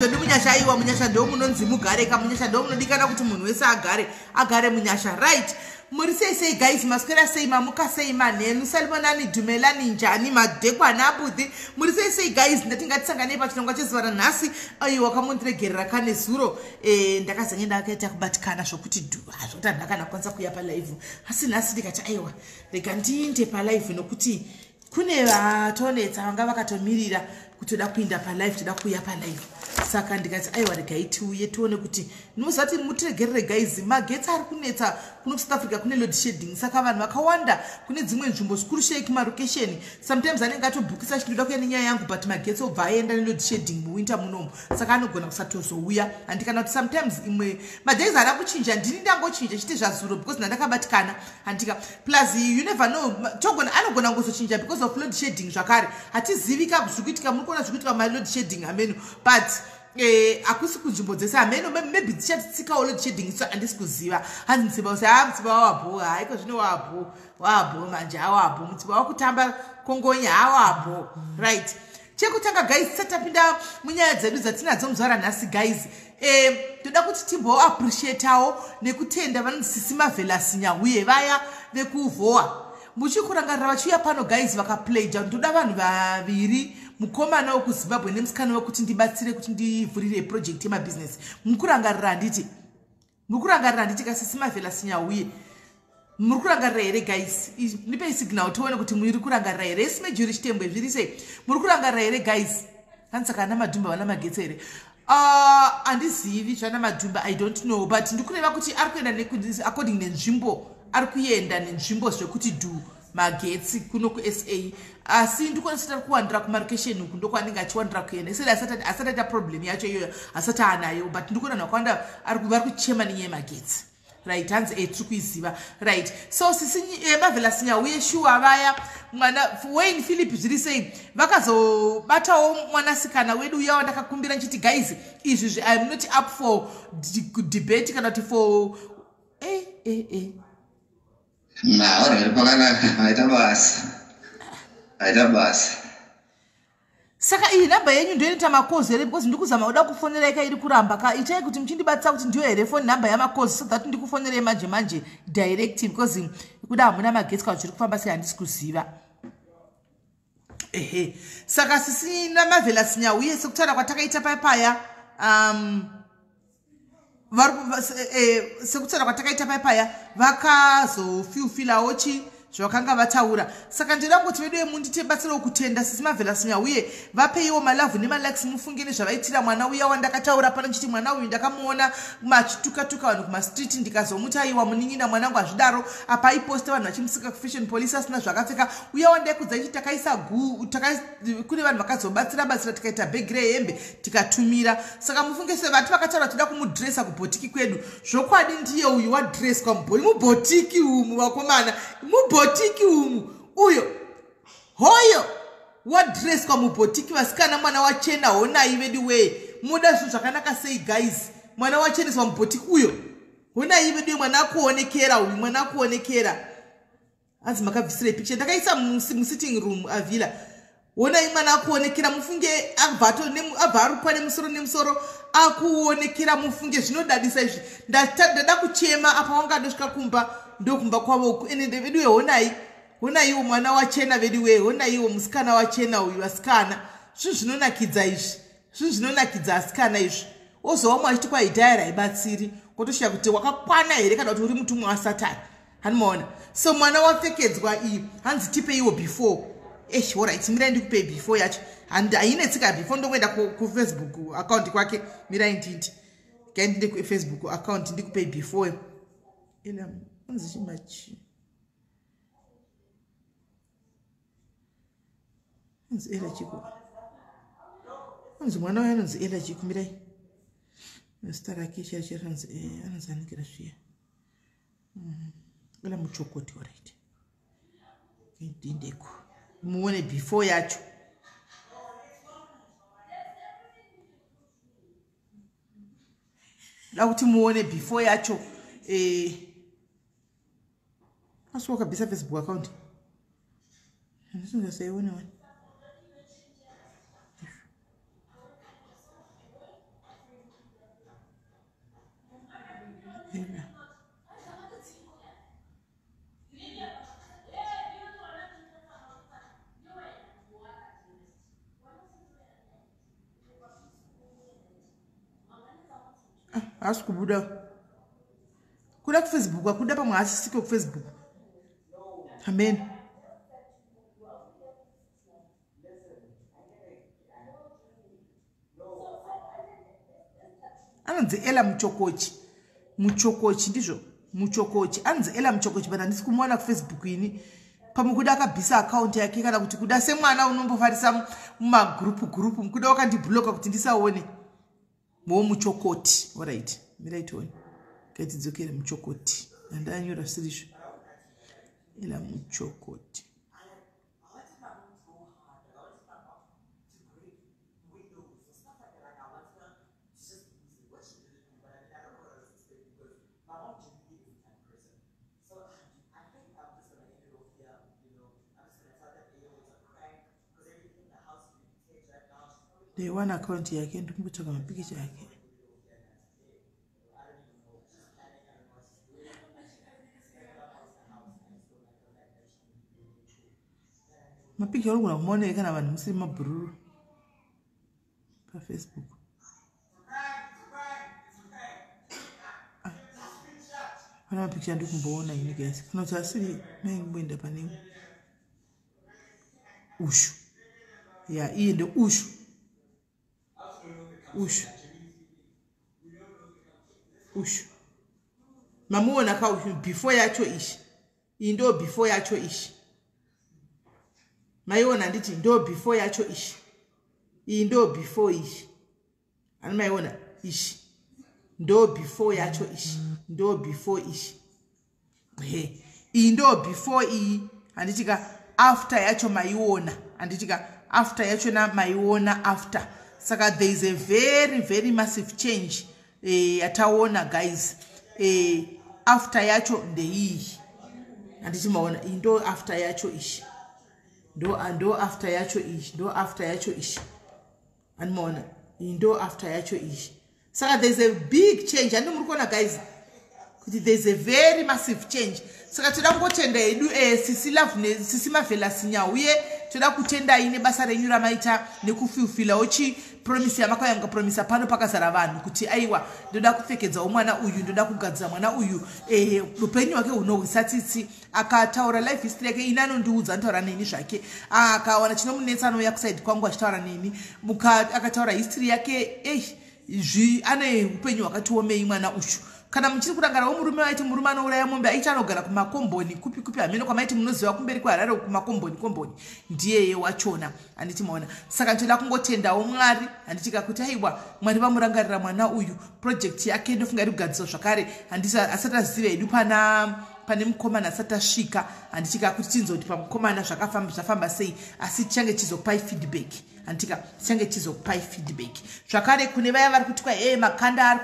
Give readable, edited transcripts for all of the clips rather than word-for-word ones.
Munyasha munyasha ndo munonzi mugare ka munyasha ndo munodikana kuti munhu wese agare munyasha, right? Muri sei guys, maswera sei, mamuka sei, manhenu salmonani, dhumelani, njani, madhekwa nabuthi. Muri sei guys, ndatingatisangane pachinongwa chezuva ranhasi. Aiwa kamundiregerera kane zuro ndakazanye ndakaita kubatikana zvokuti hazvota ndakakwanisa kuuya palive, asi nhasi ndikati aiwa rega ndiinde palive nokuti kune vatonetsa vanga vakatomirira kutoda kuinda palive, toda kuuya palive. Saka ndikati aiwa regai tiuye tione kuti nomuzati mutiregerere guys, magetsi ari kunetsa kuno South Africa, kune load shedding. Saka vanhu vakawanda kune dzimwe nzvimbo zvikuru sei kumarokesheni, sometimes anenge atobhukisa chindoda kuya nenyaya yangu but magetsi obva aenda neload shedding muwinter munomu, saka anogona kusatozouya. Handikana kuti sometimes imwe madays ara kuchinja, ndini ndangochinja chiti zvazuro because ndandakabatikana handika plus you never know, togona anogona ngozochinja because of load shedding zvakare. Hatizivi zvikuitika, muri kuona zvikuitika load shedding ameno, but akusi kunzvimbo dzese ameno maybe dzichatsikawo load shedding, so handisi kuziva. Hanzi mutsiba usi mutsiba wawabho, haiko zvino wabho manje awabho, mutsiba wakutamba kongonya awabho, right? Chekutanga guys, tisatapinda munyaya dzedu dzatinadzo muzuva ranhasi guys, toda kuti timbo appreciateawo nekutenda vanonzi Marvelous Nyauye vaya vekuvhoa. Muchikurangarira vachiuya pano guys vakaplayja, ndoda vanhu vaviri, mukomana wekuZimbabwe nemusikana wekuti ndibatsire kuti ndivhurire project yemabusiness. Mukurangarira nditi kasi Marvelous Nyauye, muri kurangarira here guys? Ndipei signal tione kuti muri kurangarira here. Esi Majori Chitembwe zviri sei, muri kurangarira here guys? Kansaka ana madhumba vana magetsi here? Handizivi zvana madhumba, I don't know, but ndikureva kuti ari kuenda according nenzvimbo, ari kuenda nenzvimbo zvekuti magetsi kuno kuSA. Asi ndikuona sata kuwandira kumarokesheni uku ndokwanenge achiwandira kuenda. Isiri asati aita problem yacho iyoyo, asati anayo, but ndikuona vakawanda vari kuchema nenyaya yemagetsi, right? Hanzi tiri kuiziva, right? So sisi Marvelous Nyauye shuwa vaya mwana Wayne Philip zviri sei vakazobatawo mwanasikana wedu uya wandakakumbira nchiti guys, izvi I'm not up for debate kana kuti for uri pakanaka, aita basa. Saka iyi namba yenyu ndoinoita makozi here, because ndikuzama kuda kufonera ika iri kuramba ka itai kuti mchindibatsa kuti ndiyo here phone number yamakozi, so that ndikufonere manje direct, because kuda hamuna magetsi kana zviri kufamba sei handisi kuziva. Saka sisi Marvelous Nyauye sekutaura kwatakaita paya sekutaura kwatakaita paya vakazofilfilawo zvavakanga vataura. Saka ndinoda kuti vedu munditibatsirewo kutenda sisi Marvelous Nyauye vapeiwo malavhu nemalikes, mufunge nezvavaitira mwana uya wandakataura pano nchiti mwana uyu ndakamuona machituka vanhu kumastreet, ndikazomuti aiwa munin'ina mwanangu hazvidaro, apa aiposta vanhu vachimusika kufashion police asina zvakapfeka. Uya wandaikudza ichi takaisa kune vanhu vakazobatsira tikaita bhegi rehembe tikatumira. Saka mufunge sevati vakataura toda kumudresa kubhotiki kwedu, zvokwadi ndiye uyu wadreswa mubhotiki umu vakomana, mubhotiki umu uyo hoyo wadreswa mubhotiki vasikana. Mwana wachena honai vedu we, muda zvinhu zvakanaka sei guys? Mwana wacheneswa mubhotiki uyo honai vedu, mwana akuonekera uyu, mwana akuonekera. Hanzi makabvisire picture ndakaisa musitting room avila, honai mwana akuonekera. Mufunge abva arukwa nemusoro akuonekera. Mufunge zvinodadisa izvi, ndada kuchema apa wanga ndosvika kumba ndokumba kwavo ende vedu honaiwo mwana wachena vedu we, honaiwo musikana wachena uyu. Asikana zvinhu zvinonakidza izvi, zvinhu zvinonakidza asikana izvi. Ozowa mwachiti kwaidhaira haibatsiri, kotosvika kuti wakakwana here kana kuti uri mutumwa waSatani, hanimaona. So mwana wapfekedzwa iyi hanzi tipeiwo before. Alright, mirai ndikupei before yacho, hainetsika before ndokuenda kuFacebook account kwake. Mirai nditi kaindinde kuFacebook account ndikupei before. Hanzi chimachi hanzi era chiko, hanzi mwana wayo anonzi era chiko. Mirai zita rake chachira hanzi anozanikira zviya ela muchokoti. Alright, ndindeko muone before yacho. Da kuti muone before yacho. Asi wakabvisa Facebook account ndisingazaiona wani. asikubuda kuda ku Facebook akuda pamwe asisike ku Facebook. Amen. Anzi ela muchokochi ndizvo muchokochi anzi ela muchokochi bana ndisi kumwana ku Facebook ini pamukuda akabvisa account yake kana kuti kuda semwana unombofarisa muma group mukuda wakandibloka kuti ndisaone mo muchokoti. All right, miraitoni katidzokere muchokoti andanyora sirisho ela muchokoti. The one account yake ndikumbotsvaka mapikicha yake. Mapikicha uri kuna kumaoneka kana vanhu musiri mabhururu pa Facebook. Pana mapikicha ndikumboona ini guys. Kana kuti asiri naingboenda pane ushu. Ya iye ndo ushu. Mamuona ka before yacho ishi. Indo before yacho ishi. Maiona nditi ndo before yacho ishi. Indo before ishi. Ani maiona ishi. Ndo before yacho ishi. Ndo before ishi. He. Indo before i anditika after yacho maiona. Anditika after yacho na maiona after. Saka there is a very massive change ataona guys. After yacho ndei anditi maona indo after yacho ishi ndo after yacho ishi ndo after yacho ishi and maona indo after yacho ishi. Saka there is a big change and muri kuona guys kuti there is a very massive change. Saka toda kungotenda edu sisi love ne sisi mavela sinya uye toda kutenda ine basa renyu ramaita nekufilfila ochi promise yamakayanga promise pano pakazara vanhu kuti aiwa ndoda kupfekedza mwana uyu ndoda kugadzira mwana uyu upenyu wake unowisatsitsi akataura life history yake inano ndiudza ntaura neni zvake akawana chinomunetsa anoya kuside kwangu achitaura neni akataura history yake ane upenyu wakati womei mwana uyu. Kana mchiri kurangara murume waiti murume anouraya mombe aichanogara kumakomboni kupi amene kwamaiti munoziva kumberi kwaHarare kumakomboni ndiye wachona anditi maona. Saka ndoda kungotendawo Mwari anditika kuti aiwa Mwari vamurangarira mwana uyu project yake ndofunga iri kugadziswa zvakare asati aziva edu pane mukomana asati asvika anditika kuti tinzoti pamukomana zvafamba sei asi tichange chizopai feedback antika tichange chizopai feedback zvakare kune vaya vari kuti kwa makanda ari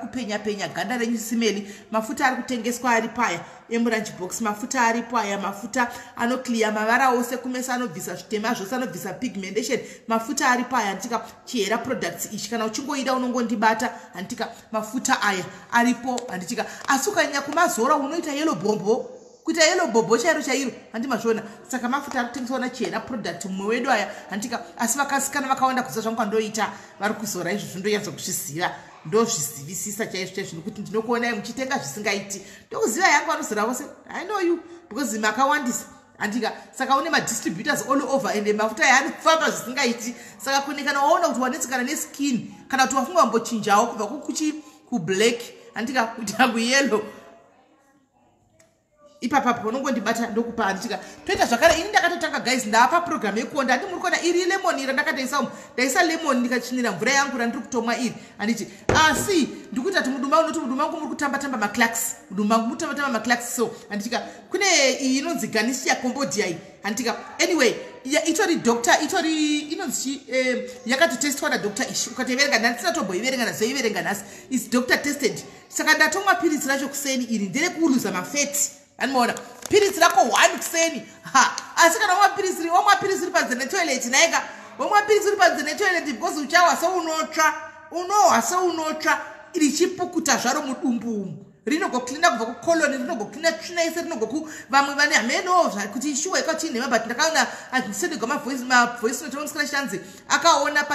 kupenya ganda renyu simeli mafuta ari kutengeswa ari paya emurange box mafuta ari paya mafuta anoclear mavara ose kumesa anobvisa zvitema zvose anobvisa pigmentation mafuta ari paya antika chihera products ichi kana uchingoida unongondibata antika mafuta aya aripo anditika asi ukanyanya kumazora unoita yellow bombo kuita yellow bobo chairo andimazvona. Saka mafuta ari kutengeswa nachihera product mumwe wedu aya antika asi vakasikana vakawanda kuziva zvangu kandoita vari kuzora izvo zvindoyanza kuzviziva ndozvizivisisa chaizvo nokuti ndinokuonai muchitenga zvisingaiti ndokuziva yangu anozora vose I know you because makawandisa andika. Saka une madistributors all over and mafuta yaanofamba zvisingaiti. Saka kune kana waona kuti wanetsikana neskin kana kuti wafunga wambochinjawo kubva kublack andika kuita kuyellow ipapapo unongondibata ndokupa anditika toita zvakare ini ndakatotanga guys ndapa program yekuonda andi muri kuona iri lemon ira ndakaisa lemon ndikachinira mvura yangu randiri kutomwa iri anditi asi ndikuti ati mudumba unoti mudumba wangu muri kutamba maclacks mudumba wangu mutamba maclacks so anditika kune inonzi Garnicia Cambodia iyi anditika anyway itori doctor itori inonzi yakatotestwa na doctor ishi ukateverenga ndisina tomboiverenga nazoiverenga nhasi is doctor tested. Saka ndatomwa pilisi racho kuseni iri ndere kuuluza mafeti animoona pilisi rako 1 kuseni asi kana wamwa pilisi ri panze toilet naika wamwa pilisi ri panze toilet because uchawa so unotsva richipukuta zvaro mudumbu rinogoklina kubva kukoloni rinogoklina tsvina ise vamwe vane hameno kuti ishuwa ikati inhema but ndakaona andisendega mavoice note onsikana shanzi akaona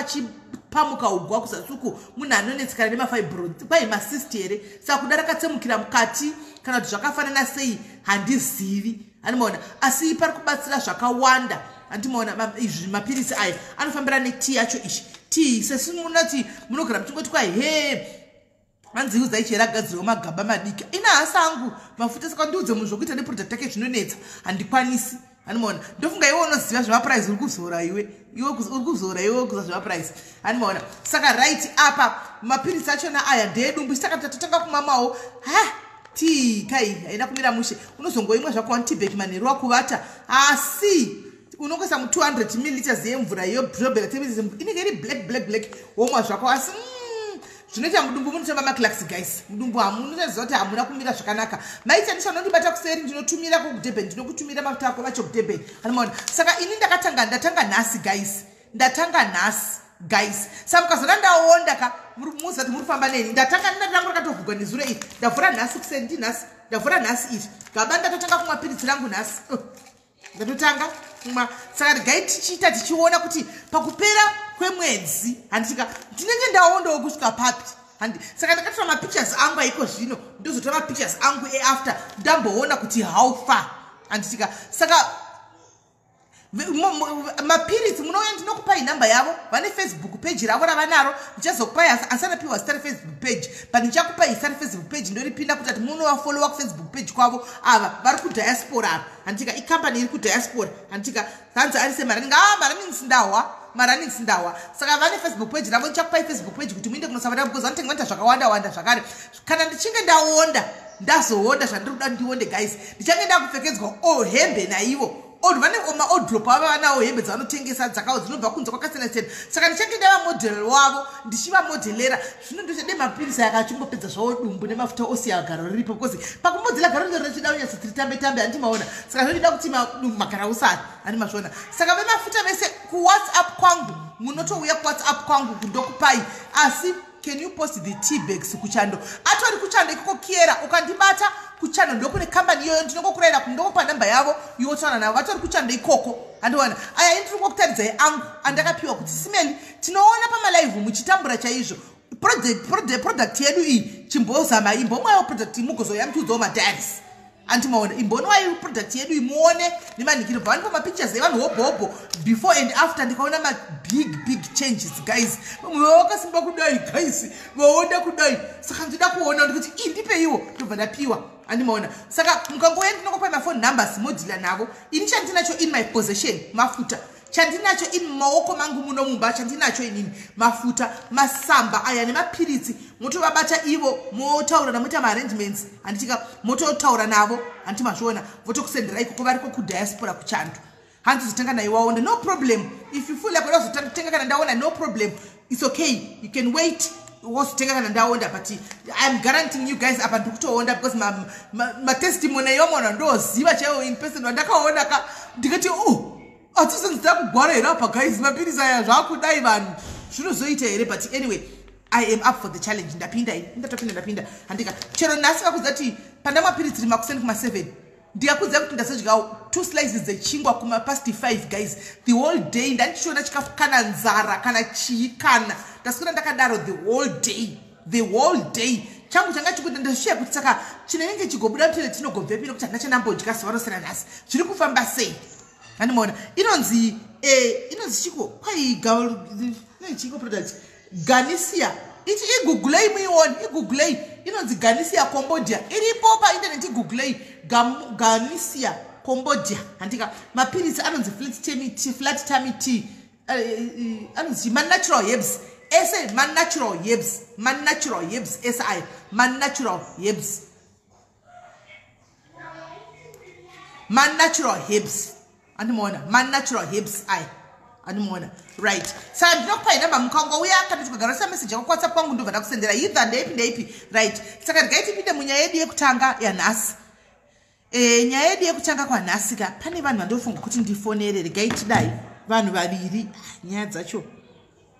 kupamuka ugwa kuzasuku munhu anonetsekana nemafibroids kwai macyst here saka kuda rakatsemukira mukati kana kuti zvakafanana sei handizivi animaona asi pari kubatsira zvakawanda andimoona izvi mapirisi aya anofambira netii yacho ichi tii sesi munoti munogara muchingoti kwai he hanzi uzai chera agadzirwa magaba madiki ina hasi angu mafuta saka ndiudze munhu zvokuita neproduct yake zvinonetsa handikwanisi animaona ndofunga iwe unoziva zvemaprice uri kuzora iwe uri kuzora iwe kuza zvemaprice animaona saka right apa mapirisi achona aya ndeedumbu saka tatotanga kumamawo tii kai haina kumira mushe unozongoimwa zvako antibek manheru wakuvata asi unokwesa mu200 milliliters yemvura yobhobhera inenge iri black womwa zvako asi zvinoita mudumbu munotamba maclax guys mudumbu hamunotaziva kuti hamuna kumira zvakanaka maitanisha unondibata kuseri ndinotumira kudurban ndinokutumira mafuta ako vacho kudurban anomaona saka ini ndatanga nhasi guys saka mukazona ndaonda ka muzati muri kufamba neni ndatanga rakatovhugwa nezuro iri ndavhura nhasi kuseri ndinhasi ndavhura nhasi iri gaba ndatotanga kumwa piritsi rangu nhasi ndatotanga kumwa saka regai tichiita tichiona kuti pakupera kwemwedzi handitika ndinenge ndaondawo kusvika papi saka ndakatora mapictures angu aiko zvino ndozotora mapictures angu eafter ndamboona kuti how far handitika saka mapiritsi munouya ndinokupai nhamba yavo vane facebook page ravo ravanaro ndichazokupai asanapiwa zita refacebook page but ndichakupai zita refacebook page ndoripinda kuti ati munovafolowa kufacebook page kwavo ava vari kudiaspora ava handitika ikambani iri kudiaspora handitika hanzi arise maranings ndahwa saka vane facebook page ravo ndichakupai facebook page kuti muinde kunosavada because vanotenge vanoita zvakawanda zvakare kana ndichinge ndaonda ndazoonda zvandiri kuda ndionde guys ndichange ndakupfekedzwa hembe naivo vane maodrop ava vanawo hembe dzavanotengesa dzakawo dzinobva kunze kwakasiyana-siyana saka ndichange ndava modhel wavo ndichivamodhelera zvino ndochade mapirisi akachimbopedza zvawo dumbu nemafuta osiya garo riripo because pakumodhela garo ndiro richida unyatso tiritambe handimaona saka zvochida kuti magara usari handimazviona saka vemafuta vese kuwhatsapp kwangu munotouya kuwhatsapp kwangu kundokupai asi can you post the tea bags kuchando atori kuchando ikoko kiera ukandibata kuchando ndokune kambani iyoyo ndinongokurayira kundokupa namba yavo yotaura navo vatori kuchando ikoko handiona aya indiri ngokutaridzai angu andakapiwa kuti simeni tinoona pamalive muchitambura chaizvo product yedu iyi chimbozama imbomwayo product mugozoya mutiudzawo madiaries antimaona imbonwai product yedu imuone nemanikiro pavanipa mapictures evanhu hobhobho before and after ndikaona big changes guys vakasimba kudai guys vaonda kudai saka ndida kuona ndikuti indipe iwo ndobva ndapiwa andimaona saka mukangoya ndinokupai mafone numbers modhila navo ini chandinacho in my possession mafuta chandinacho in maoko mangu muno mumba chandinacho inini mafuta masamba aya nemapiritsi motovabata ivo motaura namoita maarrangements handitika mototaura navo handimazviona votokusenderai ikoko variko kudiaspora kuchando handizotenga naiwaona no problem if you feel like udazotenga kana ndaona no problem it's okay you can wait wozotenga kana ndaonda but I'm guaranteeing you guys apa ndikutoonda because matestimony yomona ndoziva chaiwo in person wandakaona ka ndikati hatizonzida kugwara here apa guys mapirisi aya zvakudai vanhu zvinozoita here but anyway I am up for the challenge ndapinda ndapinda handika chero nhasi vakudza kuti panda mapiritsi rimakuseni kuma7 ndikakudza kuti ndasodyawo 2 slices dzechingwa kumapast 5 guys the whole day ndandichiona chikafu kana nzara kana chii kana ndaswera ndakadaro the whole day changu changa chikuita ndashiya kuti saka chinenge chigobuda mutele tinogobvepino kuti handina chanambodya sevanosera nhasi zviri kufamba sei handimona inonzi chiko kwai chiko product Ganisia ichi igooglei muione igooglei inonzi Ganisia Cambodia iripo painternet igooglei Ganisia Cambodia handika mapirisi anonzi flat tummy tea anonzi natural herbs ese natural herbs SI natural herbs andimona natural herbs andimona right saka ndinokupai namba mukangouya kana tikagarisa message yako WhatsApp kwangu ndobva ndakusendera either ndeipi right saka ndikaitipinde munyaya yedu yekutanga yanhasi nyaya yedu yekutanga kwanhasi ka pane vanhu vandofunga kuti ndifonere regaitidai vanhu vaviri nyaya dzacho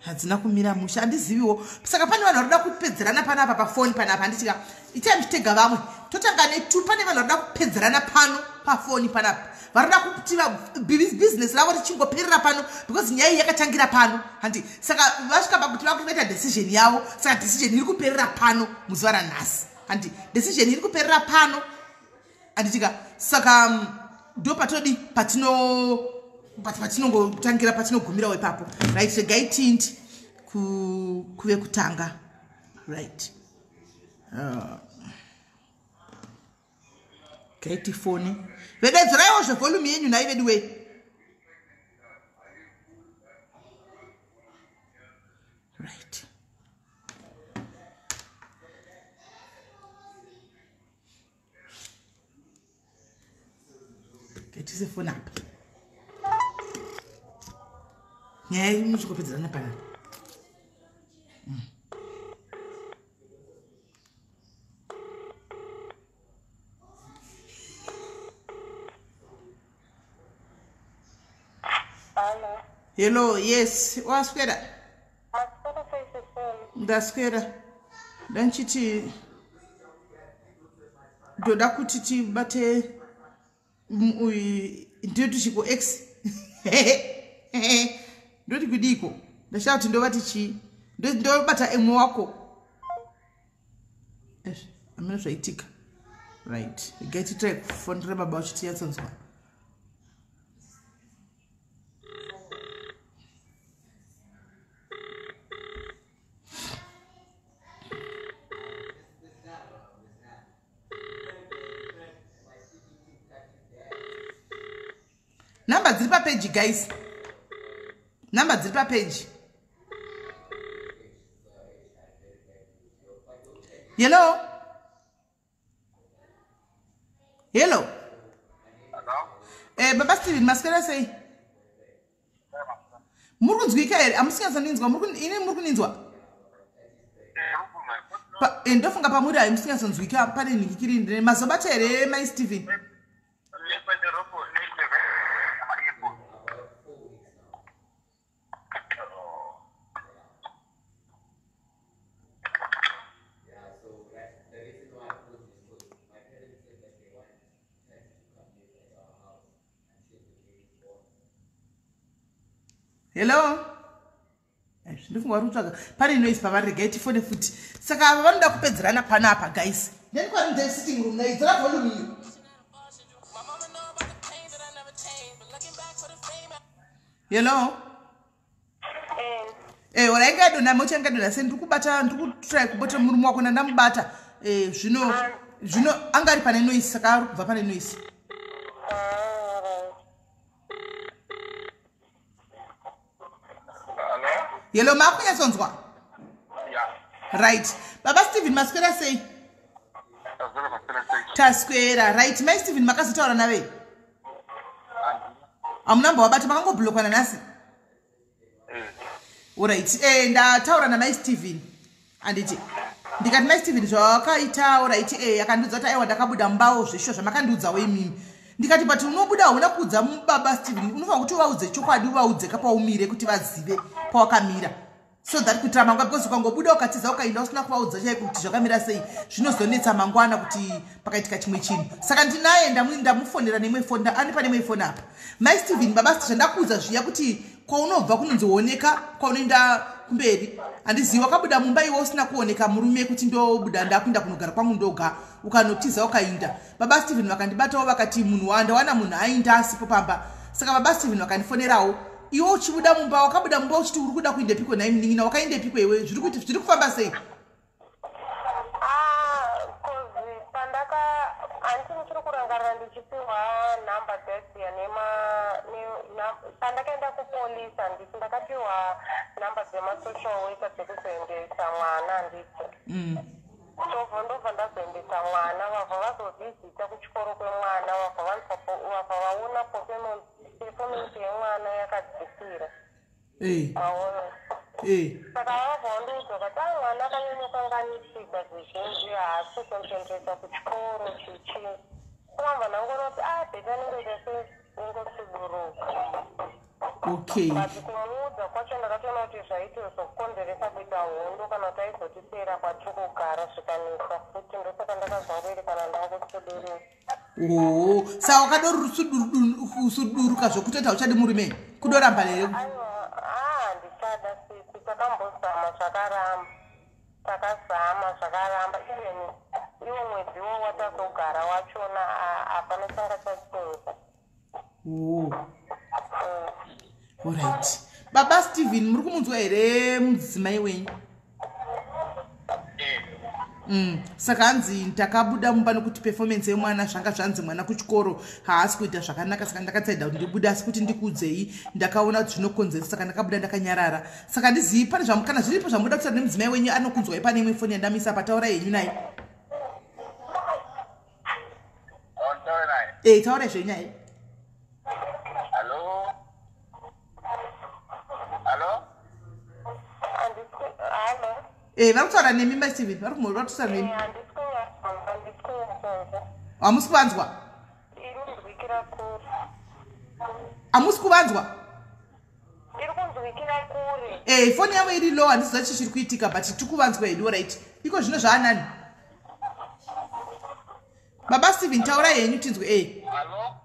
hadzina kumira musha handiziviwo saka pane vanhu varikuda kupedzerana panapa pafoni panapa handitika itai muchitega vamwe totanga ne2 pane vanhu varikuda kupedzerana pano pafoni panapa varida kuti business ravo richingoperera pano because nyaya yakatangira pano handi saka vasvika pakuti vakuita decision yavo saka decision iri kuperera pano muzuva ranhasi handi decision iri kuperera pano handitika saka ndo patodi patinongotangira patinogumirawo ipapo right regai tindi kuve kutanga right gaiti foni vededzeraiwo zvevolume yenyu nhai vediwe right gaitise foni apa nyaya inosvikopedzerana panapa hello yes waswera ndaswera ndanchiti ndoda kuti tibate ndoti chiko x ndoti kudiko ndashava kuti ndovati chi ndobata emwe wako amene zvaitika right gaititrai kufondera baba uchiti yatsonzwa number dziri papage guys number dziri papage hello hello baba Steven maswera sei muri kunzwika here amusingazoninzwa ini muri kuninzwa ndofunga pamuri hai musingazoninzwika pane nhikikirindire mazobata here mai Steven hello ndofunga vari kutsvaga pane noise pavari regai fone futi saka ava vanoda kupedzerana panapa guys then kwari ndai sitting room naidzira volume iyo hello oraingadona mochangadona se ndiri kubata ndiri kutrai kubata murume wako ndandamubata zvino anga ari pane noise saka ari kubva pane noise hello makunyatsonzwa right baba Steven maswera sei taswera right mai Steven makazotaura navei hamunamba wabata makangobhulokwana nhasi alright ndataura namai Steven anditi ndikati mai Steven zvawakaita alright akandiudza kuti aiwa ndakabuda mumbawo zveshuwa zvamakandiudzawo imimi ndikati but unobuda una kuudza mubaba Steven unofanira kuti uvaudze chokwadi uvaudze kapaumire kuti vazive pawakamira so that kuitira mangwana because ukangobuda ukatiza ukaenda usina kuvaudza chaiko kuti zvakamira sei zvinozonetsa mangwana kuti pakaitika chimwe chinhu saka ndinaye ndamufonera nemwe fonda ani pane mwe foni apa mai Steven baba zvandakuudza zviya kuti kwaunobva kunonzooneka kwaunoenda kumberi handizivi wakabuda mumba iwe usina kuoneka murume kuti ndobuda ndakuenda kunogara kwangu ndoga ukanotiza ukainda baba Steven vakandibatawo vakati munhu wandawana munhu ainda asipo pamba saka baba Steven vakandifonerawo iwe uchibuda mumba wakabuda mumba uchiti uri kuda kuindepiko naimunin'ina wakaindepiko iwe zviri kufamba sei handiti ndichiri kurangarira ndichipiwa nhamba dzasiya pandakaenda kupolisi handiti ndakapiwa nhamba dzemasocial worker dzekuzoendesa mwana handiti so ndobva ndazoendesa mwana vabva vazovhizita kuchikoro kwemwana vabva vaona performance yemwana yakadzikira saka vabva vandoudza kuti mwana akanyanyokanganisika zvizhinji haasi kukoncentrata kuchikoro chichi kumamba ndangona kuti bheta ningotese ningosuburuka but kumuudza kwacho ndakatoona kuti zvaiti zokukonzeresa kuita hondo kana kuti aizotisera kwatiri kugara zvikanisa futi ndosaka ndakazwa kuti kana ndangosudurika Oh, sa wakadoro usuduru zvokutota uchadi murume kudoramba here. Aiwa, ndichada sisi takambozama zvakaramba. Takazama zvakaramba iwe mwedziwo watazogara wachona hapana changa chachinza. Alright. Baba Steven, muri kumunzwa here mudzimai wenyu? Saka hanzi ndakabuda mumba nokuti performance yemwana zvanga zvanzi mwana kuchikoro haasi kuita zvakanaka, saka ndakatsaida kuti ndibuda, asi kuti ndikudzei ndakaona kuti zvinokonzeresa, saka ndakabuda ndakanyarara. Saka ndizii pane zvamukana zviripo zvamuda kutaura nemudzimai wenyu anokunzwai pane imwe foni yandamisa pataura yenyu naye. Taura zvenyu naye. Hello. Hello. Hello. Vari kutaura nemi mai Steven, vari kutaura nemi. Hamusi kuvanzwa? Irikuzwikira kure. Hamusi kuvanzwa? Irikuzwikira kure. Foni yavo iri low, handiziva chi chiri kuitika, but tikuvanzwa hedu, right? Iko zvino zvaanani? Baba Steven, taura yenyu tinzwe. Hello.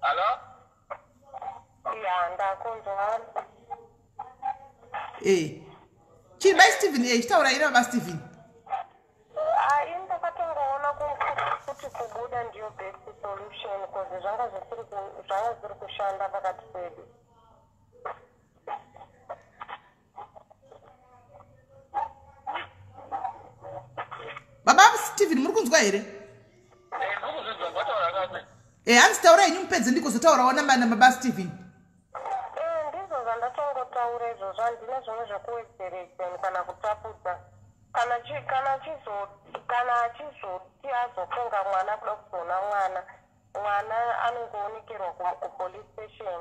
Hello. Ya, ndakunzwa. Chiri bai Steven, chitaura ina baba Steven. Ndakatongoona kuti kubuda ndiyo best solution because zvanga zviri kushanda pakati pedu. Baba Steven, muri kunzwa here? Hanzi taura yenyu mupedze ndikozotaurawo na baba Steven. Ndizvo zvandatongotaura izvozvo, handina zvimwe zvekuwedzeredza kana kutapudza. Kana achizoti azofunga mwana kuda kuzoona mwana anongoonekerwa kupolice station.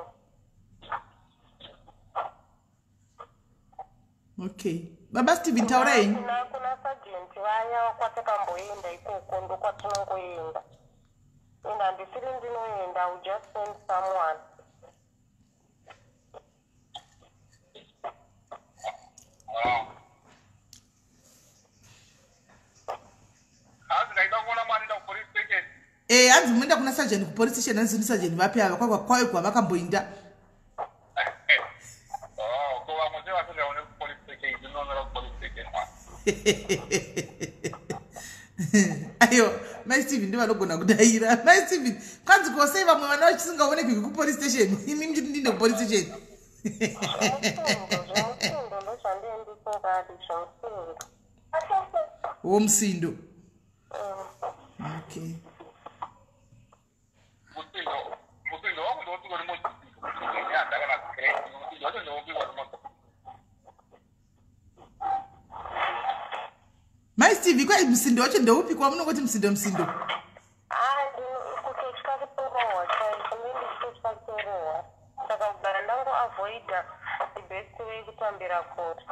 Okay. Baba Steven, taura yenyu. Kuna sergeant vaya kwatakamboenda ikoko ndokwatinongoenda. And handisiri ndinoenda, I will just send someone. Hanzi muenda kuna sergeant kupolice station, hanzi ndi sergeant vapi ava kwayo kwavakamboinda. Ayo, mai Steven ndivanogona kudaira. Mai Steven, kanzi kosei vamwe vana vachisingaonekwi kupolice station. Imi mchiti ndinde kupolice station. Womsindo. Okay. Mai Steve, kwa msindo wacho ndeupi kwa munongoti msindo? Kutotya kutorohwa chaiko, ndikutotya kutorohwa. Saka kugara ndangoavoida the best way kutambira kure.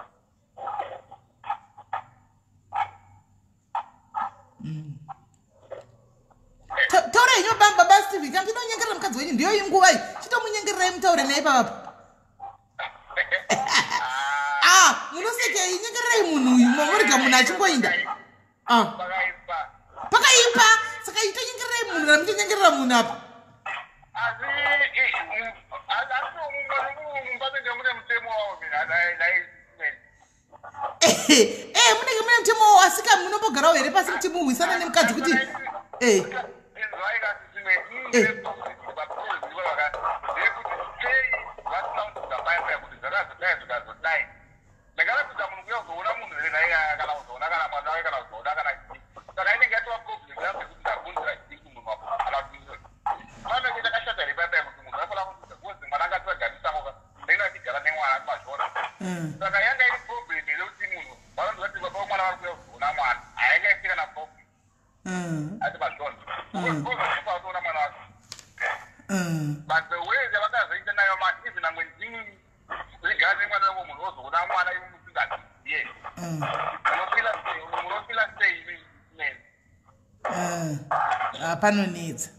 Taura yenyu baba Steve, kana ndinonyengerera mukadzi wenyu ndiyo inguva iyi. Chitomunyengererai mutaure naye papa. Munoseke inyengererai munhu uyu, momurega munhu achingoinda. Pakaipa, saka itonyengererai munhu kana mutonyengerera munhu apa. Munenge mune mutemo wawo, asika munombogarawo here pasi kuti muhwisana nemukadzi kuti panonetsa.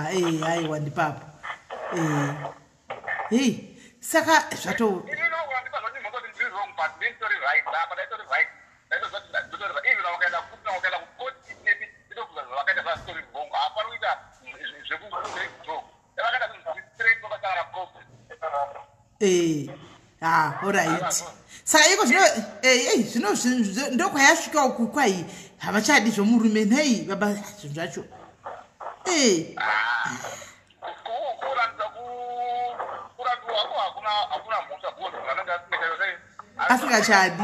Hai wandipapa. Hey, saka zvato alright. Saka iko zvino ndokwayasvika uku kwai havachadi zvomurume nhei baba zvinhu zvacho. Asingachadi.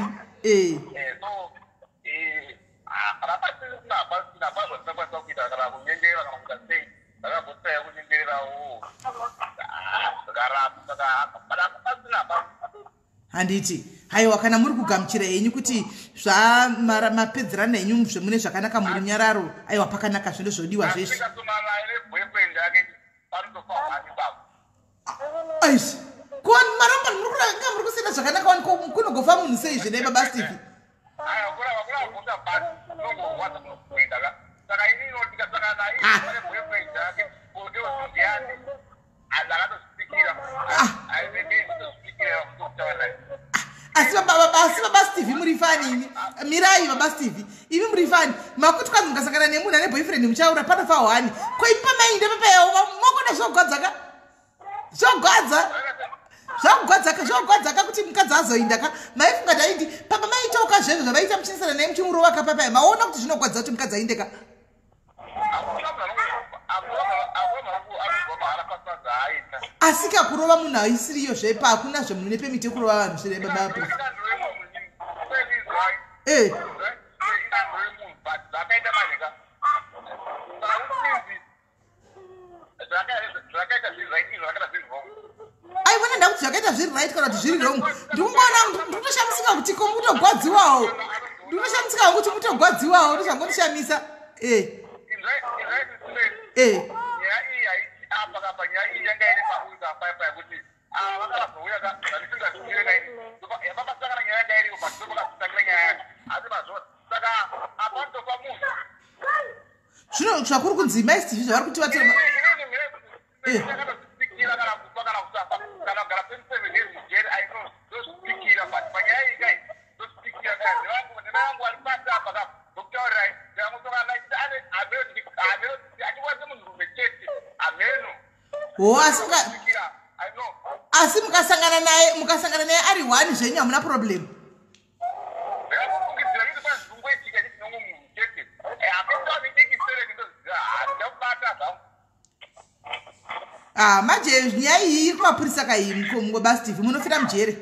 Handiti haiwa kana muri kugamuchira henyu kuti mapedzerana henyu zvemune zvakanaka muri nyararo aiwa pakanaka zvindo zvodiwa zveshe. Aisi kwani maramba muri kusenda zvakanaka wani kunogofa munhu sei zvene baba Steve. Asi baba Steve muri fani mirai baba Steve ivi muri fani makuti kwanzi mukasangana nemunhu ane boyfriend muchaura pana fa wani ko ipa mainde pepe mokona zvogwadzaka zvogwadzaka kuti mukadzi azoinda ka maifunga taiti papa maitoka zvezvo zvavaita muchinisana naye muchimurova kapapa maona kuti zvinogwadza kuti mukadzi ainde ka. Asi kakurova munhu aisiriyo zvepa hakuna zvemunhu nepemiti kurova vanhu zvire babapo. Aivona ndakuti zvakaita zviri right kana kuti zviri wrong. Ndikungona ndinoshamisika kuti ko mutogwadziwawo. Ndinoshamisika kuti mutogwadziwawo ndozvangondishamisa. Zvino zvakuru kunzi maSTV zvavari kuti vatira asi mukasangana naye ari wani zvenyu hamuna problem. Manje nyaya iyi iri kumapurisa kai baba Steve munofira mujere.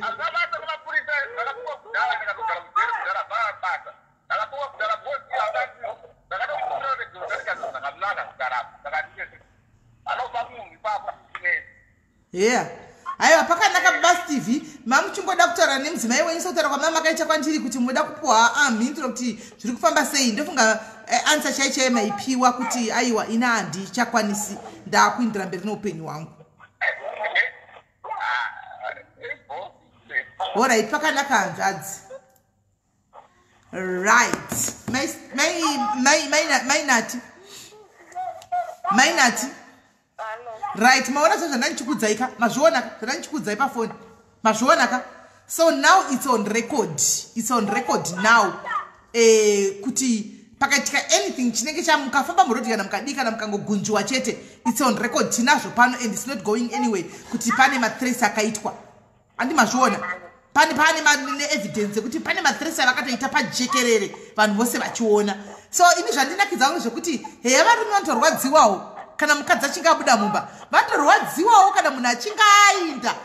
Aiwa pakanaka baba Steve mamuchingoda kutaura nemudzimai wenyu sotaura kwamama akaita kwandiri kuti munoda kupuwa mhinduro kuti zviri kufamba sei. Ndofunga ansa chaichai maipiwa kuti aiwa ina handichakwanisi ndakuindira mberi neupenyu hwangu. Alright pakanaka hanzvadzi. Right mainati right maona zvandanichikudzai ka mazviona ka zvandanichikudzai pafoni mazviona ka. So now it's on record now kuti pakaitika anything chinenge chamukafamba murodhi kana mukadii kana mukangogunjwa chete it's on record tinazvo pano and it's not going anyway kuti pane matrace akaitwa andi mazviona pane evidence kuti pane matrace avakatoita pajekerere vanhu vose vachiona. So ini zvandinakidza vanhu zvekuti heya varume vanotorwadziwawo kana mukadzi achinge abuda mumba vatorwadziwawo kana munhu achinge aenda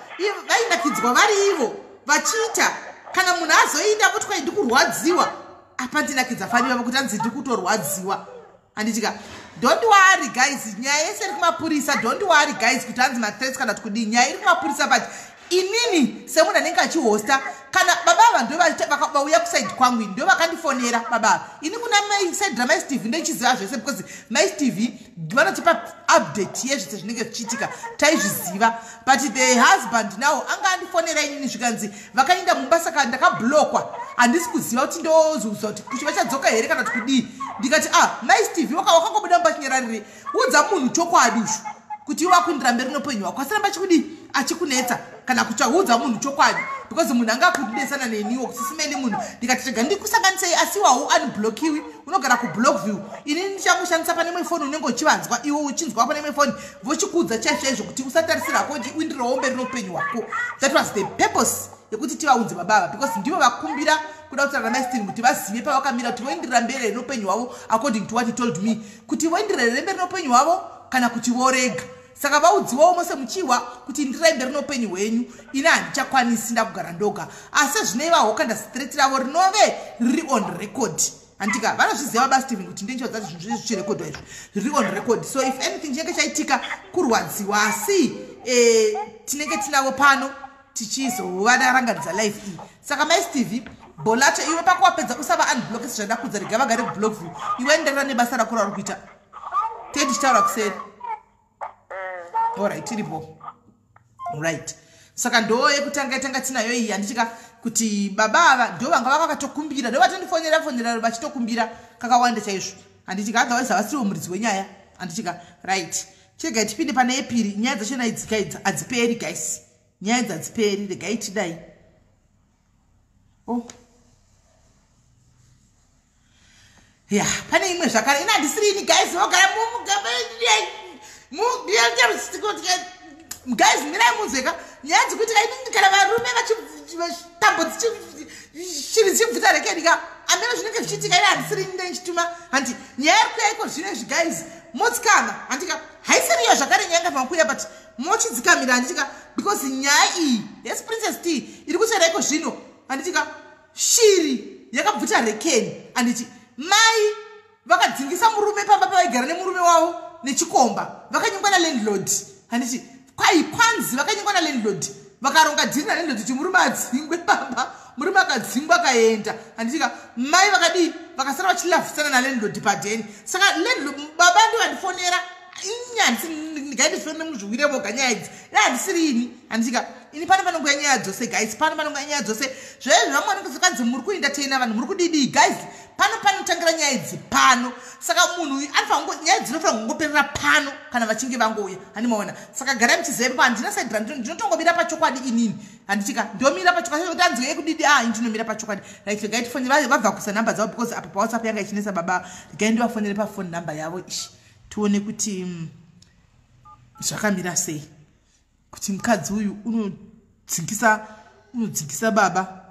vainakidzwa vari ivo vachiita kana munhu azoinda kuti kwai ndikurwadziwa apa ndinakidza fani vavo kuti anzi ndikutorwadziwa. Handitika don't worry guys nyaya yese iri kumapurisa don't worry guys kuti anzi mathreats kana kuti kudii nyaya iri kumapurisa but inini semunhu anenge achihosta kana baba ava ndo vakauya kusaidi kwangu ndo vakandifonera baba ini kuna saidi ramaSteve ndochiziva zvese because maSteve vanotipa update yezvese zvinenge zvichiitika taizviziva but the husband now anga andifonera inini zvikanzi vakaenda mumba saka ndakablokwa handisi kuziva kuti ndozouza kuti kuti vachadzoka here kana kuti kudii ndikati maSteve wakangobuda mumba chinyararire udza munhu chokwadi ushu kuti wakundira mberi noupenyu hwako asaramba achikunetsa kana kuchaudza munhu chokwadi because munhu anga kudesana neniwo kusisimeni munhu ndikati rega ndikusanganisei asi wawo unblokiwi unogara kublock view ini ndichangokushandisa pane imwe foni unenge uchivanzwa iwe uchinzwa pane imwe foni vochikudza chaizvo kuti usatarisira kuti uindirawo mberi noupenyu hwako. That was the purpose yekuti tivaudze babava because ndivo vakumbira kuda kutaura namaistini kuti vazive pavakamira kuti voindirira mberi noupenyu hwavo according to what he told me kuti voindirira mberi noupenyu hwavo kana kuti vorega. Saka vaudziwawo mose muchiwa kuti ndirai mberi noupenyu hwenyu ine handichakwanisi ndakugara ndoga asi zvinei vahoka straight ravo rinove riri on record andika vanozviziva baba Stephen kuti ndincho dzati zvinhu zvizvi zvichirekodwa izvi riri on record so if anything chinenge chaitika kurwadziwa asi tinenge tinavo pano tichizovanarangaridza life iyi. Saka maistv bolacho iwe pakuwapedza usava unblock zvadakudza rega vagare kublock view iwe enderera nebasa rako rauri kuita tedi chitaura kuseri. Alright, iripo. Right. Saka ndo yekutanga tinayo iyi andichika kuti baba ava ndo vanga vakatokumbira ndo vatondifonera vachitokumbira kakawanda chaizvo andichika otherwise havasiriwo muridzi wenyaya andichika right chega tipinde pane epiri nyaya dzachona idzikaidza hadziperi guys nyaya idzi hadziperi regai tidai ya pane imwe zvakare ina handisiri ini guys vogara guys mirai munzweka nyaya dzekuti kana varume vachitambo shiri dzichibvuta rekenika amene zvinenge zvichiitika ine handisiri ine nchituma handi nyaya iri kuyaiko zvino izvi guys motsikana handika haisiriyo zvakare nyaya ngafamba kuya but mochidzikamira handitika because nyaya iyi yes princess t iri kucheraiko zvino handitika shiri yakabvuta rekeni handiti mai vakadzingisa murume pamba pavaigara nemurume wavo nechikomba vakanyengwa nalandlord handiti kwai kwanzi vakanyengwa nalandlord vakaronga dhiri nalandlord kuti murume adzingwe pamba murume akadzingwa akaenda handitika mai vakadii vakasara vachilavhisana nalandlord padheni saka baba ndo vandifonera ndingaitifonere muzviwire voga nyaya idzi handisiri ini handitika ini pano panongoya nyaya dzose guys pano panongoya nyaya dzose zvezvo vamwe vanongozikanzi muri kuenda tena vanhu muri kudidii guys pano panotangira nyaya idzi pano saka munhu nyaya dzinofanira kungoperera pano kana vachinge vangouya handimaona saka garai muchiziva pa handina saidra ndinotongomira pachokwadi inini handitika ndomira pachokwadi kuti anzwei kudidi ndinomira pachokwadi like regai tifonere vabva kusa namba dzavo because apa pawhatsapp yanga ichinesa baba regai ndivafonere pafoni namba yavo ishi tione kuti zvakamira sei kuti mukadzi uyu unodzingisa baba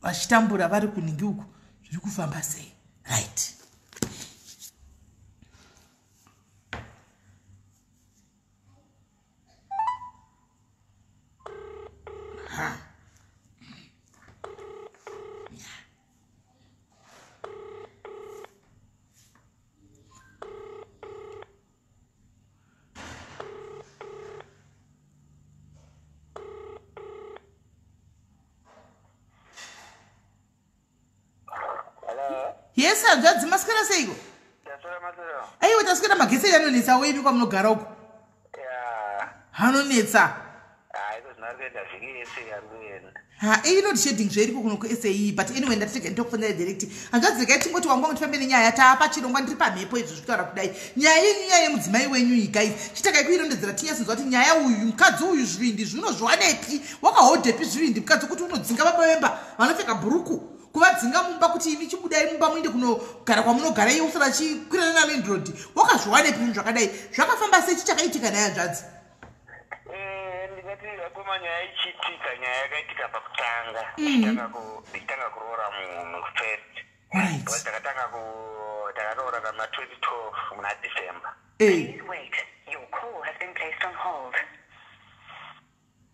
vachitambura vari kuningi uku zviri kufamba sei right yes hanzvadzi masikara seiko aiwa taswera magesi anonetsa weimi kwamunogara uko anonetsa inoti shading zveriko kuno kuSAE but anyway ndatitega nditokufonera direct hanzvadzi regai tingoti wangu tifambe nenyaya taapa chirongwa ndiri pamhepo izvo zvitaura kudai nyaya yenyu nyaya yemudzimai wenyu iyi guys chitakai kuirondedzera tinyasinzwa kuti nyaya uyu mukadzi uyu zvivindi zvinozviwanepi wakahodhepi zvivindi mukadzi kuti unodzinga baba vemba vanopfeka bhuruku kuvadzinga mumba kuti imi chibudai mumba muinde kunogara kwamunogara iye usara chikwirana nalandlord wakazviwanepi zvinhu zvakadai zvakafamba sei chichakaitika naye hanzvadzi ndingati vakoma nyaya ichiitika nyaya yakaitika pakutanga ichitanga kuroora mufirst takatoora kama 2012 muna December. Please wait. Your call has been placed on hold.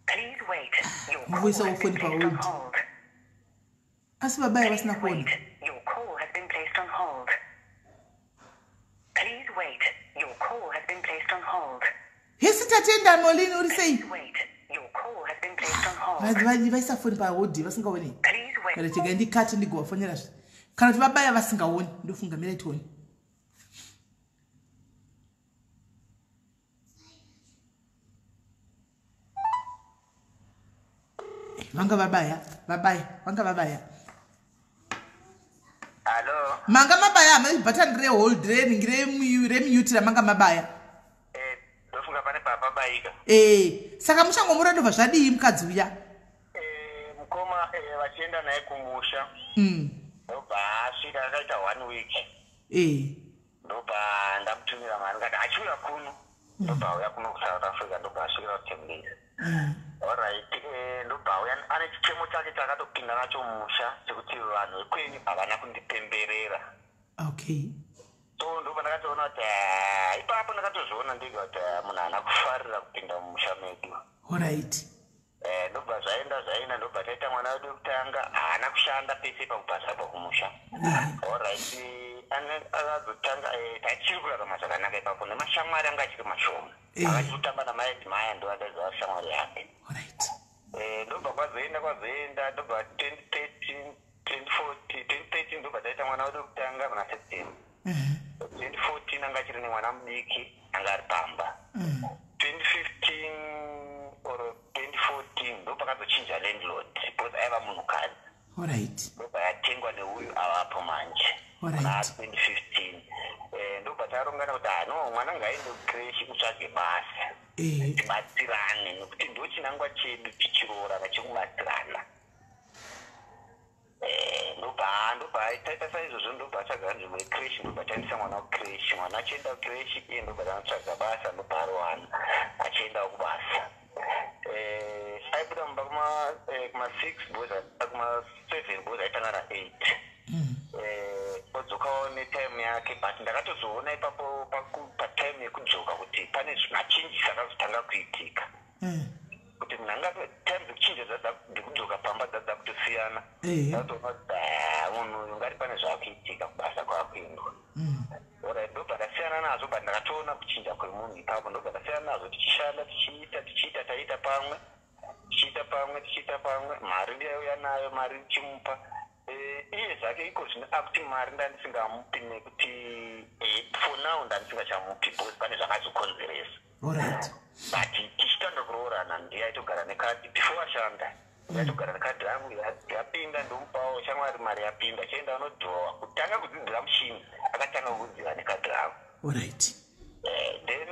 Please wait. Your call has been placed on hold. Asibabaya vasina kuona. Your call has been placed on hold. Please wait. Your call has been placed on hold. Hesitatenda molini uri sei? Please wait. Your call has been placed on hold. Vazi vaisafoni pa hold vasingaoni. Please wait. Kana chega ndikati ndigovafonera zvi. Kana kuti vabaya vasingaoni ndofunga mira itoni. Vanga vabaya. Hello. Manga mabaya button re hold re ningire remute ramanga mabaya. Ndofunga pane pabaika. Saka muchangomura ndobva zvadii mukadzi uya? Mukoma vachienda naye kumusha. Ndobva asvika akaita 1 week. Ndobva ndamutumira mari ngati achiuya kuno. Ndobva auya kuno kuSouth Africa ndobva asvika kuTembisa. Alright, ndobva auya ane chichemo chake chakatopinda nacho mumusha chekuti vanhu vekwenyu havana kundipemberera. Okay. So ndobva ndakatoona kuti ipapo ndakatozviona ndega kuti munhu haana kufarira kupinda mumusha medu. Alright. Ndobva zvaenda ndobva taita mwana wedu wekutanga haana kushanda pese pakubasa pakumusha. Alright, akazotanga tachiri kurarama zvakanaka ipapo nemashamwari anga achiri mashoma. Akachiri kutamba namaedzimaya ndo andaiziva shamwari yake. Alright. Ndobva kwazoenda ndobva 2013 ndobva taita mwana wedu wekutanga muna September. 2014 anga achiri nemwana mudiki anga ari pamba. 2015 or 2014 ndo pakazochinja landlord because aiva munhukadzi. Alright. Ndobva yatengwa neuyu avapo manje. Na 2015 ndobva tarongana kuti no mwana ngaaende kucreche kutsvage basa. Tibatsirane nekuti ndo chinangwa chedu tichiroora chekubatsirana. Ndobva taita saizvozvo ndobva atsvaga nzvimbo yecreche ndobva taendesa mwana kucreche. Mwana achienda kucreche iye ndobva tanotsvaga basa ndobva arowana achiendawo kubasa. Aibuda mumba kuma-6 boys kuma-7 boys aitanga na8. Odzokawo netime yake but ndakatozoona ipapo patime yekudzoka kuti pane machinji akazotanga kuitika. Kuti munhu anga time dzekuchinja dzekudzoka pamba dzadza kutosiyana. Ndatoona kuti munhu uyu ngati pane zvaakuitika kubasa kwaakuendwa. Alright, ndobva ndasiyana nazvo but ndakatoona kuchinja kwemunhu ipapo ndobva ndasiyana nazvo tichishanda tichiita taita pamwe tichiita pamwe mari ndiyauya nayo mari ndichimupa. Iye zvake iko zvino akuti mari ndandisingamupi nekuti for now ndandisingachamupi because pane zvakazokonzeresa. Alright. But tichitanga kuroorana ndiyaitogara nekadhi before ashanda. Ndiyaitogara nekadhi rangu yapinda ndomupawo shamwari mari yapinda chaenda anodhirowa kutanga kudzidzira mushini akatanga kudzidzira nekadhi rangu. Alright. Then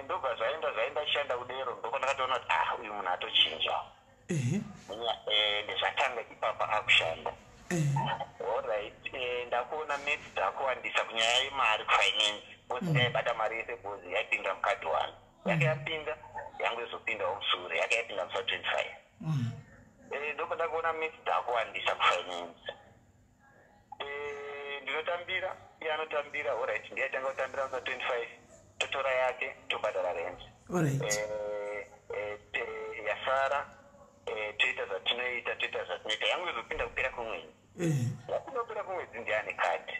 ndobva zvaenda shanda kudero ndoko ndakatoona kuti uyu munhu atochinja. Ndezvatanga ipapa akushanda. Alright, ndakuona mates dzakuwandisa kunyaya yemari kufinance. Bosi yaibata mari yese bosi yaipinda mukadhi wani. Yake yapinda yangu izopindawo musure yake yapinda musa 25. Ndobva ndakuona mates dzakuwandisa kufinance. Ndinotambira iye anotambira. Alright, ndiyaitanga kutambira musa 25 totora yake tobhadhara rent. Alright. Yasara toita zvatinoita yangu izopinda kupera kwemwedzi. Yapinda kupera kwemwedzi ndiane kadhi.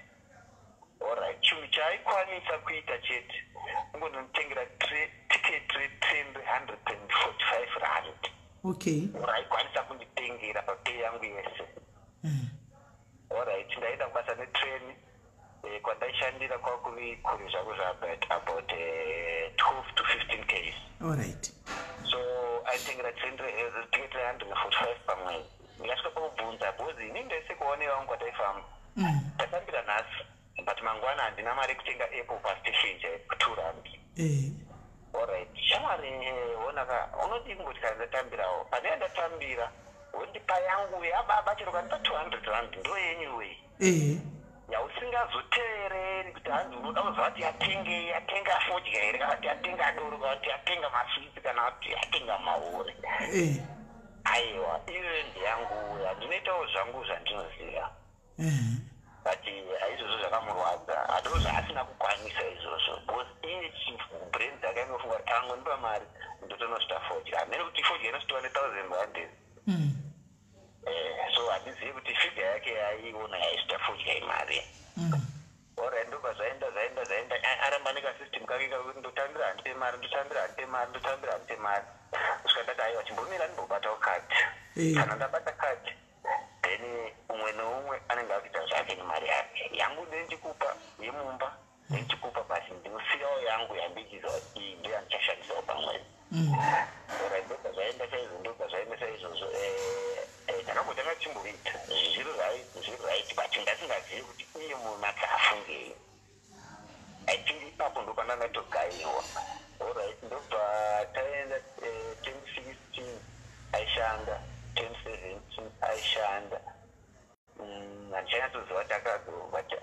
Alright, chinhu chaaikwanisa kuita chete kungonotengera tiketi retrain 145 rand. Okay. Aikwanisa kunditengera papei yangu yese. Alright, ndaenda kubasa netrain kwandaishandira kwakuri zvako about 12 to 15 k's. Alright. So aitengera tiketi 145 pamwedzi. Ndikasvika pakubvunza bhozi inini ndese kuonewa wangu kwataifamba. Tatambira nhasi but mangwana handina mari yekutenga apple pastation chaiku2 rand. Alright, shamwari onaka unodii kungoti kana ndatambirawo pane ndatambira wondipa yangu yababa chero kanipa 200 rand ndo yenyu wei. Yausingazoteereri kuti hanzi unoda kuziva kuti yatenga fodya here kana kuti yatenga doro kana kuti yatenga maswitsi kana kuti yatenga mauri. Aiwa, iwe ndiyangu handinoitawo zvangu zvandinoziva. But izvozvo zvakamurwadza hatoo zvaasina kukwanisa izvozvo because iye brain dzake inofunga kuti angonipa mari ndotonosvita fodya hamene kuti fodya inosvitwa ne1000 rand. So handizivi kuti figure yake yaiona yaisvita fodya imari. Alright, ndobva zvaenda aramba nekasystem kake kakuti ndotambira handipe mari kusvika ndati aiwa chimbomira ndimbobatawo kadhi. Kana ndabata kadhi then umwe neumwe anenge akuita zvake nemari yake. Yangu ndenchikupa yemumba ndenchikupa basi ndinosiyawo yangu yandichiziva kuti iyi ndiyo yandichashandisawo pamwedzi. Alright, ndobva zvaenda saizvozvo takambotanga tichimboita zviro right but ndasingazivi kuti iye munhu akafungei. I think aishanda 2017 aishanda handichanyatsoziva kuti akazobut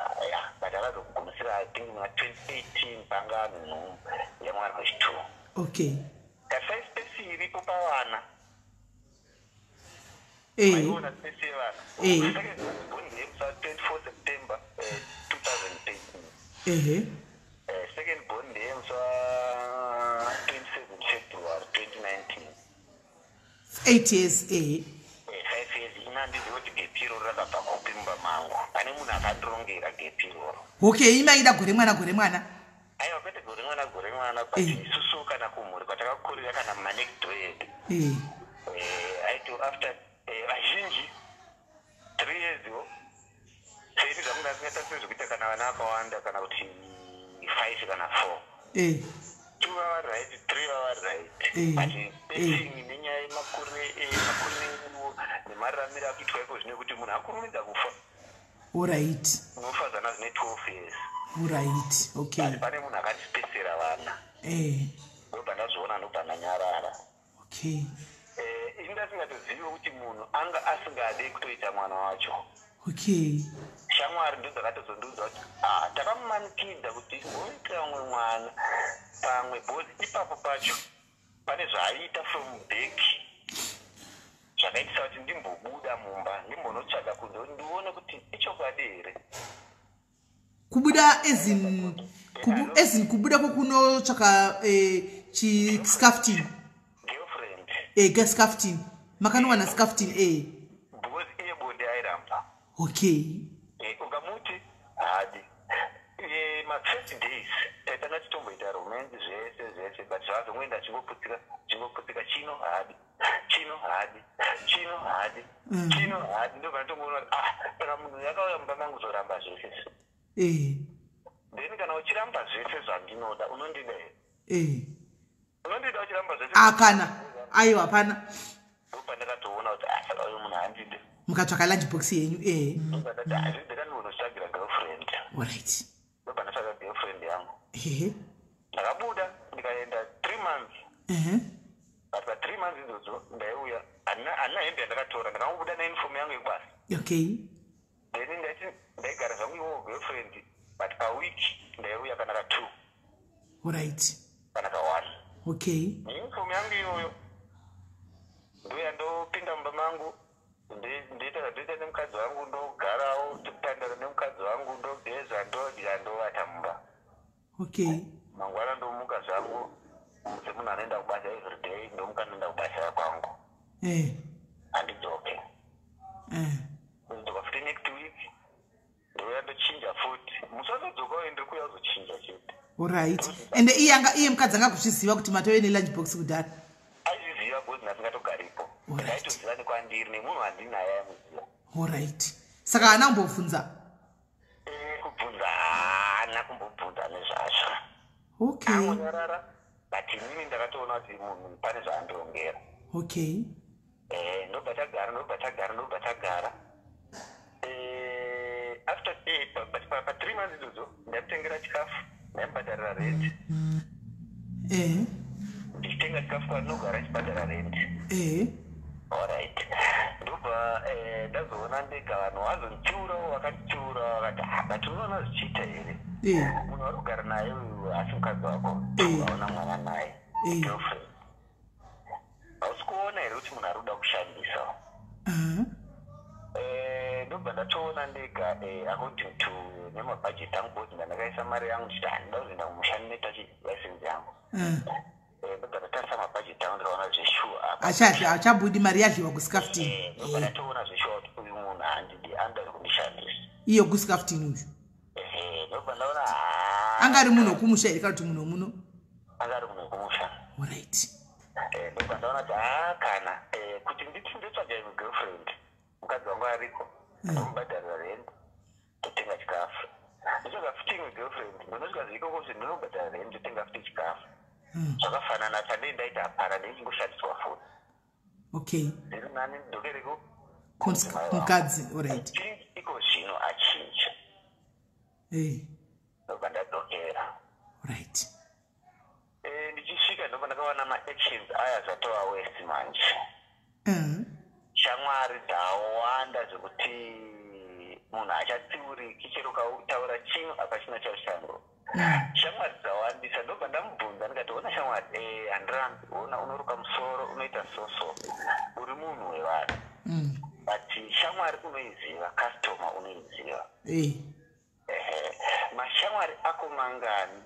akazogumisira think na 2018 panga nhumbu yemwana wechitumu. Okay. Kasai space iripo pavana. Maiona space yevana. Born name 24 September 2018. Second born name 27 February 2019. 8 years. 5 years. Inandiziva kuti gepiro rakabva kupimba mangu. Pane munhu akandirongera gepiro. Okay, imaida gore mwana. Aiwa kwete gore mwana but isusu kana kumhuri kwatakakurira kana mumanext door edu. Aito after vazhinji 3 years ago seiti zvakanga zvingaita sezvekuita kana vana vakawanda kana kuti 5 kana 4. 2 hour right, 3 hour right. But spacing nenyaya yemakore nemararamiro akuitwa iko zvine kuti munhu akurumidza kufa. Alright. Unofa zana zvine 12 years. Alright. Okay. Pane munhu akatipesera vana. Ndobva ndazviona ndobva ndanyarara. Okay. Indasingatozivi kuti munhu anga asingade kutoita mwana wacho. Okay. Shamwari ndo dzakatozondiudza kuti takamumanikidza kuti ngoita umwe mwana pamwe bhozi ipapo pacho pane zvaaita from back zvakaitisa kuti ndimbobuda mumba ndimbonotsvaga kunze ndione kuti ichokwadi here. Kubuda ezin kubuda kokunotsvaka scafting. Girlfriend. Scafting. Makanowana scafting Because iye bonde airamba. Okay. Ukamuti hadi. My first days taitanga titomboita romance zvese but zvazomwenda chingoputika chino hadi ndobva ndatongoona kana munhu yakauya mumba mangu zoramba zvese. Then kana uchiramba zvese zvandinoda unondida here. Unondida uchiramba zvese. Akana. Aiwa hapana. Ndobva ndakatoona kuti saka uyu munhu handide. Mukatsvaka lunch box yenyu. Ndobva ndati ndikanonotsvagira girlfriend. Alright. Ndobva ndatsvaga girlfriend yangu. Ndakabuda ndikaenda 3 months. But pa 3 months idzodzo ndaiuya handina hembe yandakatora ndakangobuda neuniform yangu yekubasa. Okay. Then ndaigara zvangu iwowo girlfriend but a week ndaiuya kana ka 2. Alright. Kana ka 1. Okay. Uniform yangu iyoyo ndoya ndopinda mumba mangu ndoita nemukadzi wangu ndogarawo tokutandara nemukadzi wangu ndogeza ndodya ndovata mumba. Okay. Mangwana ndomuka zvangu semunhu anoenda kubasa everyday ndomuka ndoenda kubasa kwangu. Handidzoke. Ndodzoka futi next week ndouya ndochinja futi musazodzoka uye ndiri kuuya kuzochinja chete. Alright. And iye mukadzi anga kuchiziva kuti matove nelunch box kudhara. Aiziva because ndasingatogaripo. Ndaitoziva nekwandiri nemunhu wandinaye aimuziva. Alright. Saka haana kumbobvunza. Kubvunza haana kumbobvunza nezvazvo. Okay. Angonyarara but inini ndakatoona kuti munhu pane zvaandirongera. Okay. Ndobva tagara. After pa 3 months idzodzo ndamutengera chikafu ndamubhadharira rent. Ndichitenga chikafu kwanogara chibhadhara rent. Alright. Ndobva ndazoona ndega vanhu vazonditsiurawo vakatitsiura vakati but unoona zvichiita here. Munhu wari kugara naye uyu asi mukadzi wako aona mwana naye girlfriend. Hausi kuona here kuti munhu ari kuda kushandisa. Ndobva ndatoona ndega according to nemabhajeti angu bhoti ndandakaisa mari yangu ndichiti handida kuzoenda kumushandi ndoita license yangu. Ndobva ndatarisa mabhajeti angu ndikaona zveshuwa achabudi mari yadliwa kuscafting. Ndobva ndatoona zveshuwa kuti uyu munhu handidi andari kundishandisa. Iyo kuscafting uyu. Ndobva ndaona angari munhu wekumusha here kana kuti munhu womuno? Angari munhu wekumusha. Alright. Ndobva ndaona kuti kana kuti nditi ndotsvaga imwe girlfriend mukadzi wangu ariko ndomubhadharira rent totenga chikafu. Ndotsvaga futi imwe girlfriend ndonosvika zvikoko kuti ndinobhadhara rent totenga futi chikafu. Zvakafanana chandei ndaita hapana ndeichingoshandiswa futi. Okay. Ndiri nani ndidokereko mukadzi. Alright. Iko zvino achinja. Ndobva ndadzokera. Alright. Ndichisvika ndobva ndakawana ma-actions aya zvatova west manje. shamwari dzawanda zvekuti munhu achatsiuriki chero kautaura chino apachina chashandwa. Shamwari dzawandisa ndobva ndamubvunza ndikati ona shamwari handirambi ona unoruka musoro unoita soso uri munhu wevanhu but shamwari unoiziva customer unoiziva mashamwari ako mangani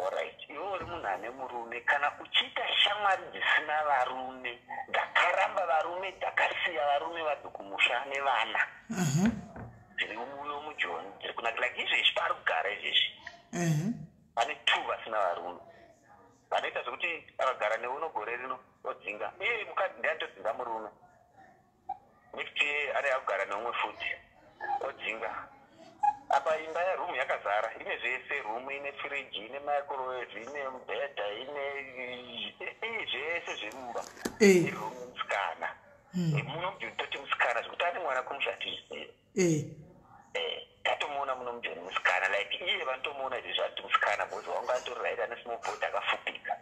alright iwe uri munhu ane murume kana uchiita shamwari dzisina varume ndakaramba varume ndakasiya varume vadukumusha nevana zviri muno mujoni zviri kunakira izvezvi pari kugara izvezvi pane 2 vasina varume vanoita zvokuti akagara neuno gore rino odzinga mukadzi ndianotodzinga murume next year ari akugara neumwe futi odzinga apa imba yerumu yakazara ine zvese rumu ine firiji ine microwave ine mubhedha ine zvese zvemumba irumu musikana munomutoti musikana zvekuti ane mwana kumushatizire tatomuona muno mujoni musikana like iye vanotomuona izvi zvati musikana bcause wanga atori right ane small boat akafupika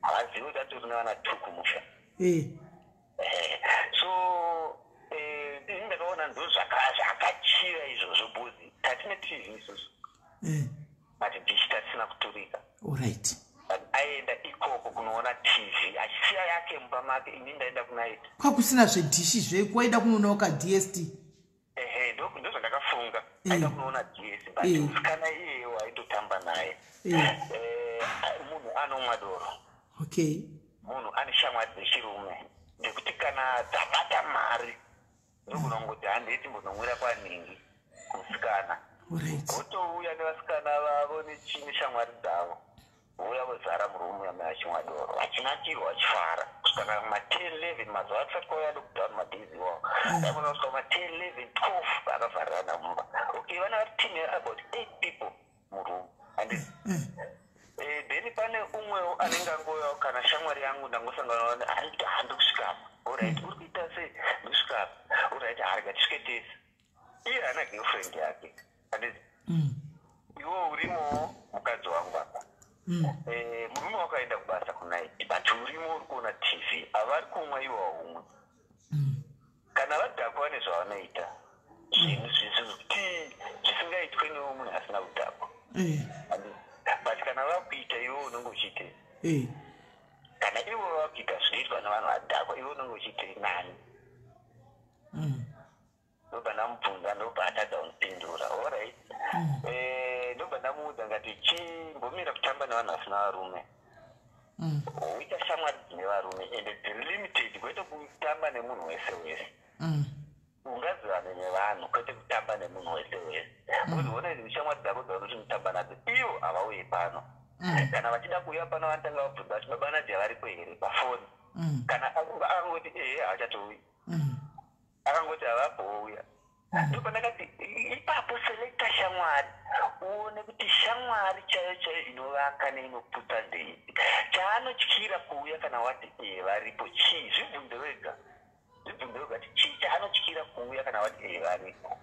havazivi kuti atori nevana 2 kumusha so ndakaona ndo zvakachira izvozvo bcause tatine tv isusu matidhishi tatisina kuturika alright aenda ikoko kunoona tv achisiya yake mumba make ini ndaenda kunaiti kwakusina zvedhishi zvekwaida kunoonawo kadst ndo zvandakafunga aida kunoona ds but musikana iyeyo aitotamba naye munhu anomwa doro okay munhu ane shamwari dzechirume ndekuti kana dzabata mari ndokunongoti handiti mbonomwira kwaningi kumusikana votouya nevasikana vavo neshamwari dzavo vouya vozara murumu yamachimwa doro vachinakirwa vachifara kusvika ma10-11 mazuva atisati kwauya dokudhani madhizi iwawo daikona kusvika ma10-11 12 akavharirana mumba okay vana vari team about 8 people murumu then pane umwewo anenge angoyawo kana shamwari yangu ndangosangana naye aiti handikusvikapo alright uri kuita sei ndikusvikapo alright harika tisvike tese iye hana girlfriend yake handizi iwo urimowo mukadzi wangu apa murume wakaenda kubasa kunaiti but urimo uri kuona tv havari kumwa iwa umwe kana vadhakwa nezvavanoita zvinhu zvizvikuti zvisingaitwe newo munhu asina kudhakwa but kana vakuita iwo unenge uchiite kana ivo vakuita zvinoitwa nevanhu vadhakwa ivo unenge uchiite nani ndobva ndamubvunza ndobva atadza kunipindura alright ndobva ndamuudza ngati chimbomira kutamba nevanhu vasina varume uita shamwari dzine varume ende dziri limited kwete kutamba nemunhu wese wese ungazivane nevanhu kwete kutamba nemunhu wese wese uziona izvi shamwari dzako dzaunoti mutamba nadzo ivo havauye pano kana vachida kuuya pano vanotanga vabvunza vati baba nadia varipo here pafoni kana akangoti haachatouyi akangoti havapouya ndopandakati ipapo selekta shamwari uone kuti shamwari chaiyo chaiyo inovaka neinopfuta ndeipi chaanotyira kuuya kana wati varipo chii zvibvunze wega kuti chii chaanotyira kuuya kana wati varipo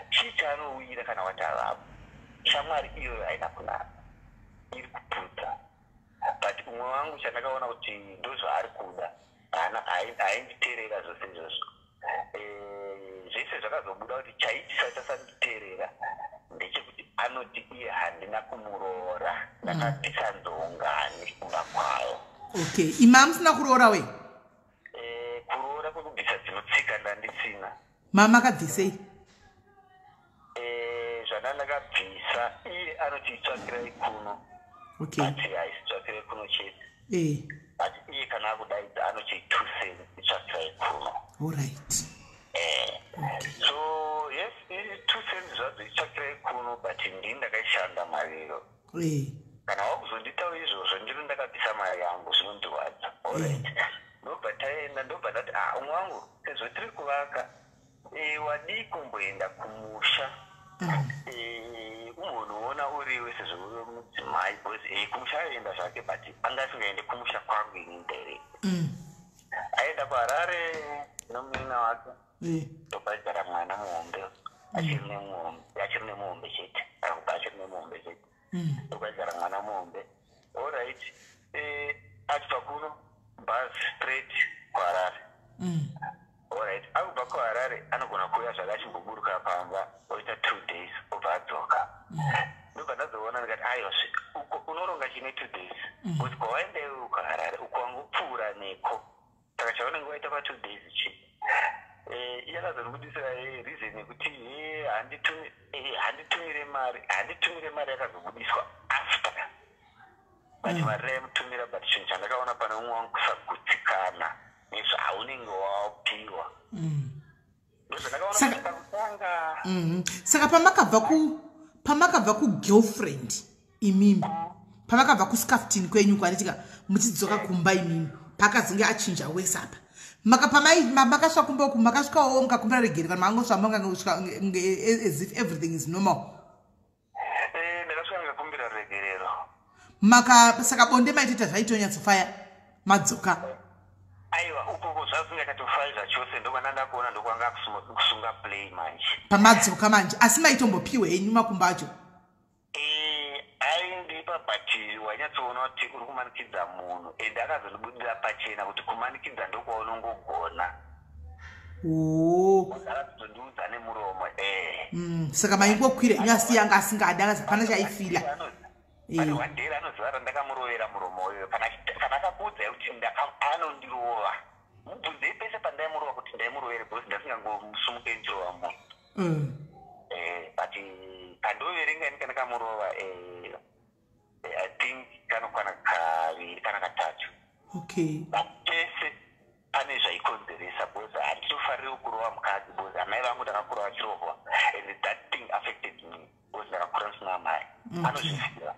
chii chaanouyira kana wati havapo shamwari iyoyo haina kunaka iri kupfuta but umwe wangu chandakaona kuti ndo zvaari kuda hainditeerera zvose izvozvo zvese zvakazobuda kuti chaitisa tasanditeerera ndechekuti anoti iye handina kumuroora ndakatisanzongani kumba kwayo okay ima musina kuroora we kuroora kwekubvisa dzinotsika ndandisina mama akabvisei zvandandakabvisa iye anoti itsvakirai kuno okay but haisitsvakirai kuno chete but iye kana akudaidza anoti 2 cents itsvakirai kuno alright so yes 2 cents zvadzo itsvakirai kuno but ndini ndakaishanda mariyo kana wakuzonditaura izvozvo ndiri ndakabvisa mari yangu zvinondirwadza alright ndobva taenda ndobva ndati umwe wangu sezvo tiri kuvaka wadii kumboenda kumusha umbonoona uriwe sezvo uri mudzimai bcause kumusha aenda zvake but anga asingaende kumusha kwangu ini direct aenda kuharare nomunina wake tobhadhara mwana muhombe achiri nemuhombe chete arikuba achiri nemuhombe chete tobhadhara mwana muhombe alright atibva kuno bus straight kuHarare. Alright, akubva kuHarare anogona kuuya zvake achimboburuka pamba oita 2 days obva adzoka. Ndobva ndazoona ndikati aiwazve uko unoronga chine 2 days kuti kwawaendewo kuHarare uko wangopfuura neko saka chaunenge waita pa2 days chi yakazobudisira reason yekuti handitumire mari yakazobudiswa after but mari yamutumira but chinhu chandakaona pane umwe wangu kusagutsikana nezvaunenge wapiwa ndozvandakaona kutanga. Saka pamakabva kugirlfriend imimi pamakabva kuscaftin kwenyu kwanitika muchidzoka kumba imimi pakazenge achinja wese apa makasvika kumboku makasvikawo mukakumbira regere kana mangosvamba as if everything is normal. Ndakasvika ndikakumbira regerero saka bonde maitita zvaitonyatsofa madzoka. Aiwa ukoko zvazingachatofaira chose ndokwana ndakuona ndokwanga kusunga play manje pamadzoka manje asi maitombopiwe henyu makumba acho. Aindipa but wanyatsoona kuti uri kumanikidza munhu ende akazondibudira pachena kuti kumanikidza ndokwaunongogona. Akazondiudza nemuromo. Saka maingokwira henyu asi yanga asingadi akazapana chaifila. Pane wadheri anoziva randakamurovera muromo uyo kana akakudza kuti anondirova mubvunzei pese pandaimurova kuti ndaimurovere bhosi ndasingangomusumuke njirova munhu. But kandoverenga ini kana kamurova I think kanokwana kaviri kana katatu. Okay. Pese pane zvaikonzeresa bhosi handitofaririwo kurova mukadzi bhosi amai vangu ndakakura vachirohwa and that thing affected me bhosi ndakakura ndisina amai anozvifira.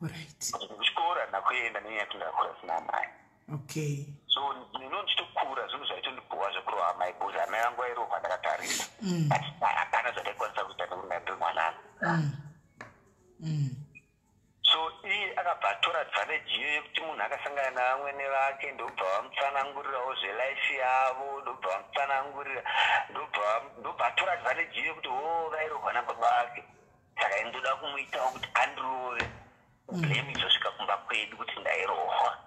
Right. Kuchikora ndakuenda nenyaya kuti ndakakura sina amai. Okay. So ndinondichitokura zvinhu zvaitondipuwa zvekurova amai bhosi amai vangu vairohwa ndakatarisa but hapana zvandaikwanisa kuita nekuti ndandiri mwanana. So iye akabva atora advantage iyo yekuti munhu akasangana nevamwene vake ndobva vamutsanangurirawo zvelife yavo ndobva vamutsanangurira ndobva atora advantage iyo yekuti vairohwa nababa vake saka indoda kumuitawo kuti andirove blame izosvika kumba kwedu kuti ndairohwa.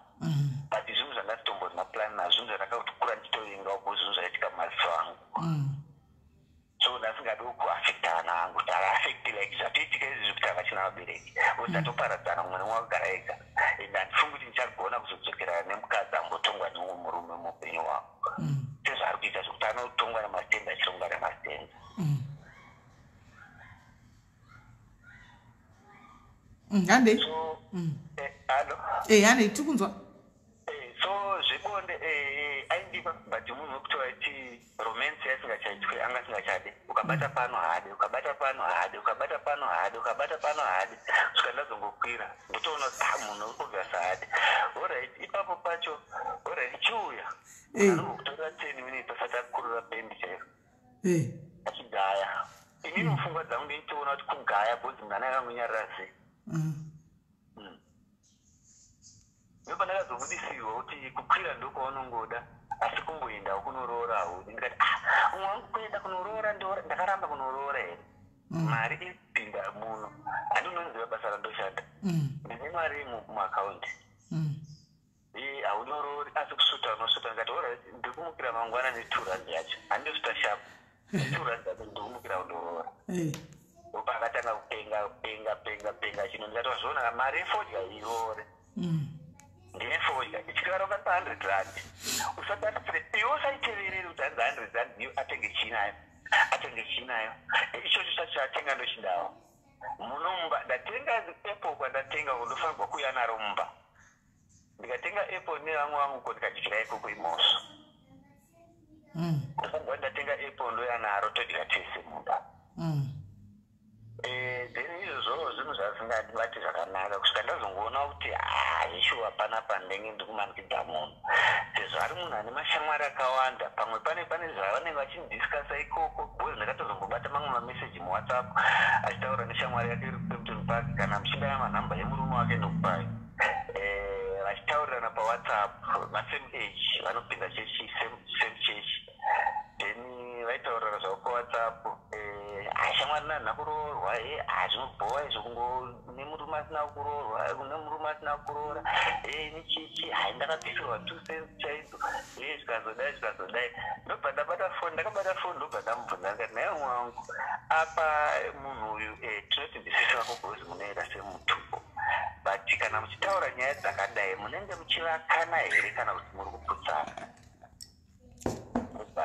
But zvinhu zvandatomboti maplan nazvo zvinhu zvandakakura ndichitovengawo ko zvinhu zvaitika mumaziso angu. So ndasingadiwo kuafektana hangu kuti haaafekti like zvatoitika izvi zvekuti havachina vabereki usatoparadzana mumwe nemwe wakagara ega ende handifungi kuti ndichagona kuzodzokerana nemukadzi ambotongwa nemumwe murume muupenyu hwavo sezvaari kuita zvekuti anotongwa nemasitenda achirongwa nemasitenda. Hande. So hande tikunzwa. So zvebonde aindipa but munhu wekuti waiti romance yasingachaitwe anga asingachade ukabata pano hade ukabata pano hade ukabata pano hade ukabata pano hade kusvika ndazongokwira ndotoona kuti munhu uri kubvasa hade. Alright ipapo pacho alright chiuya anokutora 10 minutes asati akurura pendi chaivo achigaya. Inini mupfungwa dzangu ndeitoona kuti kugaya bhozi mwana akangunyarira sei. Ndipo ndakazobudisirwa kuti kukwira ndokwaunongoda asi kumboendawo kunororawo ndikati mwangu kuenda kunoroora ndakaramba kunoroora here mari iripinda muno handinoziva basa randoshanda ndine mari muakaunti haunorori asi kusuta unosuta ndikati ndikumukira mangwana ne2 yacho handinosuta shapu 2 yacho ndikumukira kundoroora. Opa akatanga kupenga chino ndikati wazviona mari yefodya iroore ndine fodya ichikara pa 100 rand usatati iwe usaiteverere kuti hanzi 100 rand ndiyo atenge chinayo ichocho chacho atenga ndochindawo munomba ndatenga apple kwandatenga ndofanirwa kuuya naro mumba ndikatenga apple nevamwe vangu ko ndikadyira ikoko imoso ndofanirwa ndatenga apple ndoya naro todyira tese mumba. Then izvozvo zvinhu zvazingandibati zvakanaka kusvika ndazongoona kuti ishuwa panapa ndenge ndikumanikidza munhu sezvo ari munhu ane mashamwari akawanda pamwe pane zvavanenge vachidhiskasa ikoko bhozi ndakatozongobata mamwe mameseji muwhatsapp achitaura neshamwari yake iri kupempton park kana muchinda yamanhamba yemurume wake ndokupai vachitaurirana pawhatsapp masame age vanopinda chechi same chechi then vaitaurirana zvavo pawhatsapp shamwari mwana nakuroorwa hazvinobhowa izvo kungo nemurume asina kuroorwa nemurume asina kuroora nichichi hai ndakapisirwa 2 cents chaidzo zvikazodai ndobva ndabata foni ndobva ndamubvunza ndikati naye wangu apa munhu uyu tinoti ndisisi vako gozi munoenda semutupo but kana muchitaura nyaya dzakadai munenge muchivakana here kana kuti muri kuputsana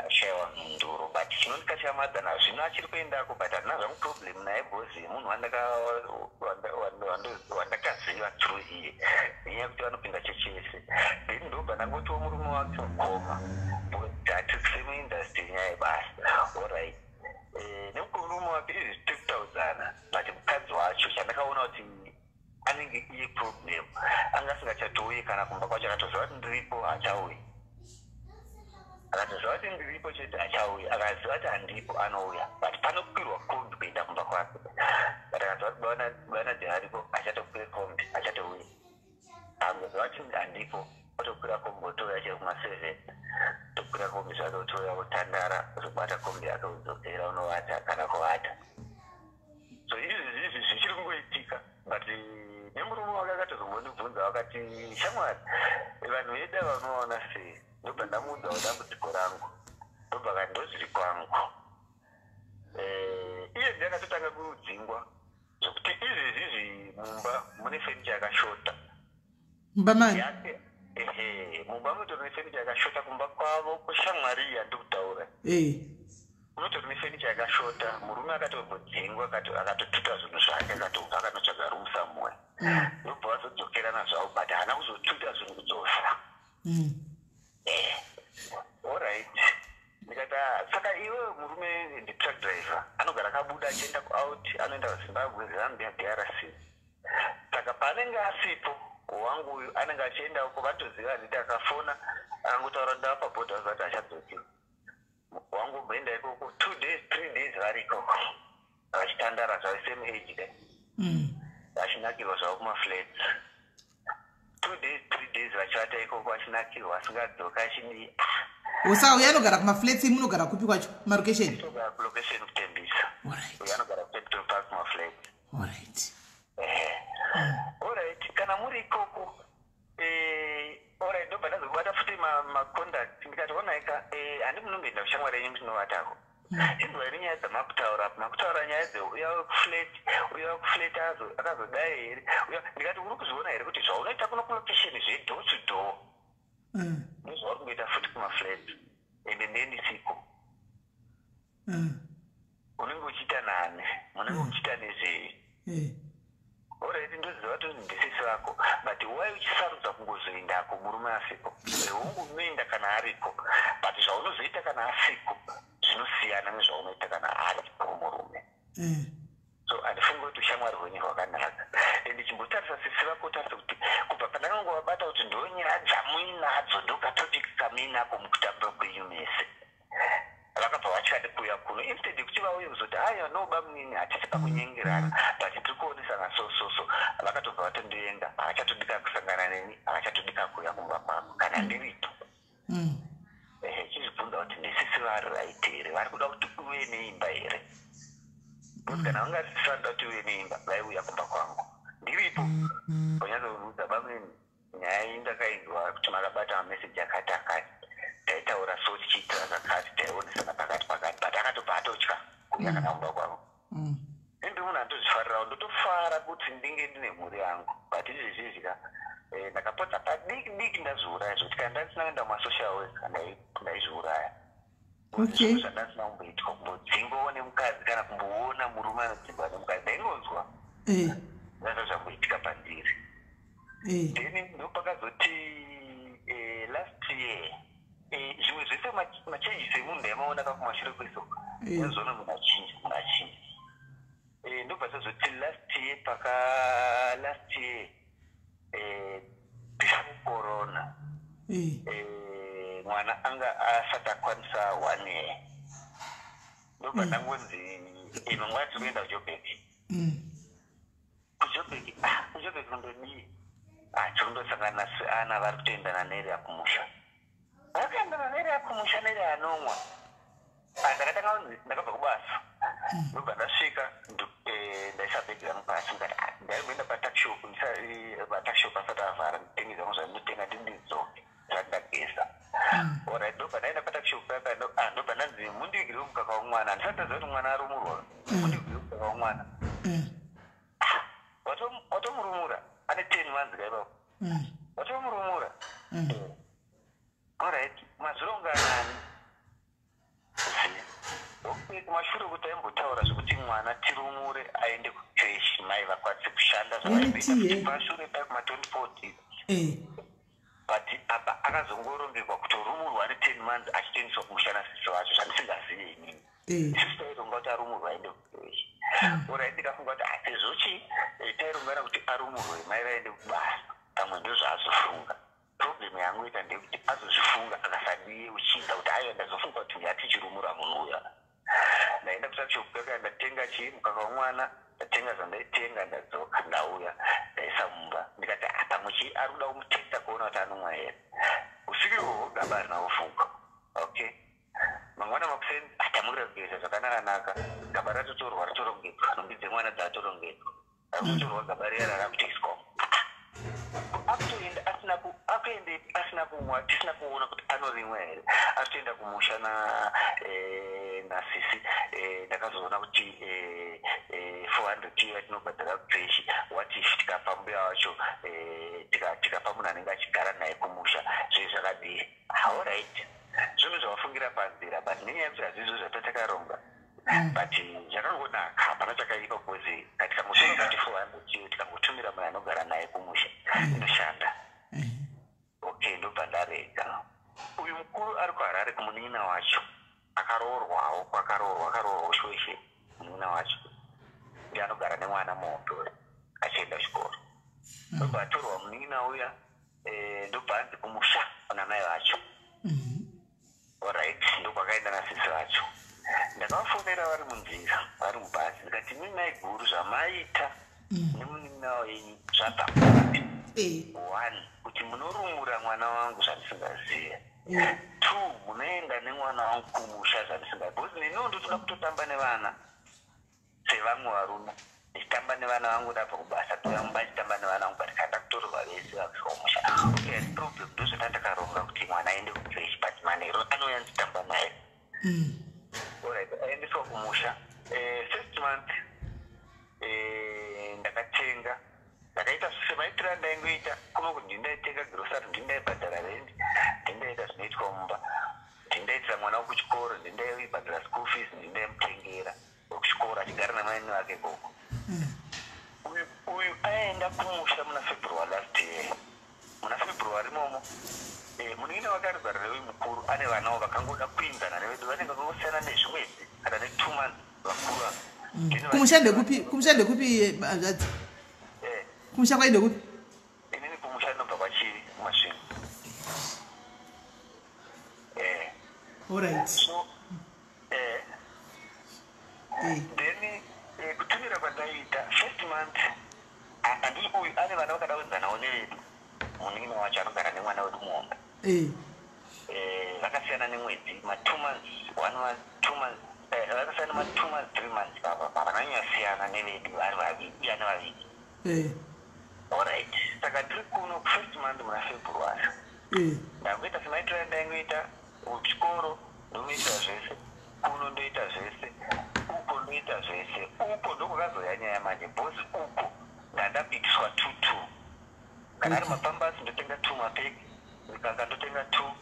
shaiwa mhinduro but chinondikachamadza nazvino achiri kuendako but handina zvangu problem naye bhozi munhu wandakaziva through iye nenyaya kuti vanopinda chechese then ndobva ndangotiwo murume wake mukoma hatisi muindastry nyaya yebasa allright nemurume wake izvi 2000 but mukadzi wacho chandakaona kuti anenge iye problem anga asingachatouyi kana kumba kwacho akatoziva kuti ndiripo achauyi akatoziva kuti ndiripo chete achauya akaziva kuti handipo anouya but panokwirwa kombi kuenda kumba kwake but akaziva kuti bwana dhiharipo achatokwira kombi achatouya angoziva kuti handipo otokwira kombi otouya chero kuma7 tokwira kombi zvake otouya otandara ozobata kombi yake odzokera unovata kana kuvata so izvi zvichiri kungoitika but nemurume wake akatozombondibvunza wakati shamwari vanhu vedu vanoona sei ndobva ndamuudzawo dambudziko rangu ndobva kati ndozviri kwangu iye ndakatotanga kudzingwa zvokuti izvezvizvi mumba mune fenicha yakashota mumba mani yake mumba munotori nefenicha yakashota kumba kwavo kushamwari yandikutaura unotori nefenicha yakashota murume akatombodzingwa akatotuta zvinhu zvake akatobva akanotsvaga rumu samwe ndobva vazodzokera nazvavo but haana kuzotuta zvinhu kudzosa allright ndikati saka iwe murume nditruck driver anogara akabuda achienda kuout anoenda kuzimbabwe zambia drc saka paanenge asipo wangu uyu anenge achienda uko vatoziva nditi akafona akangotaura ndava pabhodha vazati achadzoki wangu umboenda ikoko 2 days 3 days vari ikoko vachitandara zvavo same age dai vachinakirwa zvavo kumaflats 2 days 3 days vachivata ikoko vachinakirwa asingadzoka achini usauya anogara kumaflats munogara kupi kwacho kumarokesheni togara kulocation kutembisa uyo anogara kupetrol park kumaflats allright allright kana muri ikoko allright ndobva ndazobata futi maconduct ndikati onaika handi munomboenda kushamwari yenyu mutinovatako inzwa iri nyaya dzamakutaura nyaya dzeuya kuflat akazodai here ndikati uri kuzviona here kuti zvaunoita kuno kulokesheni zvedoor to door ndozvauri kungoita futi kumaflat ende ndenisiko unenge uchiita nani munenge uchiita nezvei allright ndoziva kuti ndisisi vako but wai uchisarudza kungozoendako murume asiko ungonoenda kana ariko but zvaunozoita kana asiko zvinosiyana nezvaunoita kana aripo murume so handifungi kuti ushamwari hwenyu hwakanaka ende chimbotarisa sisi vako tarisa kuti kubva pandakangobata kuti ndonyaya dzamuinadzo ndokatopiki kamuinapo mukutamba kwenyu mese vakabva vachade kuuya kuno instead yekuti vauye kuzoti haya noba munini hatisi pakunyengerana but tiri kuonesana so vakatobva vatondoenda havachatodika kusangana neni havachatodika kuuya kumba kwako kana ndiripo chizvibvunza kuti ndisisi vari right here vari kuda kuti uve neimba here kuti kana vangasisi vanoda kuti uve neimba vaiuya kumba kwangu ndiripo onyazoudza bamweni nyaya indakainzwa kuti makabata mameseji akati taitaura so tichiitira kakati taionesana pakati but akatobva atotya kuuya kana kumba kwangu ende munhu andozvifarirawo ndotofara kuti ndinge ndine mhuri yangu but izvezvizvika ndakapotsa padiki ndazviuraya zvekuti kana ndandisina kuenda mumasocial work ndaizviuraya zvandandisina kumboitwa kumbodzingowo nemukadzi kana kumboona murume anodzingwa nemukadzi ndaingonzwa ndazvo zvamboitika pandiri then ndopakazoti last year zvimwe zvese machanges emunhu ndaimaona kakumashure kweso nezvona munhu achinji ndobva zvazoti last year before corona mwana anga asati akwanisa 1 year ndobva ndangonzi mangwana tiri kuenda kuJoburg kuJoburg kundodii chirundosangana seana vari kutoendana neri akumusha vakaendana neri akumusha neri anomwa ndakatanga kunzi ndakabva kubasa ndobva ndasvika ndaisa bhegi rangu pasi ndikati ndaienda patakshop patakshop asati avhara nditenge zvangu zvandinotenga ndindidzoke zvandageza orit ndobva ndaenda patakshop papa ndobva ndanzi mundigire mukaka womwana handisati ndaziva kuti mwana arumurwa mundigire mukaka womwana watomurumura ane 10 months kaipapo watomurumura orit mazuro unganani kumashure kuti aimbotaura zvekuti mwana tirumure aende kucreche mai vakwanise kushanda zvavaiita pashure pakuma2014 but apa akazongorongekwa kutorumurwa ane 10 months achitoendeswa kumushana sisi wacho zvandisingazivi inini isusu taironga kuti arumurwa aende kucreche orit ndikafunga kuti sezvo chi tairongana kuti arumurwe mai vaende kubasa pamwe ndo zvaazofunga problem yangu ita ndekuti azozvifunga akasadiye uchinda kuti aiyo ndazofunga kuti ndiyatichirumura munhu uya ndaenda kutakshopkaka ndatenga chii mukaka womwana ndatenga zvandaitenga ndadzoka ndauya ndaisa mumba ndikati pamwe chii ari kuda kumutesta kuona kuti anomwa here usiku ihwohwo gaba harina kufunga okay mangwana makuseni atamukira kugeza zvakanaka gaba ratotorwa ratorongedzwa nhumbi dzemwana dzatorongedzwa rakutorwa gaba riya rarakutoiswa akutoenda asina kumwa tisina kuona kuti anorimwa here atoenda kumusha nasisi ndakazoona kuti 400 iyo yatinobhadhara kucreche what if tikapa mbuya wacho tikapa munhu anenge achigara naye kumusha zvei zvakadii alright zvinhu zvavafungira panzira but nenyaya yekuti hazvizvo zvatotakaronga but zvakangonaka hapana chakaipa bcause tikangosvika kuti 400 iyo tikangotumira munhu anogara naye kumusha inoshanda okay ndobva ndarega uyu mukuru ari kuharare kumunin'ina wacho akaroorwawo akaroorwa shweshe munin'ina wacho ndiye anogara nemwana muhotore achienda chikoro ndobva atorwa munin'ina uya ndobva anzi kumusha kuna mai vacho alright ndobva akaenda nasisi vacho ndakavafonera vari munzira vari mubhazi ndikati mimi mai guru zvamaita nemunin'ina wenyu zvabva one kuti munorumura mwana wangu zvandisingaziva 2 munoenda nemwana wangu kumusha zvandisingaziva bcause neniwo ndotoda kutotamba nevana sevamwe varume ndichitamba nevana vangu ndabva kubasa toyamba ndichitamba nevana vangu but kanda kutorwa vese vakumusha okay problem ndozvona ndakaronga kuti mwana aende kucreche but manero anouya ndichitamba naye alright aendeswa kumusha first month ndakatenga ndakaita semaitira ndaingoita kuno kuti ndindaitenga grocery ndindaibhadhara rendi ndindaita zvinoitwa mumba ndindaitira mwana wekuchikoro ndindaibhadhara school fees ndindaimutengera wekuchikoro achigara namaini wake koko uyu aenda kumusha muna February last year muna February momo munin'ina wake ari kugara newe mukuru ane vanawo vakangoda kuinzana nevedu vanenge vakangosiyana nezvimwedzi kana ne2 months vakuru kumushande kupi zvadzi kumusha kwaide kupi inini kumusha ndobva kwachiri kumasvingo alright so then kutumira kwandaita first month handii uyu ane vana vakada kuenzanawo nevedu munin'ina wacho anogara nemwana wedu muhomba vakasiyana nemwedzi ma2 months 1 month 2 months vakasiyana ma2 months 3 months vakanyasiyana nevedu vari vaviri ane vaviri alright saka tiri kuno first month muna February ndangoita semaitira ndaingoita kuchikoro ndoita zvese kuno ndoita zvese uko ndoita zvese uko ndokwakazoya nyaya manje bcause uko ndandabitiswa 2 kana ari mapambasi ndotenga 2 mapeki mikaka ndotenga 2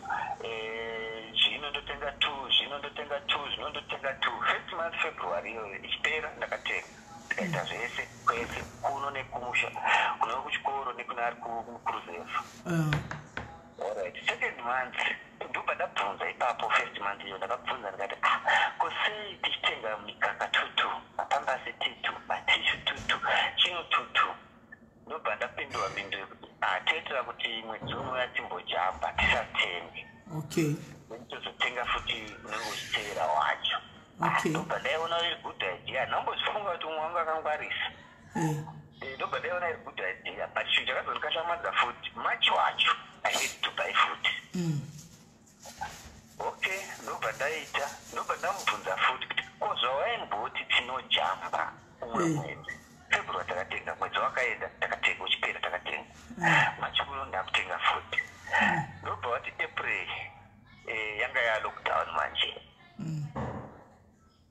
zvino ndotenga 2 zvino ndotenga 2 zvino ndotenga 2 first month February iyoyo ichipera ndakatenga ndikaita zvese kwese kuno nekumusha kuno kuchikoro nekuna ari kuruzefu alright second month ndobva ndabvunza ipapo first month iyo ndakabvunza ndikati kosei tichitenga mikaka 2 mapambasi 2 matishu 2 chino 2 ndobva ndapindura bindiro kuti toitira kuti mwedzi unouya timbojamba tisatenge okay tozotenga futi unenge uchitevera wacho ndobva ndaiona iri good idea ndambozvifunga kuti umwe wangu akangwarisa ndobva ndaiona iri good idea but chinhu chakazondikashamadza futi machi wacho I need to buy food okay ndobva ndamubvunza futi kuti kozvawaimbooti mumwe mwedzi. February takatenga, mwedzi wakaenda takatenga, uchipera takatenga. March uno ndakutenga futi. Ndobva wati April yanga ya lockdown manje.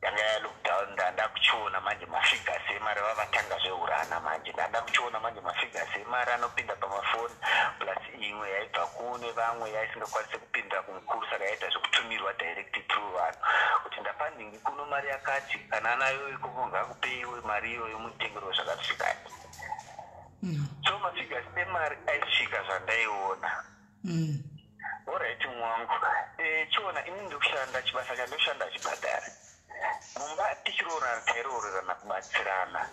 Yanga ya lockdown ndanda kuchiona manje mafigures emari vavatanga zveurana manje. Ndanda kuchiona manje mafigures emari anopinda pamafoni plus imwe yaibva kune vamwe yaisingakwanise kupinda kumukuru saka yaita zvekutumirwa direct through vanhu. Kuti ndapandingi kuno mari yakati kana anayo ikoko ngakupeyiwe mari iyoyo mutengero zvakasvikati. So mafigures emari aisvika zvandaiona. Alright mwangu. Chiona ini ndikushanda chibasa chandoshanda chibhadhara. Mumba tichiroorana tairoorerana kubatsirana.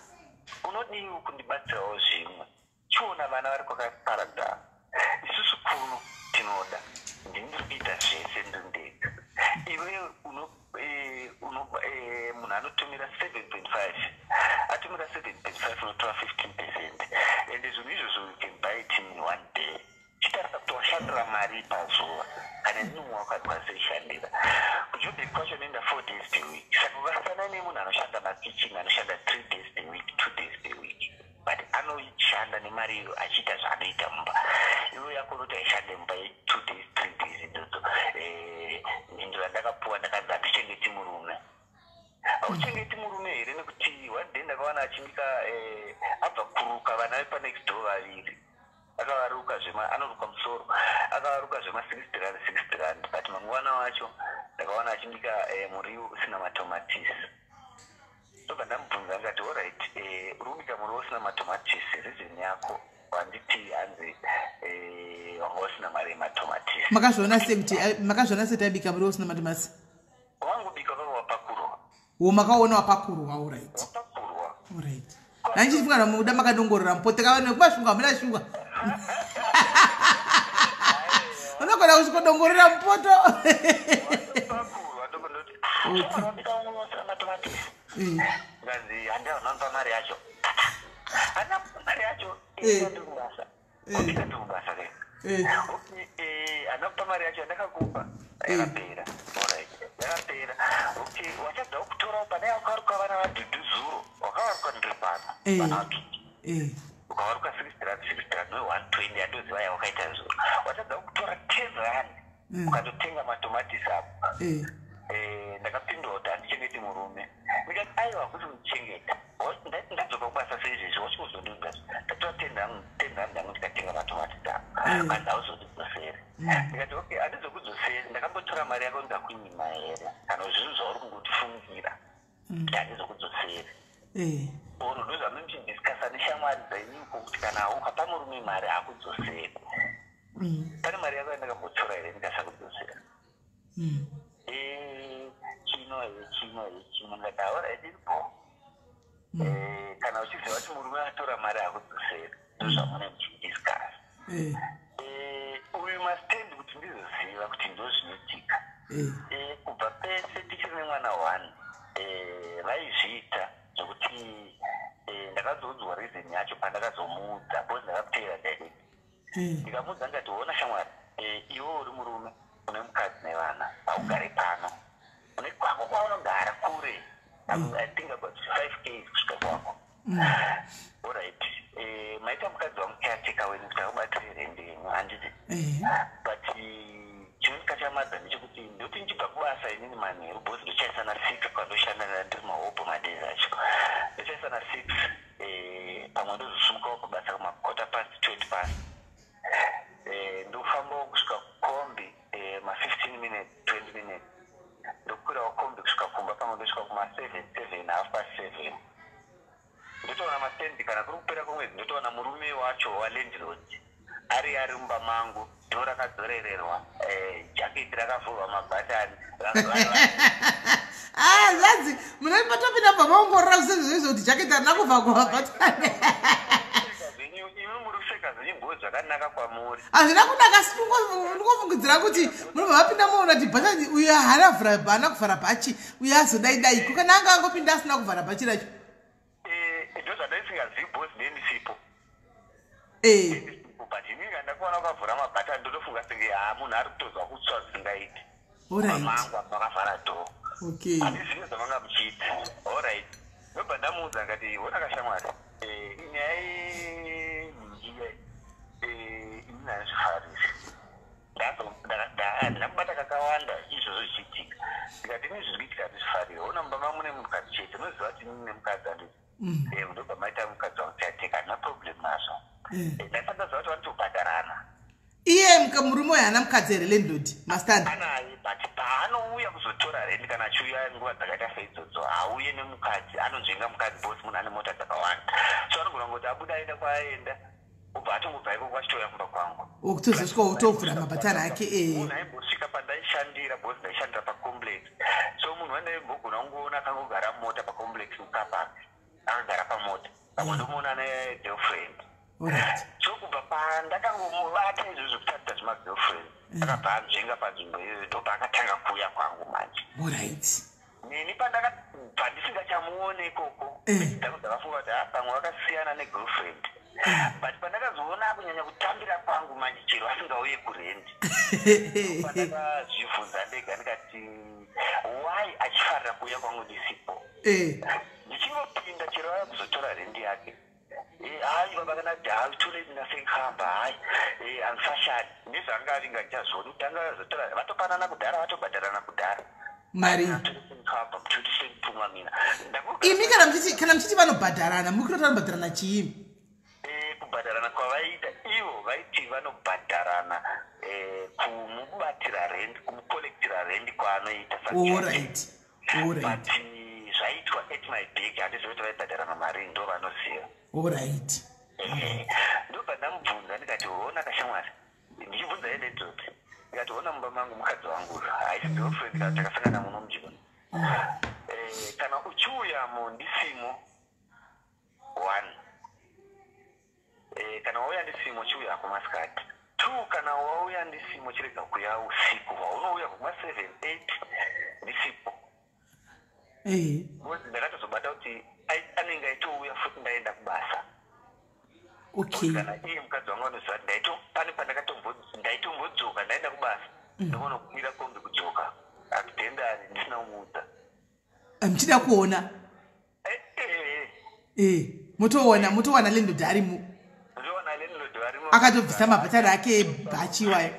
Unodiwi kundibatsirawo zvimwe. Chiona vana vari kwakaparadzana. Isusu kuno tinoda. Ndini ndiri kuita zvese ndiri ndega. Iwe munhu anotumira 7.5. Atumira 7.5 unotora 15%. And zvinhu izvozvo you can buy it in one day. Chitarisa kuti washandira mari pazuva kana nimwe wakakwanisa ishandira. Kujobbing kwacho noenda 4 days per week. Saka ukasiyana nemunhu anoshanda makichini anoshanda 3 days per week, 2 days per week. But anoshanda nemari iyo achiita zvaanoita mumba. Iwe yako unoti aishande mumba 2 days, 3 days idzodzo. Nzvimbo yandakapuwa ndakanzi hatichengeti murume. Hauchengeti murume here nekuti one day ndakawana achibika abva kuruka vana vepanext door vaviri. Akavaruka zvema anoruka musoro akavaruka zvema 60 rand but mangwana wacho ndakaona achibika muriwo usina matomatisi. Tobva ndamubvunza ngati alright urikubika muriwo usina matomatisi reason yako wanditi hanzi wanga usina mari yematomatisi. Makazviona seti abika muriwo usina matomatisi? Wangubika kaka wapakurwa. Makaona wapakurwa. Alright. Wapakurwa. Alright. Nandichifunga muda makadongorera mupote kavane kubashunga muna shunga. Unogona kushikodongorera mupoto. Ngazi handa unampa mari yacho. Hana mari yacho ndikubasa. Ndikubasa ke. Anampa mari yacho ndakakupa. Yakapera. Alright. Yakapera. Okay, wachadza kutora pane wakaruka vana vadhudhuzuro. Wakaruka ndripana. Vana vadhudhu. Ukawaruka 60 rand no 120 andoziva yawakaita zuro. Wachadza kutora 10 rand. Ukatotenga matomatisi apo. Ndakapindwa kuti handichengeti murume. Ndikati aiwa kuti muchengeta. Ndadzoka kubasa seizvizvi wachikuzondinga. Ndatora 10 rand ndangu ndikatenga matomatisi apo. Kandi hauzodzidzoseri. Ndikati okay handizokudzoseri. Ndakambotora mari yako ndikakunyima here. Kana zvinhu zvauri kungotifungira. Handizokudzoseri. Unodoza muchidiskasa neshamwari dzainiko kuti kana ukapa murume mari akudzoseri. Pane mari yako yandakambotora here ndikasakudzosera. Chino ngataura idiripo. Kana uchiziva kuti murume atora mari akudzoseri ndozvamune muchidiskasa. Uyu mastend kuti ndizoziva kuti ndozvinoitika. Kubva pese tichiri nemwana 1 vaizviita zvokuti ndakazoudzwa reason yacho pandakazomuudza bcause ndakapteera direct. Ndikamuudza ndikati ona shamwari iwe uri murume une mukadzi nevana haugare pano une kwako kwaunogara kure. I think about 5 days kusvika kwako. Alright. Maita mukadzi wangu caretaker wenyu kuti akubatsire rende yenyu handiti. But chinhu chamadza ndechekuti ndoti ndichibva kubasa inini manheru bcause ndochaisana 6 kwandoshanda ndiri mahopo madezi acho. Ndochaisana 6 pamwe ndozosumukawo kubasa kuma 20 past. Ndofambawo kusvika kukombi ma 15 minutes 20 minutes. Ndokwirawo kombi kusvika kumba pamwe ndosvika kuma 7 half past 7. Ndotoona mastendi kana kuri kupera kwemwedzi ndotoona murume wacho walandlord ari mumba mangu dho rakadzorererwa jaketi rakavhurwa mabhatani. Zvanzi munopatopinda pamaongorora zvezvo kuti jaketi harina kuvhagwa mabhatani. Imi muri kupfeka zvinguwo zvakanaka kwamuri. Hazvina kunaka ndingofungidzira kuti munobva mapinda moona kuti bhatani uyu haana kuvhara bhachi uyu azodaidai kana anga angopinda asina kuvhara bhachi racho. Ndo zvandaisingazivi bhosi nendisipo. But inini ndakuona ukavhura mabhatani ndotofunga senge munhu ari kutozwa kutsva zvisingaiti. Mangu akavhara dhoo. Handizvinhu zvamanga muchiita. Alright. ndobva ndamuudza akati ona kashamwari inyaya minjiya ina zvifarisi ndakubata kakawanda izvozvo zvichiitika ndikati ini zviri kuitika hazvifariri ona mumba mangu mune mukadzi chete unoziva kuti nini nemukadzi handiti ndobva maita mukadzi wangu tiateka handina problem nazvo ndasandaziva kuti vanotobhadharana iye murume uyu haana mukadzi here landlord mastandi anaye but paanouya kuzotora rendi kana achiuya nguva dzakaita seidzodzo hauye nemukadzi anonzvenga mukadzi bosi munhu ane mota dzakawanda so anogona kuti abuda aenda kwaaenda ubva atongobva iko kwachitouya kumba kwangu okutozosvika utovhura mabhatara ake munhu aimbosvika pandaishandira bosi ndaishandira pacomplex so munhu wandaigogona kungoona akangogara mumota pacomplex mukapa akagara pamota pamwe ndomuona negirlfriend so kubva pandakangomubata izvo zvekutatita zvemagirlfriend akabva anzvenga panzvimbo iyoyo ndobva akatanga kuuya kwangu manje oright nini pandakabva ndisingachamuone ikoko dzangu dzakafunga kuti pamwe vakasiyana negirlfriend but pandakazoona kunyanya kutambira kwangu manje chero asingauye kurendi pandakazvibvunza ndega ndikati why achifarira kuuya kwangu ndisipo ndichingopinda chero aya kuzotora rendi yake hayi baba kana tore nasekamba hayi andisashadi ndezvanga aringa ndichazoni kuti anga azotora vatopanana kudhara vatobhadharana kudhara mari imi kana muchiti vanobhadharana muri kurota vanobhadharana chiimi kubhadharana kwavaita ivo vaiti vanobhadharana kumubatira rendi kumukolektira rendi kwaanoita oright but zvaitwa at my bag handizvoti vaibhadharana mari ndo vanoziva oright ndobva ndamubvunza ndikati ona kashamwari ndichibvunza yenedzopi ndikati ona mumba mangu mukadzi wangu haisi girlfriend kana takasangana muno mujino kana uchiuyamo ndisimo 1 kana wauya ndisimo chiuya kumasikati 2 kana wauya ndisimo chirega kuya usiku waunouya kuma 7-8 ndisipo ndakatozobata kuti anenge aitouya futi ndaenda kubasa okay kana iye mukadzi wangu anoziva kuti pane pandaitomvodzoka ndaenda kubasa ndinoona kukwira kombi kudzoka akutendani ndisina kumuudza muchida kuona mutowana landlord arimo akatobvisa mabhatari ake bhachiwayo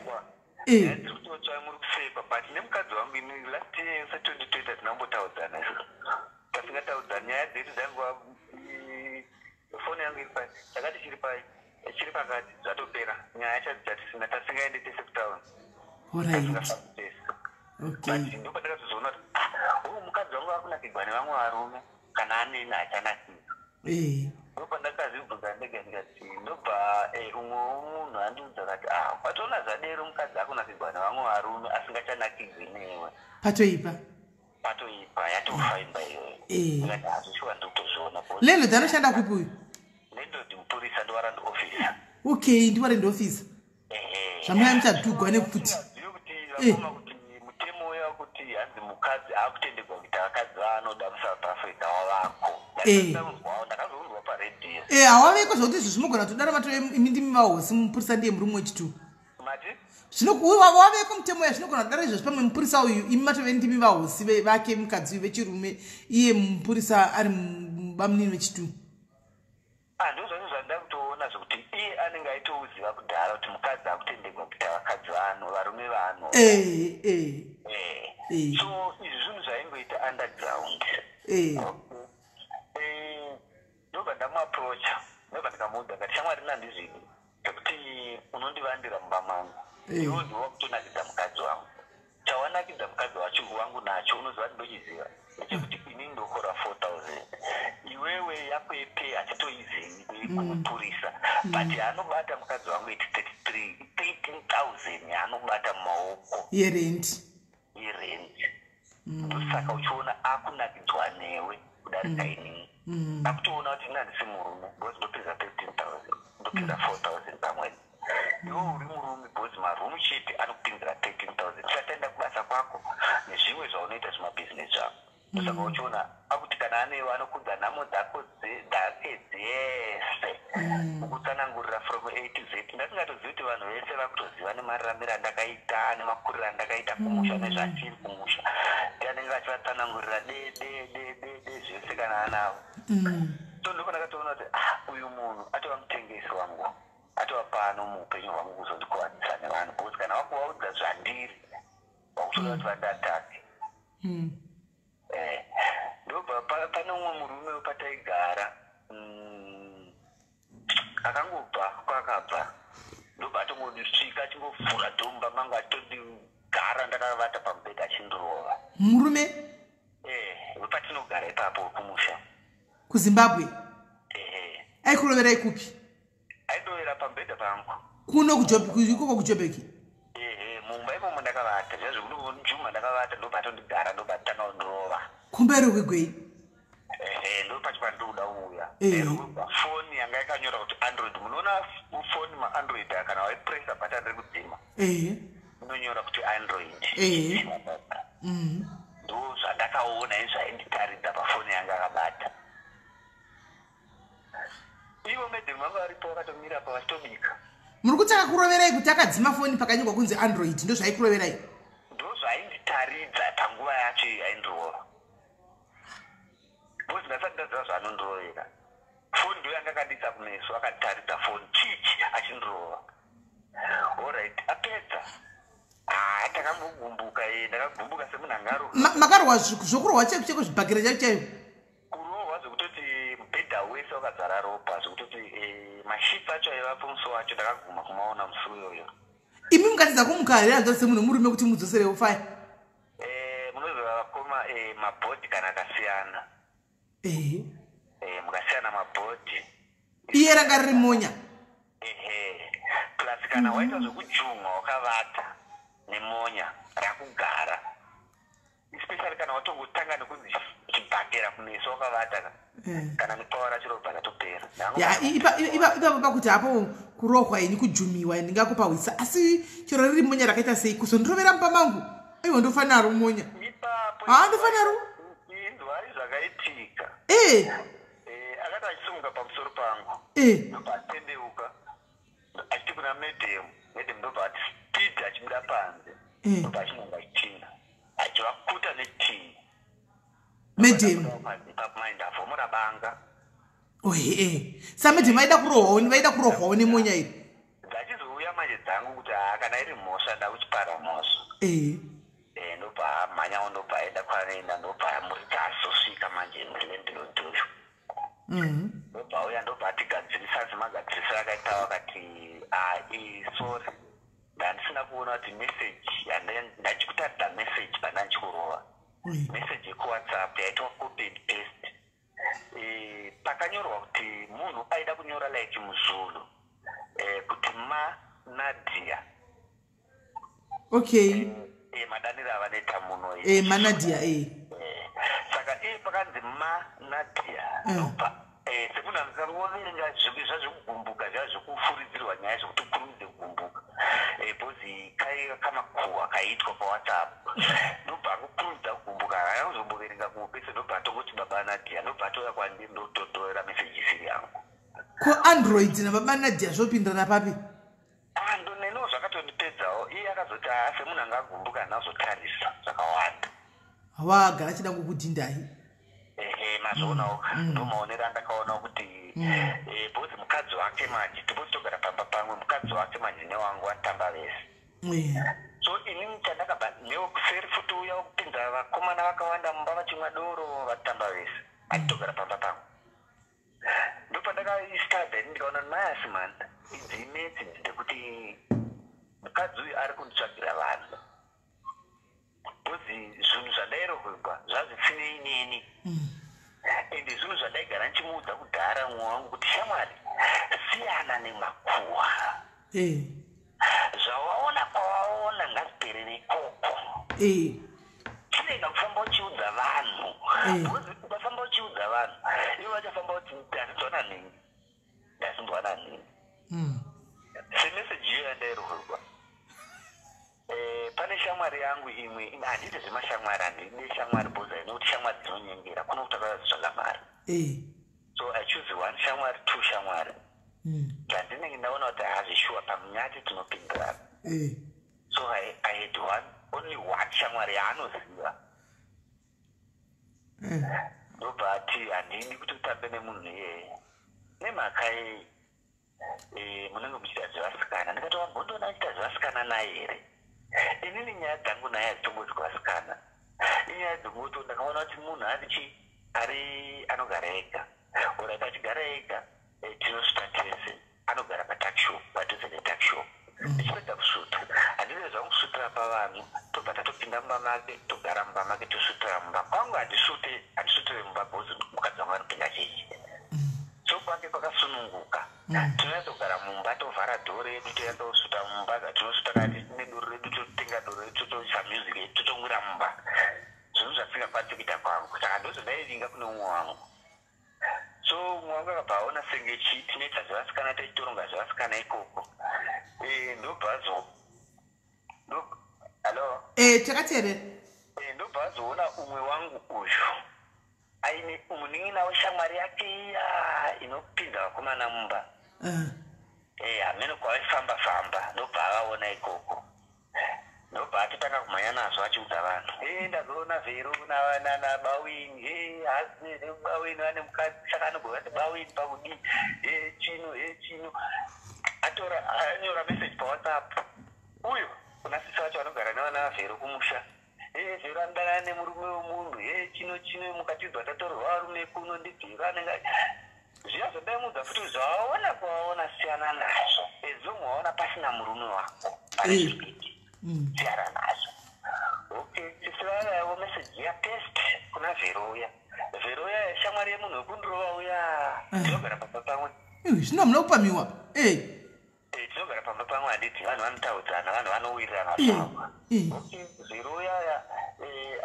ndikutotsva muri kusepa but nemukadzi wangu ini last year sa2020 tinambotaudzana tasingataudzana nyaya dzedu dzangu foni yangu iri pai takati chiri pakati zvatopera nyaya chadzo dzatisina tasingaende tese kutauni but ndipo ndakatozoona kuti uyu mukadzi wangu akunakirwa nevamwe varume kana aneni achanakirwa ndopandakazvibvunza ndega ndikati ndobva umwe munhu andiudza kati watoona zvadero mukadzi akunakirwa nevamwe varume asingachanakirwi newe patoipa yatofaimba iyoyo ndikati hazvishuwa ndikutozviona landlord anoshanda kupi uyu landlord mupurisa ndiwarandi ofisa okay ndiwarandi ofisa zvamaya muchadhugwa nekuti vakoma kuti mutemo uya kuti hanzi mukadzi akutenderwa kuita vakadzi vaanoda musouth africa wavako ndakazounzwa paredio hawaveko zvokuti izvo zvinogona kutodara mato imi ndimi vahosi mupurisa ndiye murume wechitu waveko mutemo uya zvinogona kudara izvozvi pamwe mupurisa uyu imi matove ndimi vahosi vake mukadzi uyu vechirume iye mupurisa ari mubamunini wechitu ndozvazvo zvandida kutoona zvokuti iye anenge aitouziva kudhara kuti mukadzi akutenderwa kuita vakadzi varume vaano so izvi zvinhu zvaingoita underground ndobva ndamuaprocha ndobva ndikamuudza ngati shamwari nandizvidi zvekuti unondivandira mumba mangu iwo ndiwa kutonakidza mukadzi wangu chawanakidza mukadzi wangu nacho unoziva ndochiziva nechekuti ini ndokora 4,000 iwewe yako yepe achitoizivi kumupurisa but anobata mukadzi wangu 13,000 anobata mumaoko yerendi ndosaka uchiona akunakidzwa newe kudarika inini akutoona kuti nandisi murume bcause ndopedza 13,000 ndopedza 4,000 pamwedzi iwe uri murume bcause marumu chete anokupinzira 13,000 chataenda kubasa kwako nezvimwe zvaunoita zvemabhizinesi zvako ndosaka uchiona akuti kana anewe anokudza nhamo dzako dzake dzese ukutsanangurira from A to Z ndasingatozivi kuti vanhu vese vakutoziva nemararamiro andakaita nemakuriro andakaita kumusha nezvatiri kumusha ndianenge achivatsanangurira de zvese kana anavo so ndofana katoona kuti uyu munhu atova mutengesi wangu atova pano muupenyu hwangu kuzondikuwanisa nevanhu kuti kana wakuvaudza zvandiri wakutoda kuti vandatake ndobva pane umwe murume wepataigara akangobva kwakabva ndobva atongodisvika achingofura dhomba mangu atodigara ndakavata pamubhedha achindirova murume wepatinogara ipapo kumusha kuZimbabwe aikuroverai kupi aidovera pamubhedha pangu ikoko kuJobek mumba imomo ndakavata zvazvokunojuma ndakavata ndobva atondigara ndobva atanga kundirova kumberi kwegwei ndopachi pandoda uya foni yanga yakanyora kuti android munoona foni maandroid kana waipresa button riri kudzima inonyora kuti android ndo zvandakaona izvainditaridza pafoni yanga akabata ivo medhemu vanga varipo vakatomira pa vachitobika muri kutaka kuroverai kuti akadzima foni pakanyorwa kunzi android ndo zvaikuroverai ndo zvainditaridza panguva yacho yaindirova bcause ndasati ndaziva zvaanondirovera foni ndo yanga akadisa kumeso akataridza foni chichi achindirova allright apedza takangogumbuka ndakagumbuka semunhu angaro makarohwa zvokurohwa cheko cheko zvibhakira chaiko chaiko kurohwa zvekutoti mubhedha wese wakadzara ropa zvekutoti mashipi acho aivapo musuwo wacho ndakaguma kumaona musuwo iyoyo imi mukatidza kumukareranzo semunhu murume kuti mudzoserewo fai munozova vakoma mabhodhi kana akasiyana mukasiyana mabhodhi iye ranga riri monya plus kana waita zvekujumwa wakavata nemonya rakugara especially kana watongotanga nekunzi chibhakera kumeso wakavata kana mipaura chirobva ratopera ipapo pakuti hapo kurohwa ini kujumiwa ndingakupahwisa asi chero riri monya rakaita sei kuzondirovera mumba mangu aiwa ndofanaro monya ndofanaro indwari zvakaitika akati achisimuka pamusoro pangu ndobva atendeuka achiti kuna medhemu ndobva ati speed achibuda panze ndobva achinonga chitina achivakuta netii medhemu pakumaindavhomora banga samedhemu vaida kurohwawo nemonya iri dzachizouya manje dzangu kuti kana iri mhosva nda kuchipara mhosva ndobva amhanyawo ndobva aenda kwanoenda ndobva amuridza azosvika manje ndilendilodhosho ndobva uya ndobva atigadzirisa semagadzirisiro akaitawo akati sorry ndandisina kuona kuti meseji ndachikutaridza meseji pandanchikurova meseji yekuwhatsapp yaitwa copy and paste pakanyorwa kuti munhu aida kunyora like muzulu kuti Nadia madaniro avanoita muno Nadia saka pakanzi Nadia semunhu angaroverenga zvazvokugumbuka zvazvokufuridzirwa nyaya zvokuti ukurumidze kugumbuka bhozi kamakuhwa kaitwa pawhatsapp ndobva akukurumidza kugumbuka haazomboverenga kuupese ndobva atongoti baba Nadia ndobva atouya kwandiri ndototorera meseji isiri yangu ko android nababa Nadia zvopindirana papi ndoneno zvakatondipedzawo iye akazoti semunhu angagumbuka nazotarisa zvakawanda hawagara achida ngokudhindai mazvoonawo ndomaonero andakaonawo kuti bhozi mukadzi wake manje tibotogara pamba pamwe mukadzi wake manje newangu watamba vese so inini chandakabva neokuseri futi uya kupinza vakomana vakawanda mumba vachimwa doro vatamba vese atitogara pamba pamwe ndopandakaistadha ini ndikaona nasi man idzi imetsi ndekuti mukadzi uyu ari kunditsvagira vanhu bhozi zvinhu zvadairohwegwa zvazvisine inini ende zvinhu zvadaigara nchimuudza kudhara mwoyo wangu kuti shamwari siyana nemakuhwa zvawaona kwawaona ngazviperere ikoko chirega kufamba uchiudza vanhu ukafamba uchiudza vanhu ivo vachafamba kuti ndazindwana nini ndazindwana nini semeseji iyo yandairohwegwa pane shamwari yangu imwe handiti zvemashamwari handide shamwari bozai nekuti shamwari dzinonyengera kuno kutakaya zvakamari so I choose one shamwari two shamwari zvandinenge ndaona kuti hazvishuwa pamunyati tinopindirana so I had only one shamwari yaanoziva ndobva ati handidi kuti utambe nemunhu iyeye nemhaka munenge muchita zvevasikana. Ndikati wambondoona achita zvevasikana naye here? Inini nyaya dzangu naye hadzitombodzi kuvasikana. Inyaya dzekuti ndakaona kuti munhu ari anogara ega, ora pachigara ega tinosvita tese, anogara patakshop, padhuze netakshop. Ndichipedza kusvuta handine zvakusvutira pavanhu, tobva tatopinda mumba make togara mumba make tosvutira mumba. Kwangu handisvutire mumba bhozi mukadzi wangu anopinda chechi. So kwake kwakasununguka. Tinotogara mumba tovhara dhore redu toyandosvuta mumba, zvatinosvuta kati nedoro redu totenga doro redu totoisa music yedu totongwira mumba. Zvinhu zvatisingakwanisi kuita kwangu, saka ndozvandaivinga kune umwe wangu. So umwe wangu akabva aona senge tinoita zvevasikana tichitoronga zvevasikana ikoko. Ndobva halo takateerera. Ndobva azoona umwe wangu uyu aine umunin'ina weshamwari yake iya inopinza vakomana mumba. Hamene kwavaifamba-famba ndobva avaona ikoko. Ndobva atotanga kumhanya nazvo achiudza vanhu. Ndazoona Vero nabawini, hazi nebawini vane mukadzi, saka anogova kuti bawini pakudii, chino. Anyora message paWhatsApp. Uyu kuna sisi wacho vanogara nevana Vero kumusha. Vero anodana nemurume wemunhu, chino mukatidzwa tatorwa varume kuno ndibviro anenge zviya zvodaimudza futi zvawaona kwawaona siyana nazvo. Zomwe waona pasina murume wako pane zvipiti siyana nazvo. Okay, tisivarawo message yatest kuna Vero uya. Vero uya shamwari yemunhu wekundirova uya. Tinogara pamba pamwe. Zvino munokupamiwa. Tinogara pamba pamwe handiti vanhu vanotaudzana, vanhu vanowirirana zvavo. Okay, Vero uya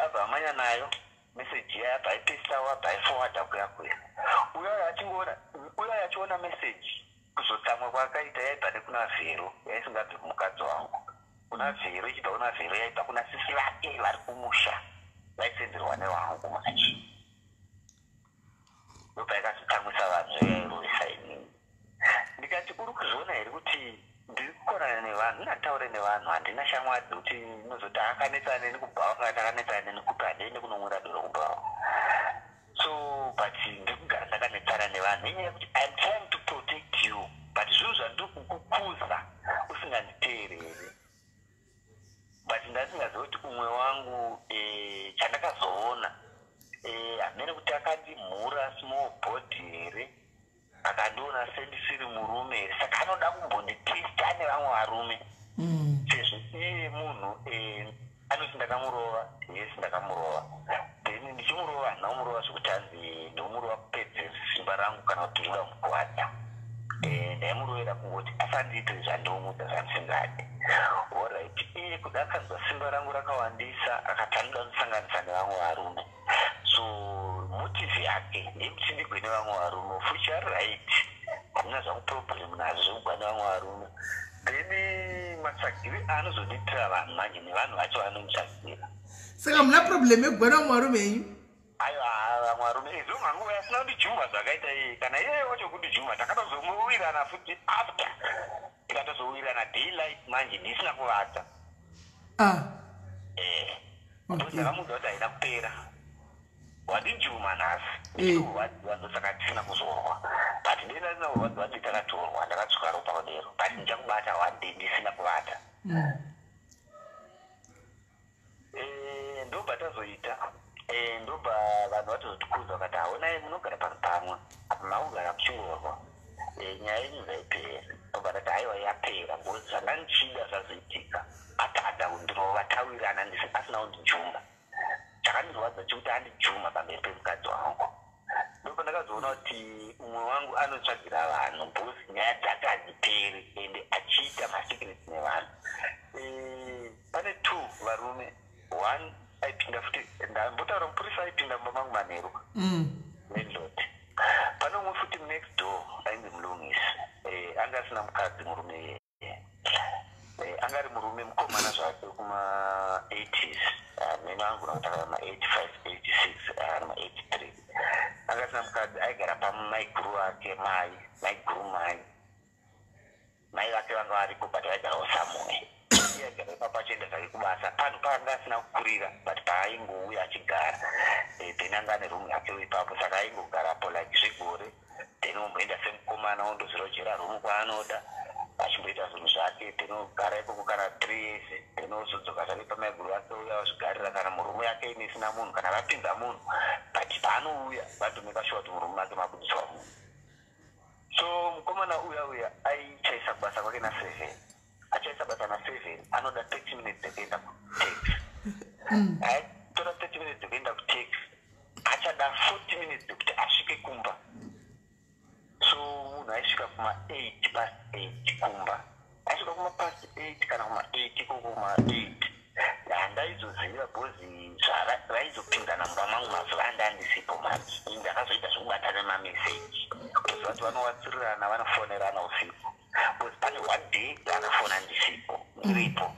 abva amanya nayo message yabva aipestawo abva aiforwarda kuya. Uya achiona message kuzotsamwa kwakaita yaibva nekuna Vero yaisingabvi kumukadzi wangu. Kuna Vero ichibva kuna Vero yaibva kuna sisi vake vari kumusha vaisenderwa nevangu manje. Ndobva ikazotsamwisa vanhu yairovesa inini. Ndikati uri kuzviona here kuti ndiri kukonana nevanhu, ndinataure nevanhu, handina shamwari kuti inozoti akanetsana neni kubva wakati akanetsana neni kupi handiende kunomwira doro kubva. So but ndiri kugara ndakanetsana nevanhu nenyaya yekuti I'm trying to protect you, but zvinhu zvandiri kukukuza usinganditeereri. But ndasingaziva kuti umwe wangu chandakazoona hamene kuti akandimhura small body here, akandiona sendisiri murume here, saka anoda kumbonditesta nevamwe varume. Sezvo iye munhu anoti ndakamurova, yes ndakamurova, then ndichimurova handina kumurova zvekuti hanzi ndomurova kupedze simba rangu kana kuti ndoda kumukwata. Ndaimurovera kungoti asandiite zvandomuudza zvandisingadi. Alright, iye kuti akanzwa simba rangu rakawandisa akati anoda kundisanganisa nevamwe varume. So motive yake ndekuti ndigwe nevamwe varume, fuchi ari right, handina zvangu problem nazvo zvekugwa nevamwe varume. Then matsvagiri anozoditira vanhu manje nevanhu vacho vanonditsvagira. Saka muna problem yekugwa nevamwe varume henyu? Aiwa, vamwe varume izvo mangu asina kundijuma zvakaita iye, kana iye wacho kundijuma takatozomuvirana futi after tikatozowirana daylight manje ndisina kuvata. Ndozvakamudza kuti haina kupera, wandijuma nhasi wandosaka tisina kuzorwa, but ndinasina kurwadza wati takatorwa, ndakatsvuka ropa kudero, but ndichakubata wande ndisina kuvata. Ndobva tazoita ndobva vanhu vatozotikuza vakati haonai munogara panhu pamwe apa makugara muchingorwa, nyaya yenyu zaipera. Ndobva tati haiwa yapera ngozi zvanga ndichida zvazoitika, atada kundirova tawirirana asina kundijuma. Chakandirwadza chekuti andijuma pamberi pemukadzi wangu. Ndobva ndakazoona kuti umwe wangu anotsvagira vanhu bhosi nyaya dzake hadziperi ende achiita masekireti nevanhu. Pane 2 varume, 1 aipinda futi, ndambotaura mupurisa aipinda mumba mangu manheru landlord. Pane umwe futi next door ainzi mulungisi, anga asina mukadzi murume iyeye, anga ari murume mukomana zvake kuma-80s, mene angu nakutaka ma-85, 86, ma-83. Anga asina mukadzi, aigara pamaiguru ake mai vake vanga varipo but vaigarawo samwe. Aigara ipapo achienda zvake kubasa, panhu paanga asina kukurira but paaingouya achigara. then anga nerumu yake ipapo saka aingogarapo like zvigore then umboenda semukomana ondozirojera rumu kwaanoda achimboita zvinhu zvake then ogara ikoko kana 3 years then ozodzoka zvake pamaiguru ake uya wazvigarira kana murumu yake inisina munhu kana vapinza munhu but paanouya vatomeka sure kuti murumu make mabudiswa munhu. So mukomana uya aichaisa basa kwake na7 achaisa basa na7 anoda 30 minutes ekuenda kutex aitora 30 minutes ekuenda kutex achada 40 minutes ekuti asvike kumba. So munhu aisvika kuma8 past 8 kumba aisvika kuma8 kana kuma8 koko kuma8 handaizoziva bhozi zvaizopindana mumba mangu mazuva andandisipo mati ndakazoita zvokubata nemameseji kuziva kuti vanowatsirirana vanofonerana usiku bhozi pane one day vanofona ndisipo iripo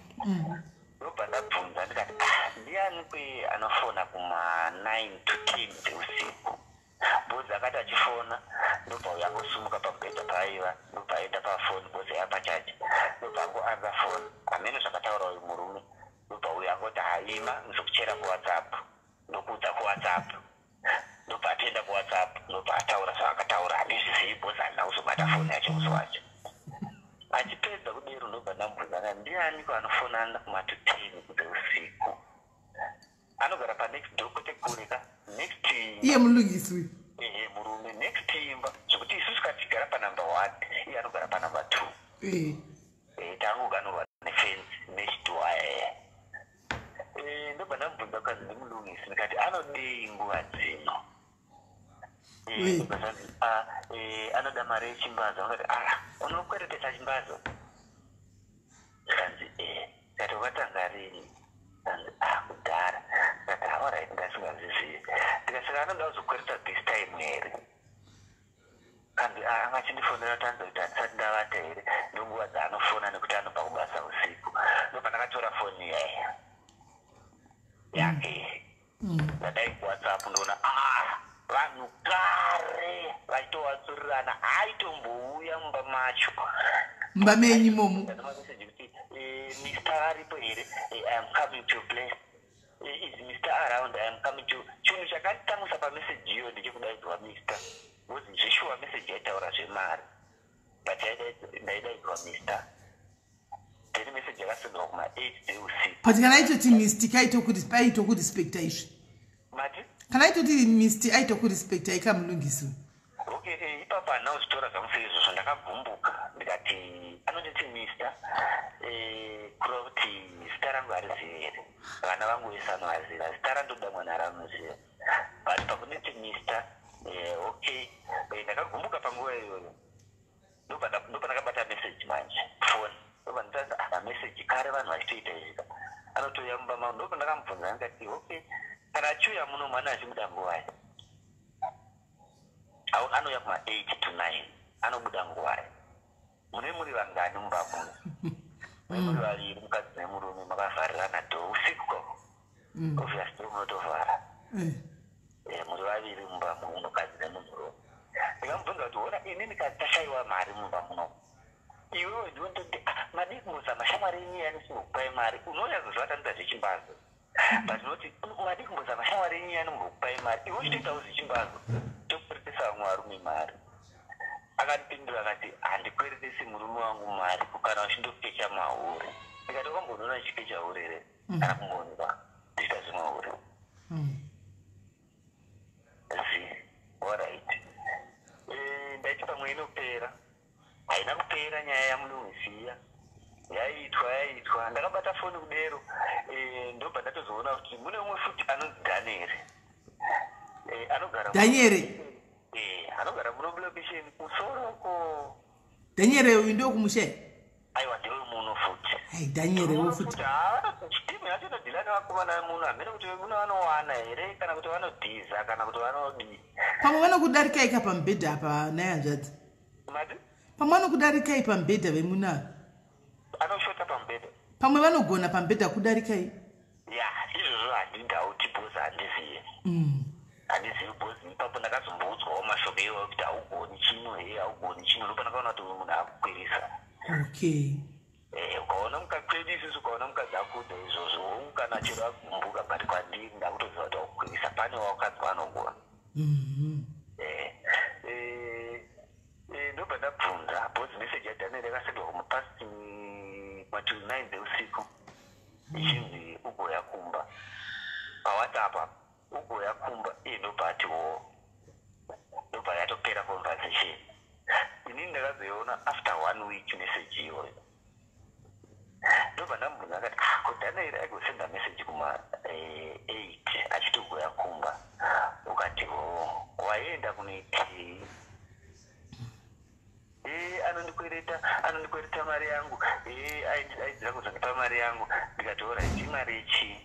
ndobva ndabvunza ndikati ndiani kwe anofona kuma9 to 10 dzeusiku bhozi akati achifona ndobva uyangosumuka pamubhedha paaiva ndobva aenda pafoni bhozi yapachaji ndobva angoanza foni hamene zvakataura uyu murume ndobva uyangoti haima nzokuchera kuwhatsapp ndokuudza kuwhatsapp ndobva atenda kuwhatsapp ndobva ataura zvaakataura handizvizivi bhozi handina kuzobata foni yacho musi wacho achipedza kudero ndobva ndamubvunza ndiani kwanofonana kuma10 dzeusiku anogara panext door kwete kureka next iye mulungiswi murume next imba zvokuti isusu katigara panumber 1 iye anogara panumber 2 tangoganurwa nefensi nechidoaya ndobva ndamubvunza kukazi ndimulungisi ndikati anodei nguva dzino anoda mari yechimbazo angati unokweretesa chimbazo kanzi kati wakatanga rini kanzi kudhara kati alright ndasingazizivi ndikasaka anoda kuzokwereta this time here kanzi angachindifonera tanza kuti handisati ndavata here nenguva dzaanofona nekuti anobva kubasa usiku ndobva ndakatora foni yake ndadai kuwhatsapp ndoona vanhu kare vachitowatsurirana aitombouya mumba macho mumba menyu imomo mameseji kuti Mr. aripo here I am coming to your place is Mr. around I am coming to chinhu chakatangisa pameseji iyo ndechekudaidzwa Mr. because zveshuwa meseji yaitaura zvemari but ndaidaidzwa Mr. then meseji yakasendwa kuma8 dzeusiku but kana aitoti Mr. aitokurespecta izvi mati kana aitoti Mr. aitokurespecta ikamulungiswa okay ipapo handina kuzitora zvamusei izvozvo ndakabvumbuka ndikati anonditi Mr. kureva kuti zita rangu harizivi here vana vangu vese anovaziva zita randoda mwana ranoziva but pakunditi Mr. okay ndakagumbuka panguva iyoyo ndobva ndakabata meseji manje foni ndobva nditaza mameseji kare vanhu vachitoita izvika anotoya mumba mangu ndobva ndakamubvunza ndikati okay kana achiuya muno mwana achibuda nguvayi anouya kuma8 to 9 anobuda nguvayi mune muri vangani mumba muno mune muri vaviri mukadzi nemurume makavharirana dho usiku koko obviously munotovhara muri vaviri mumba muno mukadzi nemunhurume ndikamubvunza kuti ona ini ndikatashaiwa mari mumba muno iwewe ndinototi madikumusa mashamwari enyu yanisinokupai mari unouya kuzvatanidza zvechimbazo but noti madikumusa mashamwari enyu yanombokupai mari iwe uchitoitawo zvechimbazo tokweretesa vamwe varume mari akandipindura akati handikweretesi murume wangu mari kukana uchindokecha mahure ndikati wakambonoona chikecha hure here kana kumbonwa ndichita zvemahure alright ndaiti pamwe inopera haina kupera nyaya yamulungisiya yaitwa ndakabata foni kudero ndobva ndatozoona kuti mune umwe futi anonzi Daniere anogara muno location kusoroko Daniere uyu ndo kumushe aiwa ndiwe muno futi Daniere wo futi chitimu yacho ndilana vakomana muno amene kuti muno vanowana here kana kuti vanodhiza kana kuti vanodi pamwe vanokudarika ika pambedha apa nayanzvadzi mati pamwe vanokudarika ipa pambedha vemuna anoshota pambedha pamwe vanogona pambedha kudarika i ya izvozvo handingauti bhozi handiziye handizivi bhozi ipapo ndakazombodzwawo mashoko iwayo kuti haugoni chino haugoni chino ndopa ndakaona kuti munhu akukwirisa okay ukaona mukakwedi isusu ukaona mukadzi akudza izvozvo kana chero akumbuka but kwandiri ndakutoziva kuti akukwirisa pane wakadzi vanogona ndobva ndabvunza bhozi meseji yaDhanieri yakasendwa kumupasi matu 9 dzeusiku ichinzi ugoya kumba pawhatsapp ugoya kumba ndobva atiwo ndobva yatopera conversation inini ndakazoiona after 1 week message iyoyo ndobva ndamubvunza akati ko Dhanieri aigosenda message kuma 8 achiti ugoya kumba ukati waenda kunoitei anondikwereta mari yangu aidzira kuzondipa mari yangu ndikati alright imari ichi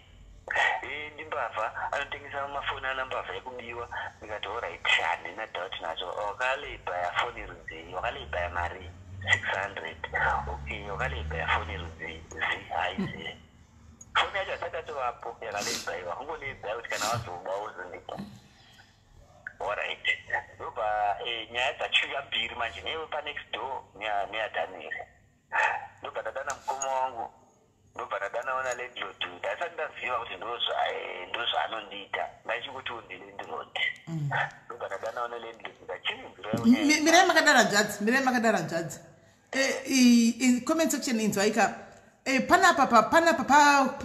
ndimbavha anotengesa mafoni anambavha ekubiwa ndikati alright handina doubt nacho wakaleipa ya foni rudzii wakaleipa ya mari 600 okay wakaleipa ya foni rudzii haizi foni yacho hatatatovapo yakaleibaiwa kungoleibaya kuti kana wazoba uzondipa alright ndobva nyaya dzachiuya mbiri manje newe panext door neyaDhanieri ndobva ndadana mukoma wangu ndobva ndadanaona landlord ndasati ndaziva kuti ndozvaanondiita ndachingoti ndilandlord ndobva ndadanaona landlord ndachimirai makadara nzvadzi comment section inzwaika panapa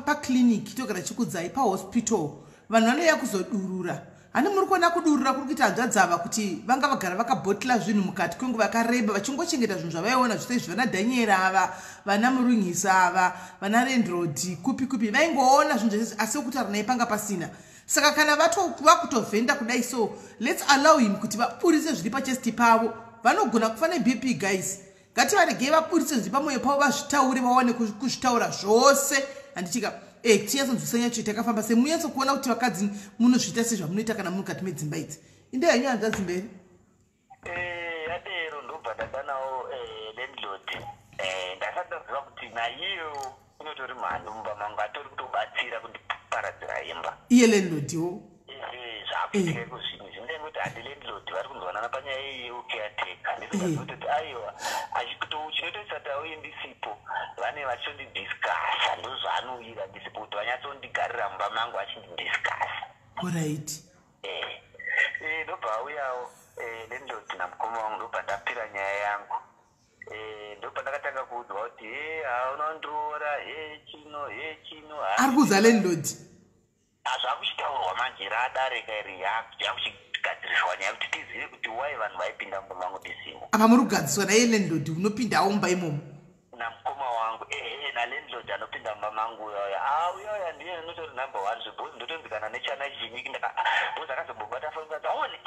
paclinic togara chikudzai pahospital vanhu vanoya kuzodurura hani muri kuona kudurura kuri kuita hanzvadzi ava kuti vanga vagara vakabhotila zvinhu mukati kwenguva yakareba vachingochengeta zvinhu zvavaiona zvose izvi vana Dhanieri ava vana murungisa ava vana landlord kupi vaingoona zvinhu zvese asi kutaura naye panga pasina saka kana vakutovhenda kudai so let's allow him kuti vaburitse zviri pachesti pavo vanogona kufa neBP guys ngativaregei vaburitse zviri pamwoyo pavo vazvitaure vawane kuzvitaura zvose handitika tiyatsonzwisa yacho itakafamba semunyatso kuona kuti vakadzi munozviita sezvamunoita kana muri mukati medzimba idzi inde henyu hanzvadzi mberi yadero ndobva ndadanawo landlord ndasati ndaziva kuti naiyo inotori mhando mumba mangu atori kutobatsira kundiparadzira imba iye landlordiwo zvakuitika ikuzvinhu zvinenge kuti handi landlord vari kunzwanana panyaya yecaretaker ndizingazii kuti aiwa chinotoisati auendisipo vane vachondidiscasa ndozvaanouyira ndisipo kuti vanyatsondigarira mumba mangu achindidiscasa alright ndobva auyawo landlord namukoma wangu ndobva ndapira nyaya yangu ndobva ndakatanga kuudzwa kuti unondiroora chino ari kuudza landlord hazvakuchitaurwa manje radareka yakuchigadziriswa nyaya kuti tizive kuti wai vanhu vaipinda mumba mangu tisimo apa muri kugadziswa naye landlord unopindawo mumba imomo namukoma wangu nalandlord anopinda mumba mangu uyoya ndiye notori number 1 zvibhozi ndotonzikana nechana chinyiki bhozi akazombobata foni kati aone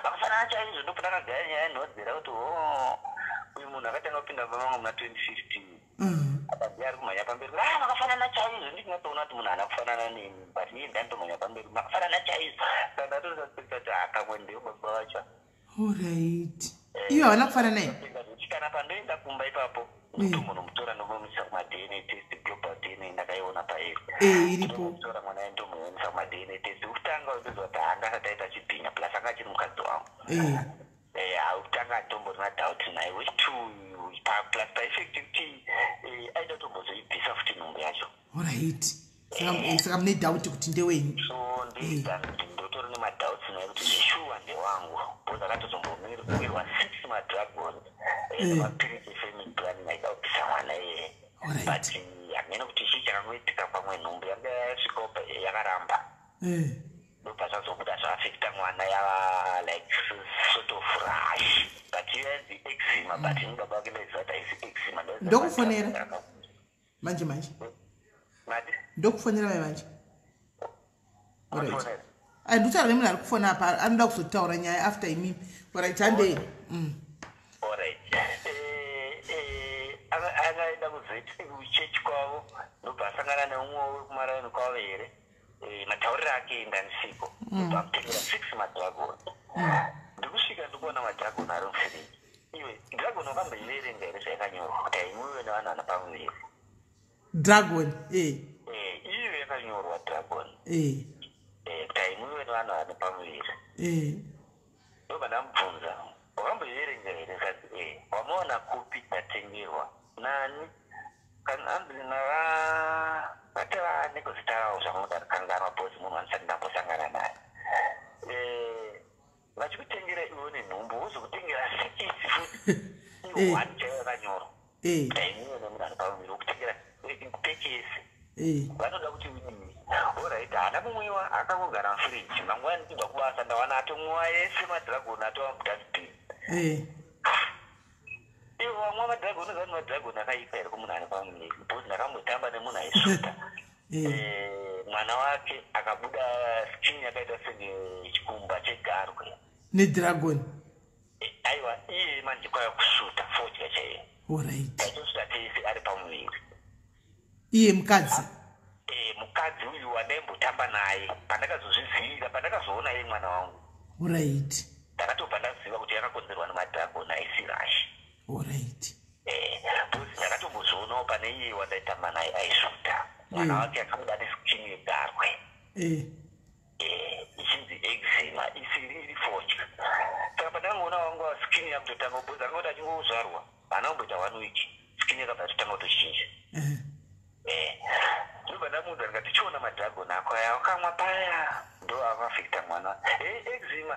vakafanana chaizvo ndopo ndakagaya nyaya yenhodzera kuti uyu munhu akatanga kupinda mumba mangu muna 2015 akazia ari kumhanya pamberi kuti makafanana chaizvo ndichinatoona kuti munhu haana kufanana nemi but iye ndandomhanya pamberi makafanana chaizvo saka ndatorisati akamwe ndiyo baba vacho alright iyo havana kufanana naye kana pandoenda kumba ipapo ndomunomutora ndomumisa kumadna test global dna ndakaiona pairi iripo mutora mwana aye ndomuonesa kumadna test kutanga ndozwa kuti haanga asati aita chibhinya plus anga achiri mukadzi wangu hautanga atomborina doubt naye wechitu plus paeffect kuti aida kutombozoibvisa futi nhumbu yacho alright saka mune doubt kuti ndewenyu so ndotori nemadouts naye kuti zvishuwa ndewangu bhozi akatozombowirwa 6 madragons nemapiriti efamily planning aida kubvisa mwana iyeye but hamena kuti chii chakangoitika pamwe nhumbu yanga yasvikawo yakaramba ndobva zvazobuda zvaafekta mwana yava like sort of rush but iyanzi eczema but ini baba vake ndaiziva kuti haisi eczema ndokufonera manje ndokufonera mai manje nditaura nemunhu ari kufona apa anoda kuzotaura nyaya after imimi alright handei alright akaenda kuchechi kwavo ndobva asangana neumwe wekumaraini kwavo here matauriro ake endanisiko ndobva amutengera 6 madragon ndikusvika ndikuona madragon ari mufiriji iwe dragon wakamboiverenga here zvayakanyorwa kuti haimwiwe nevanhu vana pamuviri dragon iyo yakanyorwa dragon kuti haimwiwe nevanhu vana pamuviri ndobva ndamubvunza wakamboiverenga here kati wamaona kupi ndatengerwa nani kana ambiri vateva nekuzitaurawo zvamunoda rikanganwa bhozi munhu anisati ndambosangana naye vachikutengera iwo nenhumbu wozokutengera sikisi futi iwani chaiyo yakanyorwa dainiwo nemunhu ani pamuviri wokutengera pekesi vanoda kuti orit haana kumwiwa akangogara mufiriji mangwani ndibva kubasa ndawana atomwiwa ese madhiragoni atova mudhasibhini iwo vamwe madhiragoni zani madhiragoni akaipa here kumunhu ani pamuviri bcause ndakambotamba nemunhu aisuta mwana wake akabuda skin yakaita sechikumba chegarwe nedhiragoni aiwa iye manje kwaya kusuta fodya chaiyo aitosuta tese ari pamuviri iye mukadzi mukadzi uyu wandaimbotambo naye pandakazozvizivira pandakazoona iye mwana wangu ndakatobva ndaziva kuti yakakonzerwa nemadhiragoni aisirashi bcause ndakatombozvionawo pane iye wandaitamba naye aisuta mwana wake akabuda nesikini yegarwe ichinzi eczema isiri iri fodya saka pandakangoona wangu sikini yakutotanga bcause angoti achingozvarwa haana kumboita 1 week sikini yakabva totanga kutochinja ndobva ndamuudza ndikati chiona madhiragoni ako aya wakamwa paya ndo avafekta mwana eczema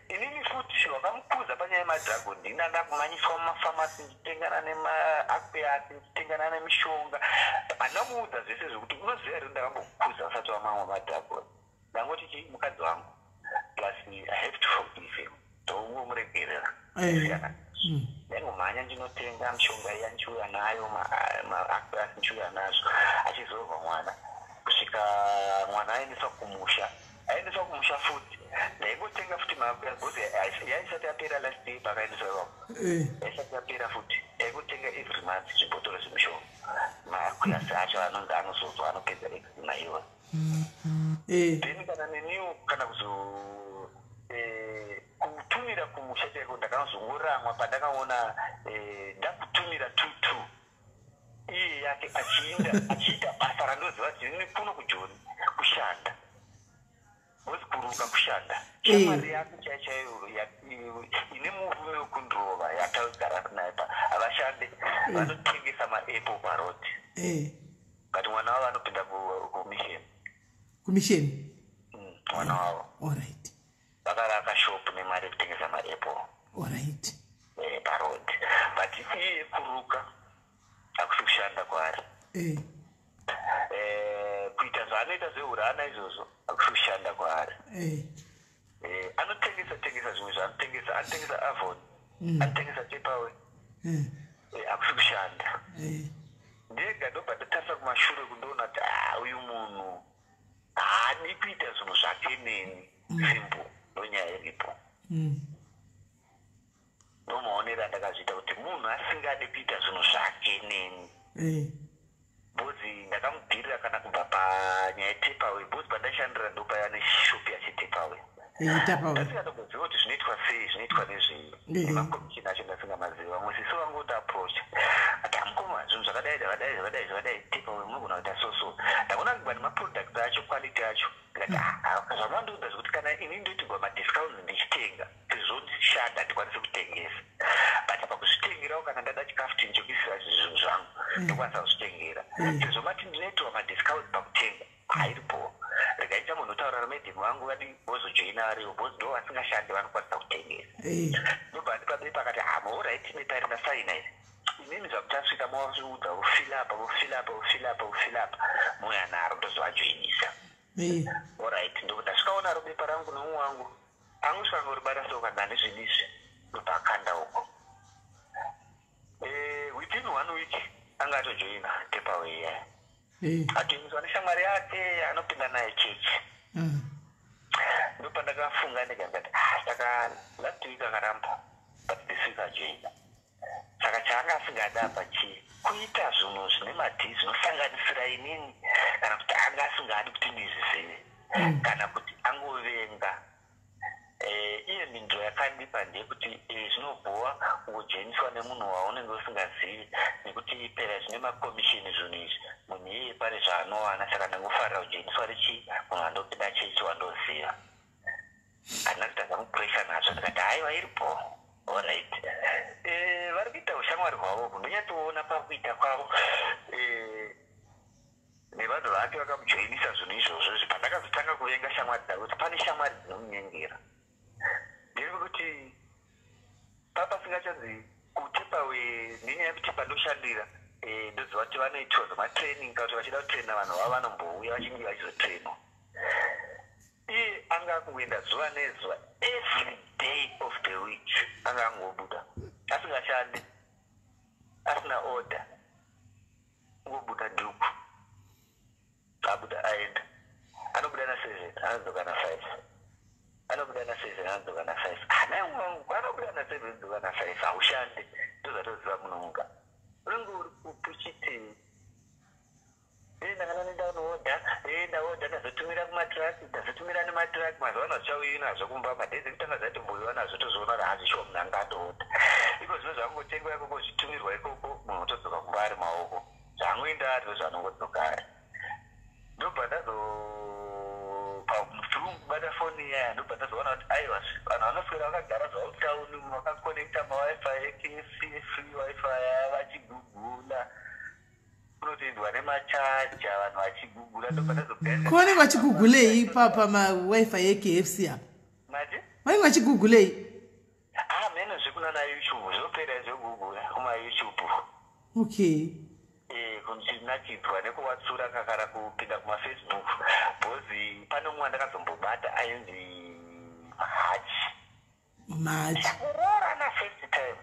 inini futi wakamukudza panyaya yemadhiragoni ndina ndakumanyiswa mumafamasi ndichitengana nemaakpeati ndichitengana nemishonga andamuudza zvese zvokuti unoziva here ndakambokudza usati wamamwa madhiragoni ndangoti chi mukadzi wangu plus I have to forgive him ndoungomuregerera ndangomhanya ndinotenga mishonga iya ndichiuya nayo maakpeati ndichiuya nazvo achizorwa mwana kusvika mwana aendeswa kumusha futi ndaingotenga futi maakpeati yaisati yapera last day pakaendeswa ipapo yaisati yapera futi ndaingotenga every month zvibhotoro zvemishonga maakpeati acho anonzi anozozwa anopedza eczema iwa then kana neniwo kana kutumira kumusha chaiko ndakanozongoramwa pandakaona ndakutumira 22 iye yake achiita basa randoziva kuti ini kuno kujoni kushanda ozi kuruka kushanda shamwari yako chaichaiyo ine murume wekundrova yatagara naye havashande vanotengesa maapple parodi kati mwana wavo anopinda kumisheni mwana wavo vakavaka shopu nemari yekutengesa maapple parodi but iye kuruka akusi kushanda kwaari kuita zvaanoita zveurana izvozvo akusi kushanda kwaari anotengesa zvimwe zvaanotengesa avon anotengesa tepawe akusi kushanda ndega ndobva ndatarisa kumashure kundoona kuti uyu munhu haadi kuita zvinhu zvake neni simple ndonyaya iripo nomaonero andakazviita kuti munhu asingade kuita zvinhu zvake neni bhozi ndakamubhirira kana kubva panyaya yetepawe bhozi pandashandira ndopaya neshopu yachitepawe ndasingatomboziva kuti zvinoitwa sei zvinoitwa nezvei nemakomishini acho ndasingamaziva vamwe sisi vangoti aprocha ati amukoma zvinhu zvakadai tepawe munogona kuita soso ndakuona kugwa nemaproduct acho quality acho ndikati zvamandiudza zvekuti kana ini ndoitigwa madiscounts ndichitenga zvizoshanda ndikwanise kutengesa but pakuzvitengerawo kana ndada chikafu tindichokisira zvinhu zvangu ndokwanisa kuzvitengera sezvomati ndinoitirwa madiscounts pakutenga hairipo regaita munhu utaura ramedhini wangu vadi vozojoina variwo bhozi ndo vasingashandi vanokwanisa kutengesa ndobva ndipabei pakati maorit netarina saina izi inini zvakuti asvika mavazviudza vofilapa mouya naro ndozovajoinisa orit ndasvikaona ro bepa rangu nomumwe wangu angusvika uribata soka ndandizvinizvi ndobva akanda uko within 1 week anga atojoina tepawe iyaya atoimiswa neshamwari yake anopinda naye chechi ndopa ndakafunga ndikati saka last week akaramba but this week ajoina saka chaanga asingada apa chii kuita zvinhu zvine madhii zvinosanganisira inini kana kuti anga asingadi kuti ndizizive kana kuti angovenga iye mindro yakandipa ndeyekuti zvinobhuwa kujoiniswa nemunhu waunenge usingazivi nekuti pera zvine makomishini zvinhu izvi munhu iyeye pane zvaanowana saka ndangofarira kujoiniswa rechi munhu andopinda chechi wandoziva handina kutadza mupuresha nazvo ndikati haiwa iripo orit vari kuita ushamwari hwavo ndonyatoona pakuita kwavo vanhu vake vakamujoinisa zvinhu izvozvo pandakazotanga kuvenga shamwari dzavo kuti pane shamwari dzinomunyengera ndekuti papasingachanzi kutepawe nenyaya yekuti pandoshandira ndoziva kuti vanoitiwa zvematraining kuti vachida kutraina vanhu vavo vanombouya vachinge vachizotrainwa iye anga akungoenda zuva nezuva every day of the week anga angobuda asingashandi asina order ngobuda dhuku abuda aenda anobuda na7 anodzoka na5 anobuda na7 anodzoka na5 anaimwangu anobuda na7 anodzoka na5 haushandi ndozvatoziva munonga unenge uri kupuchiti ndakana nenda unoodha ndaodha ndazotumira kumatraki ndazotumira nematraki mazuva ano zvichauyi nazvo kumba madhezi kutanga zvaiti mboiwa nazvo tozoona kuti hazvisho munhu anga atoodha iko zvino zvangotengwa ikoko zvitumirwa ikoko munhu otodzoka kumba ari maoko zvangoenda ari zvanongodzoka ari ndobva ndazopabata foni iyaya ndobva ndazoona kuti aiwa vanhu vanoswera vakagara zvavo mutauni vakakonekta mawifi ekfc free wifi vachigugula kunotendwa nemachaja vanhu vachigugula ndobva ndazogara kuoneka vachigugulei pamawifi ekfc apa mati vanenge vachigugulei mene zvekunana youtube zvopera zvogugula kumayoutube okay kunachidwa nekuwatsura kakara kupinda kumafacebook bhozi pane mumwe ndakazombobata ainzi machi kurora na1st time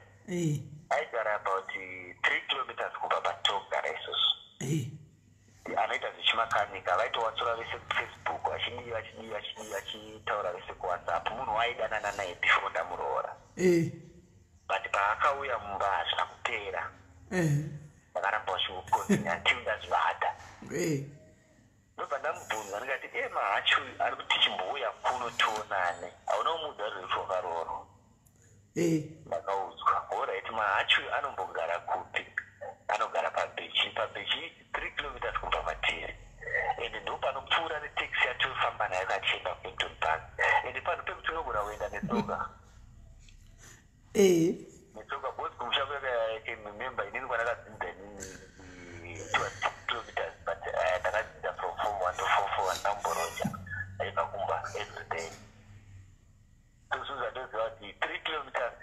aigara about 3 kilometers kubva patogara isusu anoita zvichimakanika vaitowatsura vese kufacebook vachitaura vese kuwhatsapp munhu waidanana naye before ndamuroora but paakauya mumba hazvina kupera vakaramba vachiukonzina until ndazvibata ndobva ndamubvunza ndikati mahachu ari kuti chimbouya kuno tionane hauna umudza rwefu wakaroro ndakaudzwa oright mahachu anombogara kupi anogara pabechi 3 kilometers kubva matiri ende ndo panopfuura neteksi yatofamba nayo kachienda kuempton park ende pano pekuti unogona kuenda netsoka netsoka bosi kumusha kweke mememba inini kwanakadzinza 2 kilometers but ndakadzinza from 4 to 4 ndamboroja aipakumba everyday tosunza toziva kuti 3 kilometers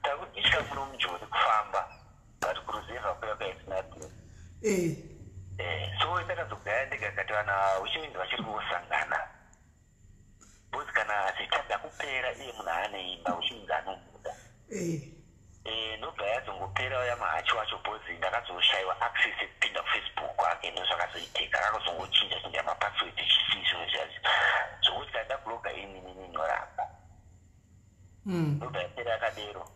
takudzisha muno munjodi kufamba but kuruzeva kuyaka isinathing so ndakazogaya ndikakati vana uchiminzi vachiri kungosangana bosi kana zvichada kupera iye munhu aneimba uchiminzi anobuda ndobva yazongopera ya mahachi wacho bhozi ndakazoshayiwa access yekupinda kufacebook ake ndozvakazoitika akazongochinja chinja mapassword chisizvo zvazi zvokuti kana ndabhuloga inini ninoramba ndobva yapera yakadero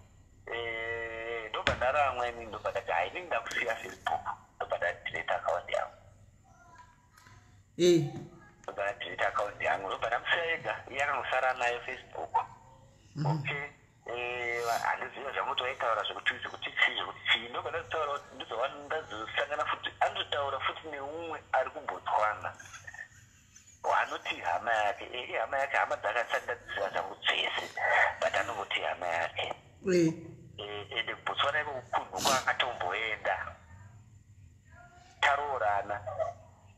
ndobva ndarara ini ndobva ndati hai inini ndakusiya Facebook ndobva ndadireta akaunti yangu ndobva ndadireta akaunti yangu ndobva ndamusiya ega iye akangosara nayo Facebook okay handiziva zvamutoaitaura zvekutizi kuti chii zvekuti chii ndobva ndazitaura kuti ndizova ndazosangana futi anototaura futi neumwe ari kumbotswana wanoti hama yake ihama yake hama dzakasati ndadziziva zvangu dzese but anongoti hama yake ende kubotswana iko kukunhu kwaakatomboenda taroorana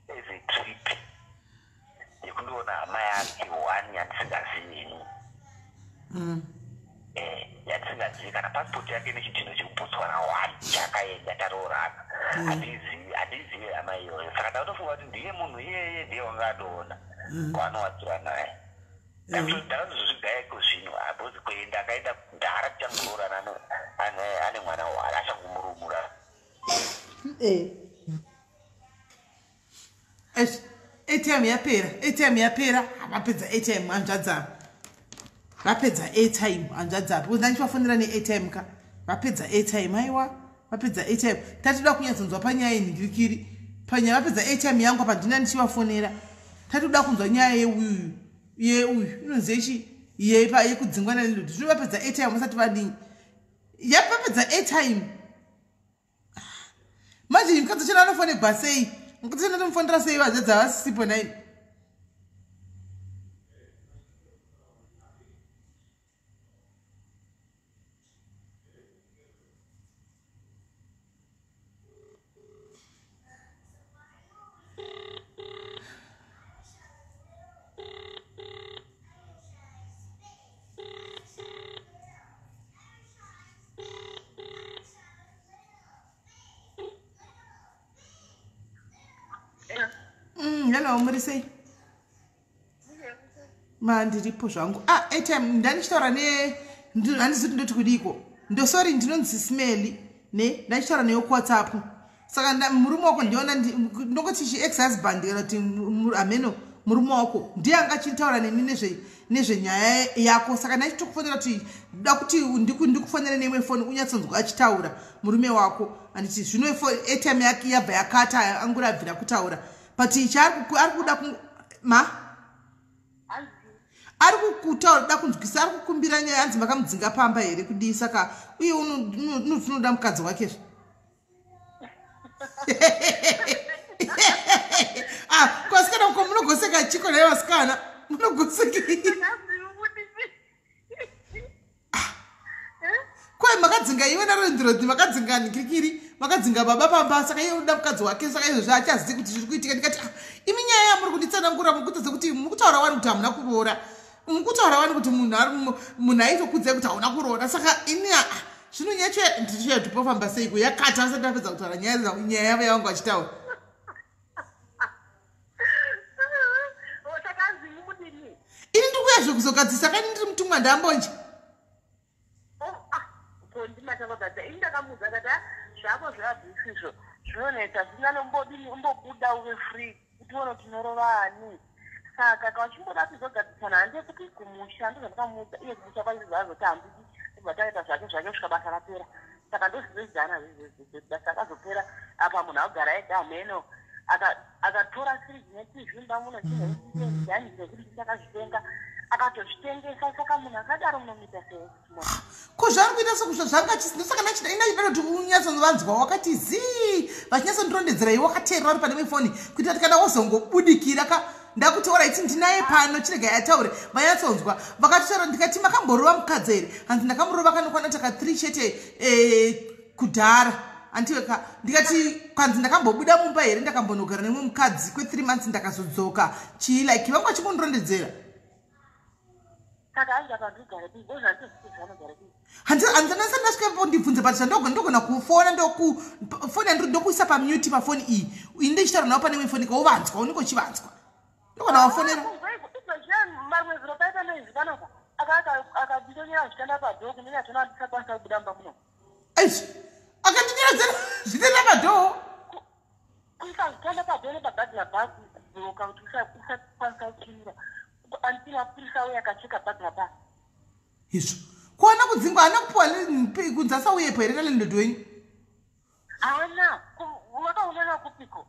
as a trip yekundoona hama yake 1 yandisingazivi yatisingazivi kana passport yake nechidhino chekubotswana 1 chakaenda taroorana handizivi hama iyoyo saka ndakatofunga kuti ndiye munhu iyeye ndiye wanga atoona waanowatsura naye ndakazozvigaya iko zvino abhozi kuenda akaenda ndara tichangoroorana ane mwana wari achangomurumura atime yapera vapedza atime hanzvadzavo vapedza atime hanzvadzavo because ndandichivafonera neatime ka vapedza atime aiwa vapedza atime tatoda kunyatsonzwa panyaya yenhingirikiri panyaya vapedza atime yangu apa ndina ndichivafonera tatoda kunzwa nyaya yeuyu inonzechi yekudzingwa nanelodi zvino vapedza atime vasati vadini yapapedza atime manje mukadzi chena anofonegwa sei mukadzi chena anofonera sei vadzadza vasisipo naini hello murisei mandiripo zvangu airtime ndanichitaura handizoti ndoti kudiko ndosori ndinonzi smeli ne ndachitaura neyo kuwhatsapp saka murume wako ndiona ndongoti chi-ex husband kana kuti ameno murume wako ndiye anga achitaura neni nezvenyaya yako saka ndachitokufonera kuti ndikufonera neimwe foni unyatsonzwa achitaura murume wako anditi zvino airtime yake yabva yakata angurabvira kutaura but ichi ari kuda ari kukutaura da kunzwisa ari kukumbira nyaya hanzi makamudzinga pamba here kudii saka uye unoda mukadzi wakezve kwasikana uko munogoseka chiko naye vasikana munogoseki kwai makadzinga iwe narondrodi makadzinga nikirikiri makadzinga baba pamba saka iye unoda mukadzi wake saka izvozvo achazivi kuti zviri kuitika ndikati imi nyaya yamuri kunditsanangura mukutadza kuti mukutaura wani kuti hamuna kuroora mukutaura wani kuti munhu aitokudzai kuti hauna kuroora saka ini zvino nyacho ndichiyatupofamba seiko yakata asati apedza kutaura nyaya yavo yavangu achitaura ini ndiri kuyazve kuzogadzisa kani ndiri mutumwa ndambonje ndimatavagadzisa ini ndakamuudza kati zvako zvabhisizvo zvinonetsa zvinanombodini umbobuda uve free kuti uone kuti unorova ani saka kachimboda kuzogadzisana handie kuti kumusha ndozvandikamuudza iye kumusha kwaizvizvo azotambiki bataita zvake kusvika basa rapera saka ndozvinoidzana basa akazopera apa munhu agara ega ameno akatora firiji netizvimba muno chiaianire kuti ndakazvitenga akatozvitengesa saka munhu akadaro munomita sei ko zvari kuita sekusva zvanga chisina saka inachida kuti unyatsonzvanzwa wakati zii vachinyatsondirondedzera iwe wakateerera uri pane mifoni kuita kuti kana wozongobudikira ndakuti oraiti ndinaye pano chirega yataure vanyatsonzwa vakatotaura ndikati makamborova mukadzi here hanzi ndakamurova kanokwana taka 3 chete kudhara antiweka ndikati kwanzi ndakambobuda mumba here ndakambonogara nemwe mukadzi kwe3 months ndakazodzoka chii like vanga chikundirondedzera saka anga akandogara bizvozvandizvizvanogara bizi handinasandasvikepo ndibvunze but ndogona kufona ndofoni ndokuisa pamute pafoni iyi ini ndichitaura nawo pane imwe foni kauvanzwa unenge uchivanzwa ndogona wafonera mamwe zviro paita neizvikanaka akaditonyera zvichanda padhoo kunenge atona andisakwanisa kubuda mba muno aizvi akandinyerazera zvitenda padhoo kuisa zvichanda padhoo nepabhagi labhasi bloka kuti usakwanisa kuchimira andinapurisa uye akacheka bhagi labhasi izvo kuwana kudzingwa haana kupiwa kunzi asauyepo here nalendodo wenyu haana wakaonana kupiko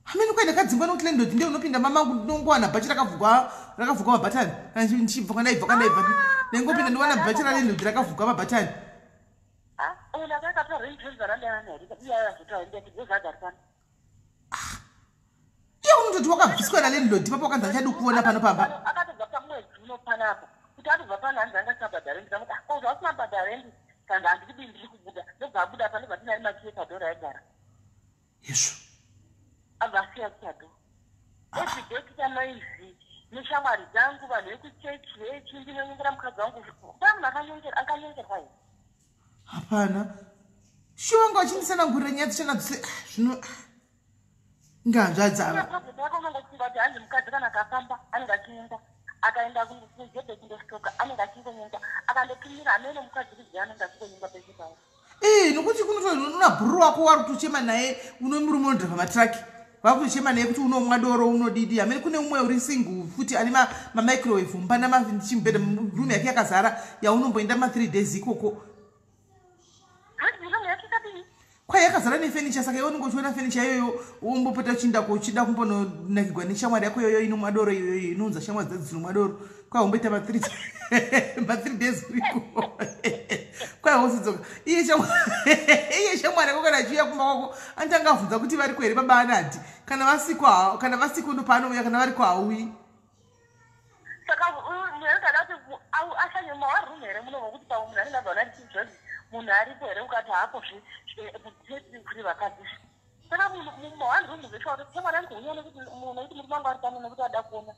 hamene kwaenda kadzingwa nokuti lendoti ndiye unopinda mama nongowana bhachi rakavhugwa mabhatani ndichibva kwandaibva ndengopinda ndiwana bhachi ralendoti rakavhugwa mabhatani iye unototi wakabviswa nalendoti papo wakanzi achadi kuona pano pamba akatobva pamwedzi uno panapa kuti atobva pano hanzi angasabhadharendi ndamuti kozva usina bhadharendi kana handikudii ndiri kubuda ndobva abuda pane bvatinari machiye padhora aigara izvo abvasiya chado everyday tichanoizi neshamwari dzangu vanhu vekuchechi vechi ndinonyengera mukadzi wangu pamunhu akanyongerwa here hapana shonga wachindisana nyaya dzichanadzose zvino nganzvadzava yakonongofunga kuti handi mukadzi kana akafamba anenge achinyenga akaenda kuzebe kundostoka anenge achingonyenga akandotumira amene mukadzi kuziva anenge achingonyenga peshe pao nokuti kunotona bhuru wako wari kutochema naye unomurume unodhava matraki vakutochema naye kuti unomwa doro unodidi amene kune umwe uri single futi ane mamicrowave mumbana chimbeda rume yake yakazara yaunomboenda ma3 days ikoko kwai yakazara nefenicha saka iwe unenge uchiona fenicha iyoyo umbopota uchida kumbononakigwa neshamwari yako iyoyo inomwa doro iyoyo inonza shamwari dzadzi dzinomwa doro kwai umboita ma3 days uriko kwai usidzoka iye shamwari yako kana achiuya kumba kwako anotanga abvunza kuti vari kwere baba anati kana vasikwa ndopaanouya kana vari kwauyi saka kana kuti ashanyema warume here muno mokuti pamwe munhu anenge abva natiizvozvi munhu aripo here ukati haapo kuti vakadzizvi saka mumawanrumu zvetaura kuti temwana ndouya nekuti nokuti muri mangu ari pano nekuti ada kuona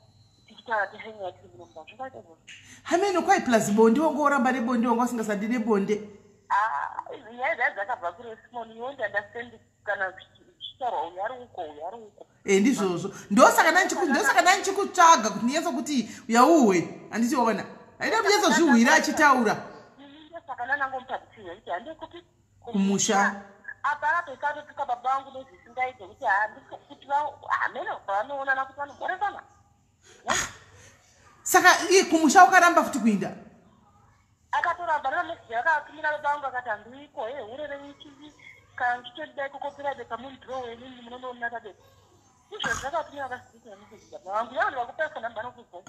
tichitaura teshenyaya tiri muno mba zvingaita zvozvo hamene kwai plus bonde wanga uramba nebonde wanga usingasadi nebonde nyaya dzai dzakabva kuresimoni you won't understand kana zvichitaurwa uyu ari uko uyu ari uko ndizvozvo ndosaka nanchikutsvaga kuti ndinyaso kuti uyauhwe handichiona haida kuti nyazozvihwira achitaura saka nanangomutabvisirwa kuti handikuti kumusha apana pekatotuka baba vangu nezvisingaite kuti kuti hamene vanoonana kuti vanomhoresana saka kumusha ukaramba futi kuinda akatoramba namameseji akatumira baba vangu akati handiiko hurereichii kana ndichitodai kokopirade kamundroweni munonoona kadeko izvo zvakatumira akasiita meseji baba vangu yavo ndivakupesa namba nokuzwa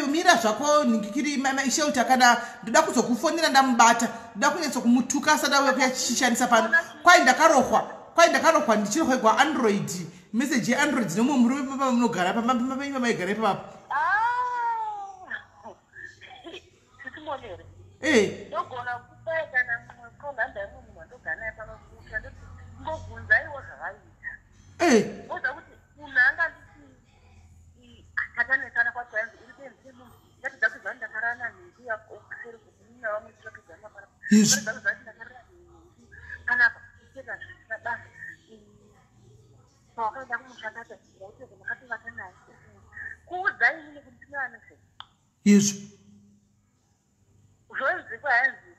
mira zvako nikiri maishelti akada ndoda kuzokufonera ndamubata ndoda kunyatsa kumutuka sada uya kuyachishandisa pano kwai ndakarohwa ndichirohwegwa android meseji yeandroid nomwe murume papa munogara pamapenyu pamaigara ipapo sisimonere ndogona kupekana mumwe konhanda yemwe munhu andogara naye panokuta ndoti ngobvunzaiwo zvavaita oza kuti munhu anga nditi tatanesana kwacho yanzi uri benzi munhu ngatidza kuzva ndakarana nhindi yakuseri kuti nina vamwe tirakedzana para ngatidza kuzva ndakarana nhindi panapa icheda zvisina basa pawakaenda kumushakata yaiteze makatovata naye kuudzai nini kuti tinoanese izvo zvonzikwa yanzi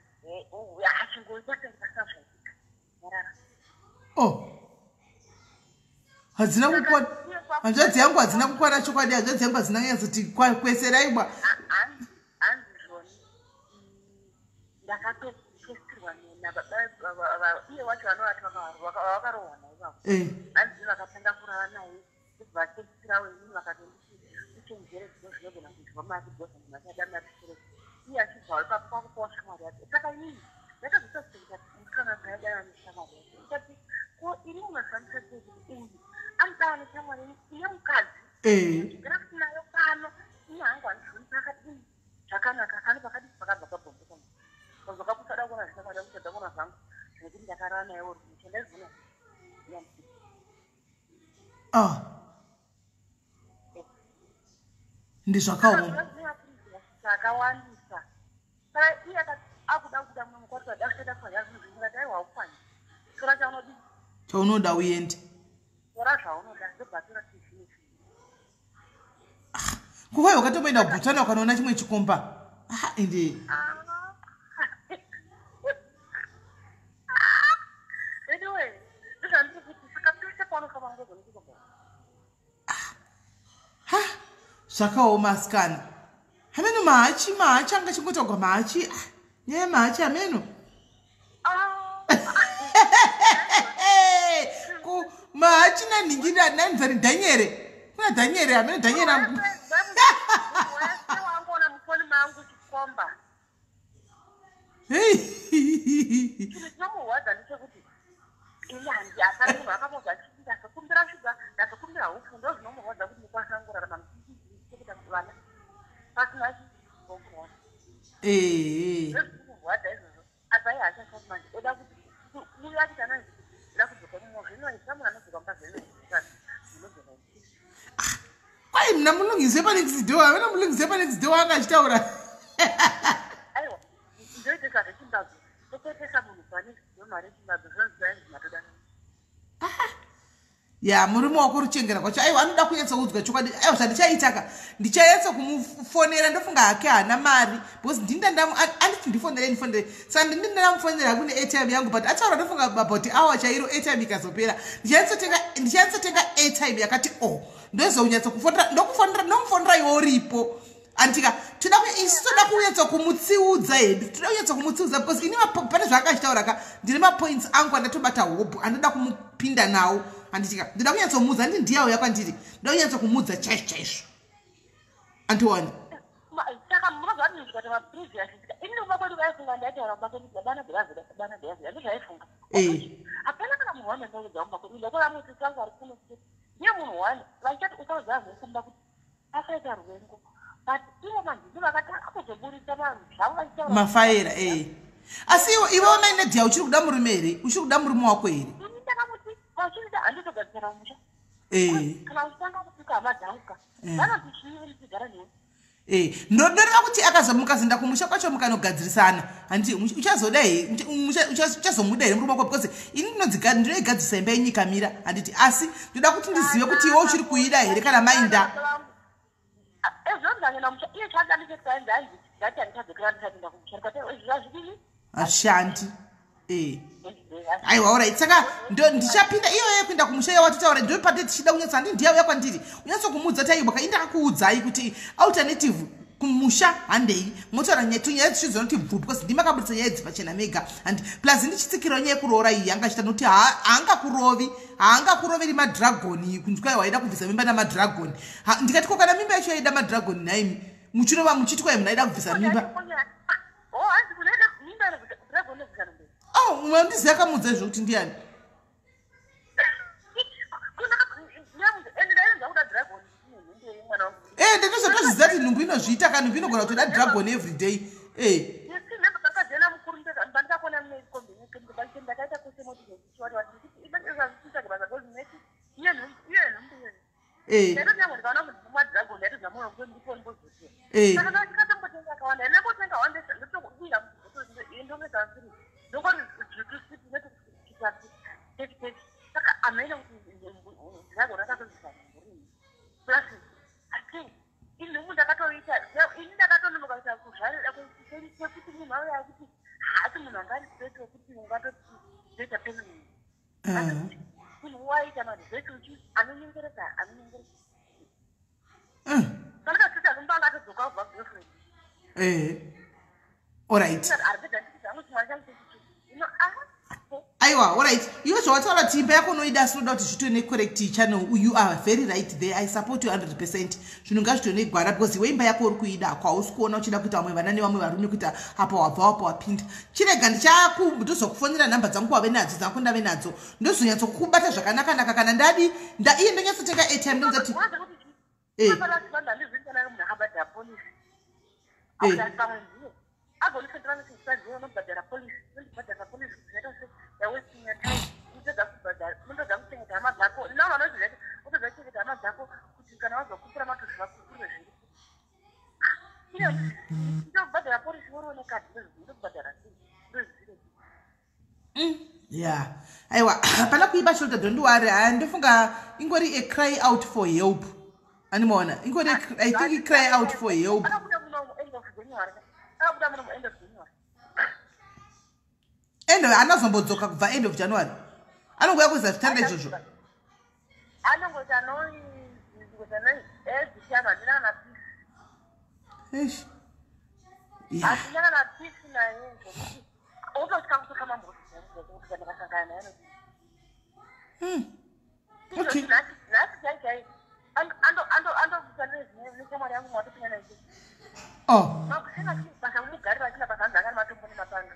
achingoita sendikasazvaitika yarara hadzina kukwana hanzvadzi yangu hadzina kukwana chokwadi hanzvadzi yangu hadzina kunyazoti kweseraibwa hanzi zvoni ndakatotestirwa nababa iye wacho vanovati vakarohwa naivavo hanzi vakatanga kurara naye vachesira wenini vakatonditi uchenjere zvino zvinogona kuitwa makigoza mumatadamapisere iye achibva ipapo kwakupawa shamwari yake saka inini ndakazotosenta mukana dzaidana neshamwari yake ikati ko iri munozvamisa sei kuti uyu anodana neshamwari iye mukadzi gara kuti nayo pano iye hangu handizvonisa akadini zvakanaka kani pakati pakabva pabhombeka zvakakusada kuona zvinamwari yakuchada kuona zvangu zvekuti ndakarara naye uri muchendaizvona ndizvakaoma zvakawandisa saka iye akuda kuda mumwe kwati wadakuteda kwayazvizvinga dai waupfanya tora chaunodi chaunoda uende tora zvaunoda ndobhatora tizvii kukwai wakatomboenda kubhutana ukanoona chimwe chikomba ende anyway ndizvandiri kuti saka pese paunofamba ngozvonichikomba zvakaoma asikana hameno mahachi anga chingotagwa mahachi nyaya yemahachi hameno mahachi nanhingirira nanzani dhanyere kuna dhanyere hameno dhanyere wangona mufoni mangu chikomba chinomuhwadza ndechekuti ini handi asari munhu akamodza chii ndazokumbira shuga ndazokumbira hupfu ndo zvinomuhwadza kuti mukwanisa ngorarama msikuita vana pasina chiomurwadza zvezvinomuhwadza izvozvo azai hachasati manje oda kuti uyu achitana ida kudzoka mumozvino isamunhu anodzoka mubazeno zvinogona kwai mna mulungise panext door havana mulungise panext door akachitaura aiwa ndoitesa zvechimbadzo totoitesa munhu panext door mari chimbadzo zvinonzivainzi matoda ya murume wako ruchengera kwacho aiwa anoda kunyatsa kuudzwa chokwadi aiwa zvandichaitaka ndichayatsa kumufonera ndofunga hake hana mari because anditi ndifonere saka ndindamufonera kune airtime yangu but ataura ndofunga about hour chairo airtime ikazopera ndichanyatsotenga airtime yakati ndozounyatsa kufonera ndomufonera iwo uripo antika isu toda kunyatsa kumutsiudza hedu toda kunyatsa kumutsiudza because ini pane zvaakachitaura ka ndine mapoints angu andatobata hope andoda kumupinda nawo anditika ndoda kunyatsa kumudza andi ndiyawo yakwandiri ndoda kunyatsa kumudza chaizvo antiwani saka munozvatinizvika kuti maprevious ini nobakwedu vaifunga ndaitaura bakwedu bana ndeyazida ndozvaifunga hapana kana munhu wane ndaudzwa mubakwedu ndakona mutsitsi wangu ari kuno kuti ndiye munhu wane vachati usaudzaazveikumba kuti asaita rwengo but ivo manzizi vakatanga kuzoburisa vanhu zvavo vachitaura mafaira asi iwe mainedhiya uchiri kuda murume here uchiri kuda murume wako here ndakamuti vachirida handitogadzira musha kana uchitanga kupika hama dzauka vanoti chii tigara newe ndodorera kuti akazomuka zinda kumusha kwacho mukanogadzirisana handi uchazoda uchazomuda here murume wako because ini ndinoigadzisa imba yenyika mira handiti asi ndoda kuti ndizive kuti iwe uchiri kuida here kana mainda ashandi aiwa alright saka ndichapinda iyoyo kuenda kumusha iye watitaura ndo pate tichida unyatsa handi ndiyauya kwandiri unyatso kumuudza taibaka indakakuudzai kuti alternative kumusha handei motaura nyaya tichizonoti bvu because ndimakabudisa nyaya idzi pachena mega and plus ndichitsikirawo nyaya yekuroora iyi angachita nokuti haangakuroveri madhiragoni kunzwai waida kubvisa mimba namadragoni ndikati ko kana mimba yacho yaida madhiragoni naimi muchinova muchitwai munaida kubvisa mimba ndiziva kamudza izvo kuti ndiani ndinozotozviziva kuti nhumbu inozviita kana nhumbu inogona kutoda dragon everyday alright aiwa alright iwe zvawataura kuti imba yako unoida sinoda kuti zvitwe necorrect channel you are very right there I support you 100% zvinhu ngazvitwe negwara because iwe imba yako uri kuida kwausi kuona uchida kuita vamwe vana nevamwe varume kuita apa wabva wapo wapinda chirega ndozokufonera nhamba dzangu wave nadzo dzangu ndave nadzo ndozonyatsokukubata zvakanaka kana ndadi iye ndonyatsotenga airtime ndonzati yeah aiwa hapana kuiba shoulder don't worry ndofunga ingori a cry out for help animona ingori I think he cry out for help endo anazombodzoka kubva end of January anongoya kuza zvitanda izvozvo anongota noi ezishama ndinana eish ndinana na peace na yenzo utotya kutoka mambo kuti ndakasangana naye okay nasi jai ando kusanezi neshamwari yangu mwatopinda naye makusina basa umugarira china basa nzanga matombo nemapanga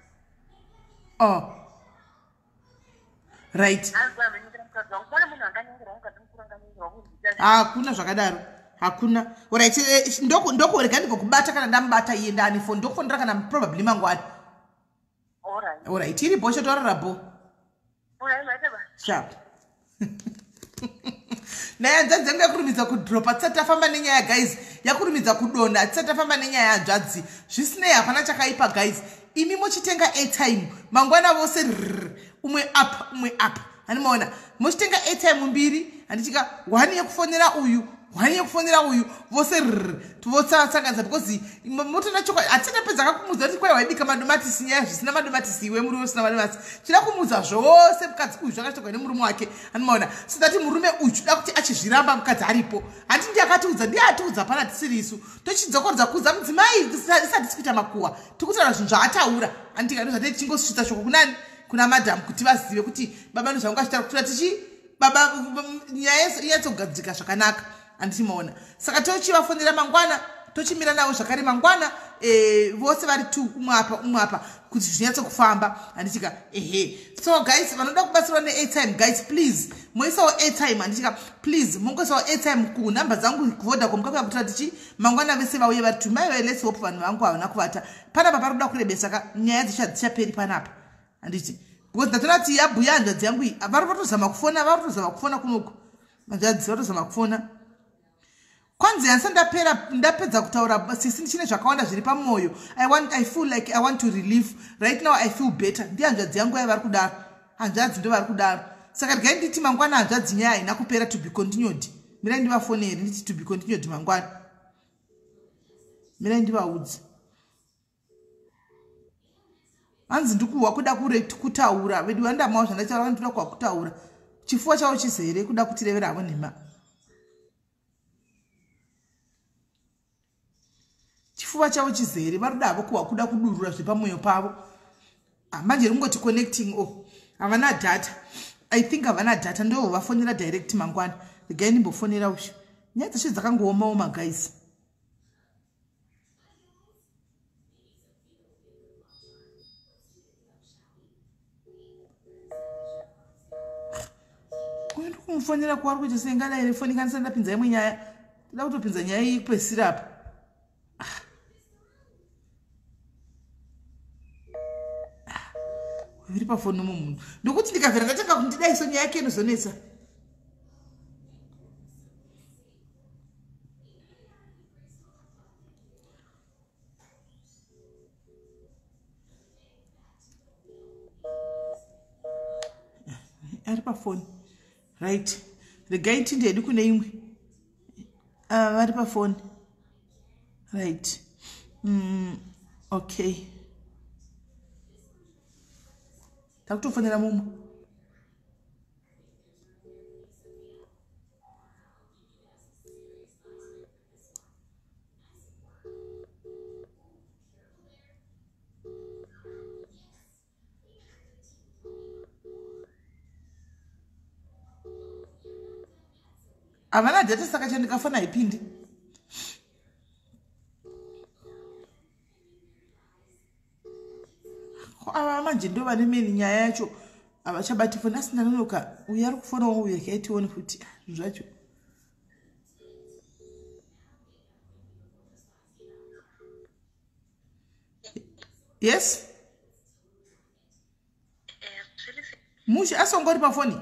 right hakuna zvakadaro hakuna right ndokurega ndikokubata kana ndamubata iye ndani fo ndokufondera kana probably mangwani alright iri bosho torarabo sharp naye nzanzengu yakurumidza kudropa tisati afamba nenyaya guys yakurumidza kudonda tisati afamba nenyaya yanzvadzi zvisinei hapana chakaipa guys imi mochitenga airtime mangwana vose umwe up animaona mochitenga airtime mbiri handichika one yekufonera uyu vose vosanganisa because motona choko hatina pedza kakumudza kuti kwai waibika madomatisi nyaya zvisina madomatisi iwe murume usina madomatisi chida kumudza zvose mukadzi uyu zvakashitogwa nemurume wake animaona so that murume uyu da kuti achizviramba mukadzi aripo handi ndiakatiudza ndiatiudza pana tisirisu tochidzokorodza kuudza mudzimai isati tikuita makuhwa tikutaura zvinhu zvaataura handikandozvati tichingosvitsa shoko kunani kuna madhamu kuti vazive kuti baba ndozvangu achitaura kutura tichi baba nyaya inyatsogadzika zvakanaka handichimaona saka tochivafonera mangwana tochimira navo zvakare mangwana vose vari tu umwe apa kuti zvinyatsokufamba handichika so guys vanoda kubatsirwa neairtime guys please moisawo airtime handichika please mongoisawo airtime kunhamba dzangu kuvodacom kakuya kutora tichi mangwana vese vauye vari tu maiwe let's hope vanhu vangu havana kuvata panapa pari kuda kurebesa saka nyaya dzichaperi panapa handiti because ndatona kuti yabhuya hanzvadzi yangu iyi vari vatozama kufona kunoku hanzvadzi vatozama kufona kwanzi yansa ndapedza kutaura sisi ndichine zvakawanda zviri pamwoyo. I feel like I want to relieve. Right now I feel better. Ndi hanzvadzi yangu vari kudaro. Hanzvadzi ndo vari kudaro. Saka regai nditi mangwana hanzvadzi nyaya haina kupera to be continued. Mirai ndivafoneri nditi to be continued mangwana. Mirai ndivaudzi. Hanzi ndikuwa kuda kutaura. Vedu vandamawo zvandachava ndoda kuwa kutaura. Chifuva chavo chizere kuda kutirevera havo nhema. Chifuva chavo chizere varuda havo kuwa kuda kudurura zvepamwoyo pavo. Manje ringoti connecting havana data. I think havana data ndo vafonera direct mangwana. Regai ndimbofonera usho. Nyaya dzeshe dzakangooma guys. Kumufonera kwa kuti sengala ire foni kanisa ndapinza imwe nyaya. Nda kutopinza nyaya iyi kupesira apa. Uri pa foni mumunhu. Ndokuti ndikavera ndatanga kundidaiso nyaya yake inozonetsa. Ari pa foni. Right. Regai tindedi kune imwe. Vari pa phone. Right. Okay. Takutofonera mumu. Avana data saka chandikafana ipindi. Manje ndo vane meni nyaya yacho avachabati foni asina nonoka uya ari kufona uye kaitione kuti zvacho. Yes? Mushi asongori pa foni.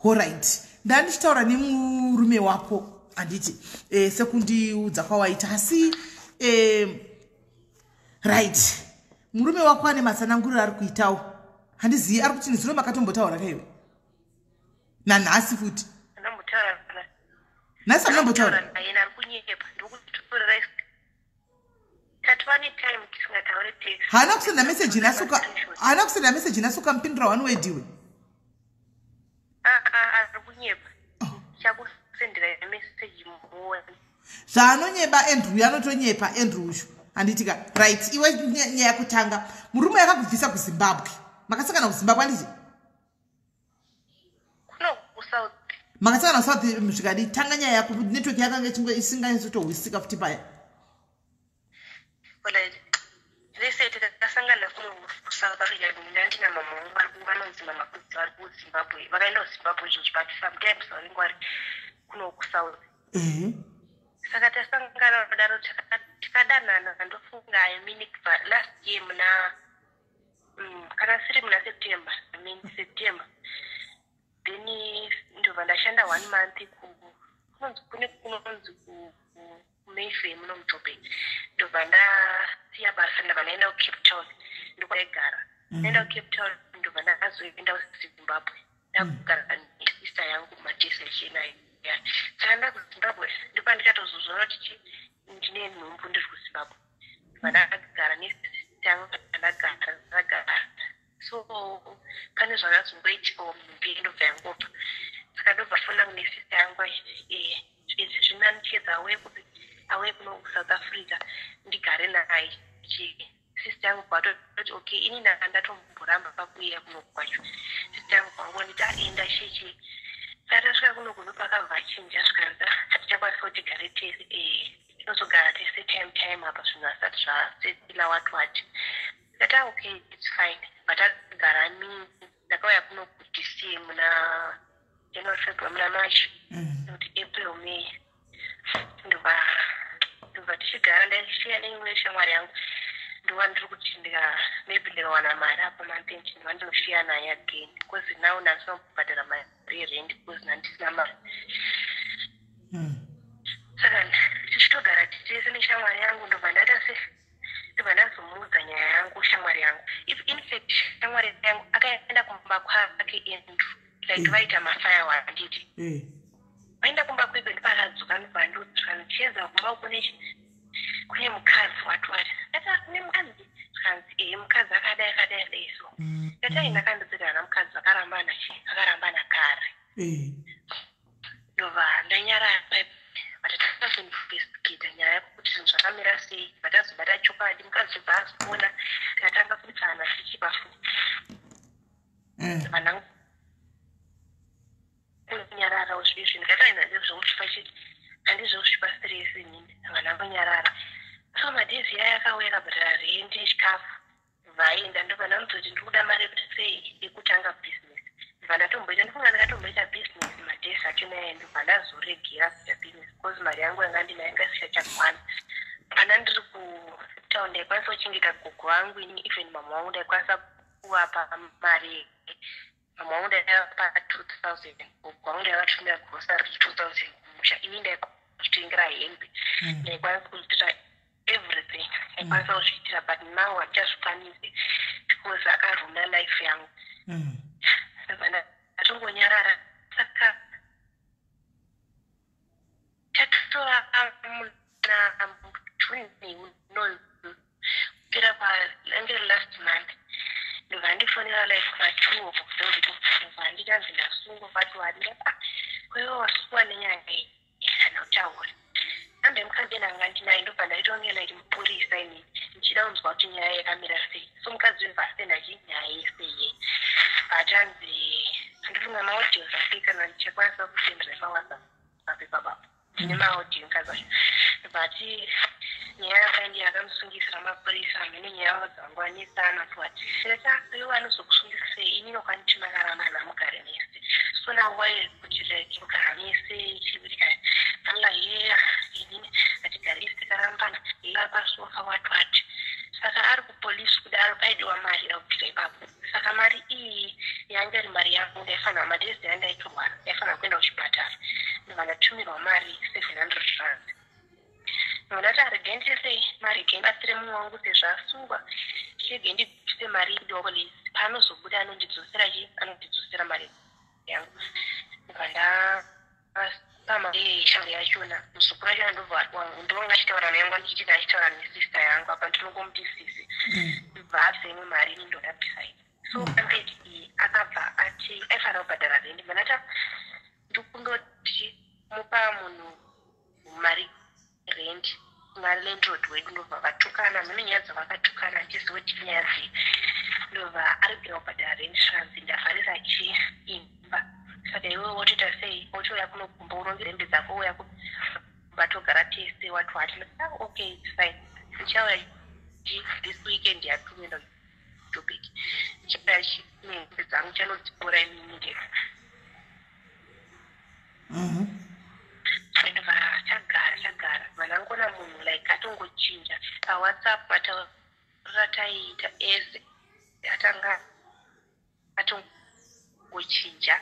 Alright. Ndandichitaura nemurume wako anditi sekundiudza kwawaita asi right. Murume wako ane matsananguriro ari kuitawo. Handizivi ari kuti nizino makatombotaura kaiwe. Nanhasi futi. Nasi anombotaura. Hana kusenda message nasuka. Hana kusenda message nasuka mpindira one way diwe. Zvaanonyeba Andrew anotonyepa Andrew usho. Handitika right iwe nyaya kutanga murume yakakubvisa kuZimbabwe. Makasakana kuZimbabwe anditi? No, kuSouth. Makasakana kuSouth muzvikadi tanga nyaya yako network yakanga isinganyatsotowhisika futi paya. They said takasangana kuSouth Africa ndandina mama vanonzi mama kuti vari kuZimbabwe. Vakaenda kuZimbabwe but sometimes varingwari kuno kuSouth. Saka tasangana kudaro tikadanana ndofunga last year muna kana siri muna September. Then ndobva ndashanda 1 month kunonzi kuMayfair muno muJoburg. Ndobva ndasiya basa ndabva ndaenda kuCape Town ndokwaigara. Ndaenda kuCape Town ndobva ndazoenda kuZimbabwe. Ndakugara nesister yangu mumatestation ayo. Saka ndakuZimbabwe ndipo ndikatozozvona kuti ndine nhumbu ndiri kuZimbabwe. Ndakagara nesister yangu ndagara. So pane zvakazongoitikawo mumbi ndobva yangobva. Saka ndobva fona kunesister yangu izvi zvinanikedza awe kuno kuSouth Africa ndigare naye. Sister yangu kwatoti okay ini ndatomboramba pakuuya kuno kwacho. Sister yangu kwangonditi aenda chechi. Saka kuno kuno pakavachinja zvikarita hatichakwanisa kuti gare tese tinozogara tese time apa zvinhu asati zvasetila wati. Ndati okay it's fine but agara ndakauya kuno kuDC muna January February muna March kuti April May ndobva tichigara ndaishiya neimwe shamwari yangu zuva ndiri kuti maybe ndikawana mari apo mapenzi ndinosiya naye again because now ndandisina kubhadhara mari yerent because ndandisina mari. Saka tichitogara titese neshamwari yangu ndobva ndazomuudza nyaya yangu shamwari yangu. If in fact shamwari yangu akaenda kumba kwake Andrew like vaita mafaya wanditi vaenda kumba kwake ndipakadzoka ndobva ndicheza kumba uko kune mukadzi watwari kune mukadzi kanzi mukadzi akadai so yatai ndakandodzigana mukadzi akarambana kare ndobva ndanyarara vatatazoinvestigata nyaya yekuti zvinhu zvakamira sei vatazobata chokwadi mukadzi ubva azoona tatanga kuitsana tichipa nyarara uzvizvi ndikataina ndezvouchipa chiti handizvouchipa stress inini vanambonyarara so madhezi aya akauya akabhadhara rende chikafu vaenda ndobva ndamuzoti ndikuda mari yekuti sei yekutanga business ndobva ndatomboita ndifunga ndakatomboita business madhezi acho naye ndobva ndazoregera kuita business because mari yangu yanga ndinayo yanga isichakwana pana ndiri kutaunda ndaikwanisa kuchengeta gogo vangu ini even mama wangu ndaikwanisa kuvapa mari mama wangu ndaivapa 2000 gogo wangu ndaivatumira grocery 2000 kumusha ini ndaikutengera hembe ndaikwanisa kuitira everything ndaikwanisa kuzviitira but now hatazvikwanisi because akaruna life yangu ndatongonyarara saka tatora kupera kwalange last month ndobva ndifonera like ma2 of October ndobva ndikanzi ndasungwa vati wadira kwewo wasungwa nenyanga iyi anotaura ambe mukadzi nanga ndinaye ndobva ndaitonge like mupurisa ini ndichida kunzwa kuti nyaya yakamira sei so mukadzi wevhasenda chinyaya yesei atanzi ndifunga maaudios afika kana ndichakwanisa kusendera pawhatsapp papepababa ndine maaudio mukadzi wacho bati nyaya yakaindi yakamusungisira mapurisa amene nyaya dzangu anisana tuati seka iwo anozokusungisei ini nokwanditima karambana mugare nese so now why kuti like mugara nese chivirika anga yeya ini atigare nese karambana lapasofa watwati saka ari kupolisi kuti ari paidiwa mari akupfira ipapo saka mari iyi yanga iri mari yangu ndaifanira madhezi andaitorwara ndaifanira kuenda kuchipatara ndobva ndatumirwa mari 700 rand ndati arigendesei mari gendatsire mumwe wangu sezvo asungwa chege ndibvise mari idolesi paanozobuda anondidzosera mari yangu ndobva pamari shamwari yachona musukuru achona ndovanga achitaura nayangu andichiti achitaura nesista yangu apa ndinongomuti sisi ndobva abvemwe mari ini ndodabvisai so pambeti iyi akabva ati aifanira kubhadhara rendi manata ndikundoti mupa munhu mari rendi malandlord wedu ndobva vatukana mune nyaya dzavakatukana ndizivo kuti nyaya dzei ndobva arigera kubhadhara rendi svanzi ndavharisa chiimba saka iwe wotoita sei wotoya kunokumba uronge hembe dzako uya kumba togara tese wati wati okay it's fine ndichauya this weekend yatumenda topic ndichauya hembe dzangu chanodzipora imini ndeko ndobva chagara manangona munhu like atongochinja pawhatsapp mataura taiita ese atanga atongochinja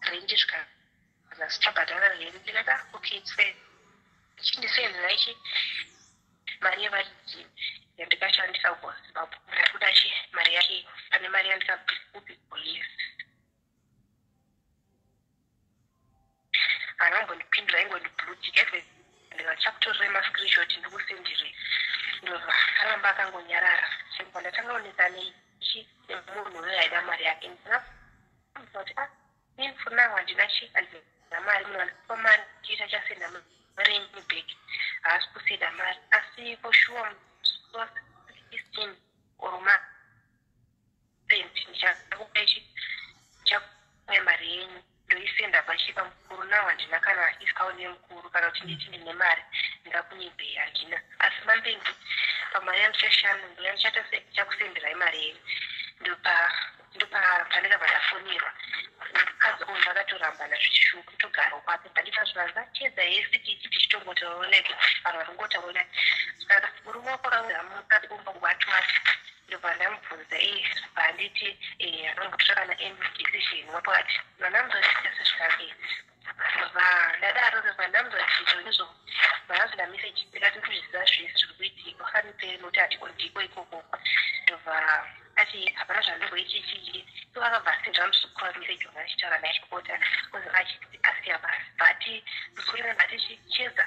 rendi zvikazasitabhadhara rendi ndikata okay it's fair chindisendera ichi mari yevatiti yandikashandisa kuzimbabwe ndakuda chi mari yake pane mari yandikakupi polisi anambondipindura ingondiblutika eve ndikachakutorera mascreenshot ndikusendire ndobva aramba akangonyarara chibva ndatanga kunetsa neichi nemunhu weaida mari yake ndinati ini for now handina chi handina mari munhu andipa mari chiita chasenda mari yemibhegi haasi kusenda mari asi for sure 16 or ma ndichakupa ichi ndichakupa mari yenyu ndoisenda pachipa mukuru nawo handina kana iskauni yemukuru kana kuti nditi ndine mari ndingakunyebhei handina asi mambendu pamari yandichashanu ndichakusendera imari yenyu ndopa pandikabva ndafonirwa mukadzi uyu ndakatorambana zvichishuku togara kwapo pandifazvanza chedza yesi tichitongotauroleke vanhu varingotauroleke saka uri maoko kaura mukadzi umba decision wapakati vanamuzosvika sezvikambezi ndadaro vandamuzachito izvo vanazvina message ndikati kuzviziva zvese zviri kuitika ufanipei nokuti hatiko ikoko ndobva ati hapana zvandingoichichii so akabva asindira muzvikora message wanga achitaura naechipota kozi asiya basi bati musorina bati chicheza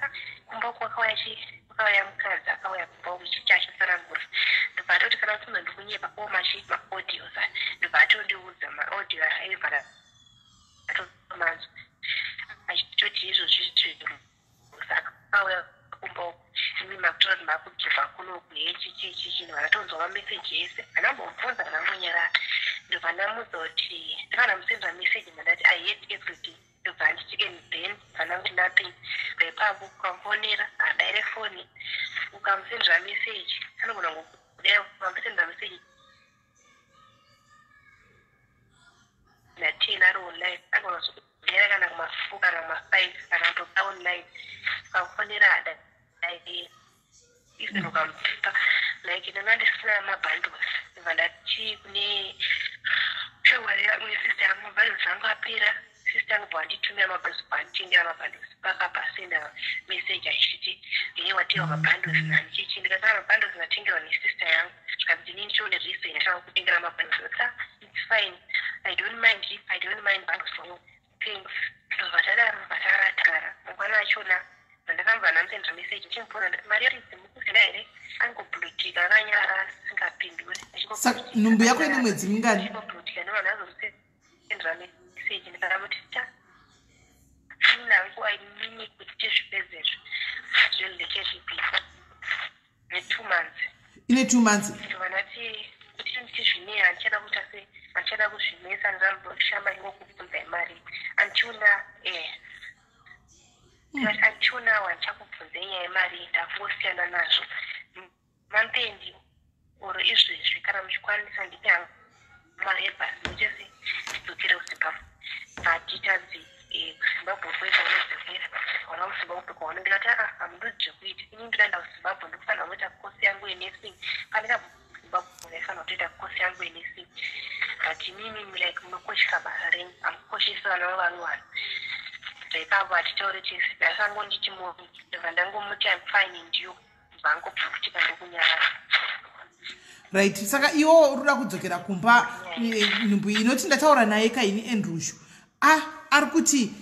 kumba kwakauya mukadzi akauya kumba uchichachitsanangura ndobva atoti kana kuti ndondikunyepa omachi maaudios ndobva atondiudza maaudio aivhara atomanzwa achitoti izvozvi zvinhu sakauya kumba imi makutora kuti makudhivha kunoku hechichichichinhu vanatonzwa mameseji ese vanambomubvunza vanambonyarara ndobva ndamudza kuti ndikanamusendera meseji mandati I hate everything ndobva handiti and then vananguti nothing baipapo ukamufonera adaire foni ukamusendera meseji anogona kudai ukamusendera meseji na10 ari online anogona kudera kana kuma4 kana kuma5 kana kutoba online ukamufonera adaire izvinhu ukamupa like ndandisina mabhandles ndobva ndati kune showari yangu nesister yangu mabhandles angu apera sister yangu bwanditumira mabhandles bwanditengera mabhandles pakapasenda message achiti ndine watewa mabhandles nandichichi ndikasana mabhandles natengerwa nesister yangu zvikati nini chione reason yatanga kutengera mabhandles it's fine I don't mind bundles for you thanks ndobva tadaro vatakaratara mangwana achona vandakamba namusendera message chimupona ndati mari yaridzi mukusina here angoblutika akanyara singapinduri nhumbu yako ine mwedzi mingani blutika ndovanazosendera message ndikanamuti inangu ainini kuti tizvipedzezvo zvelekezvipisa ne2 months ine 2 months ndovanati kuti nditizvinei handichada kuti ase handichada kuzvimesa ndamboshamba ingokubvunza imari antiona antiona wandichakubvunza inyaya yemari ndakungosiyana nazvo mampendi oro izvezvi kana muchikwanisa ndipe mari yebhasi muchese tidzokere kuzimbabwe vatitadzi kuzimbabwe kwega unodzokera wana kuzimbabwe kwaona ndikati hamundodzi zvekuiti ini ndinoenda kuzimbabwe ndikufanira kuita kosi yangu yenursing pandikazimbabwe ndaifanira kutoita kosi yangu yenursing but mimi like munokoshesa basa renyu hamukoshesi vana vavanhu zvaipapo hatitaure chese ndasangonditi moni ndobva ndangomuti I'm fine ndiyo vangopfukutika ndokunyarara right saka iwo urikuda kudzokera kumba nhumbu inoti ndataura naye kaini Andrushu ari kuti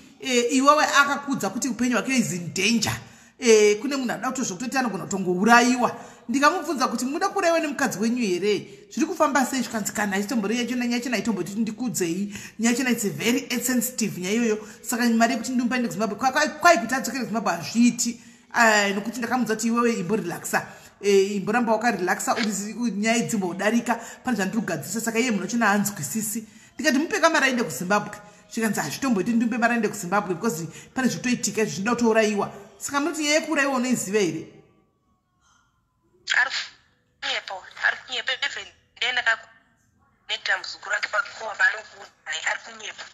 iwewe akakudza kuti upenyu hwake is in danger kune munhu ada kutozvokutoti anogona kutongourayiwa ndikamubvunza kuti muda kuraiwa nemukadzi wenyu here zviri kufamba sei zvikanzikana achitombori yachona nyaya chena itomboti ndikudzei nyaya chena it's very sensitive nyaya iyoyo saka mari yekuti ndimboende kuzimbabwe kwai kuti adzokere kuzimbabwe hazviiti nokuti ndakamudza kuti iwewe imborelaxa imboramba wakarelaxa uri nyaya idzimbodarika pane zvandiri kugadzisa saka iye munhu chena hanzwisisi ndikati mupe kamara aende kuzimbabwe zvikanzi hazvitomboiti ndimpe mara aende kuzimbabwe because pane zvitoitika izvi zvinoda kutourayiwa saka munoti nyaya yekuurayiwa unoiziva here ari kunyepa even ndendakakuneta muzukuru ake pakova vanokuudai ari kunyepa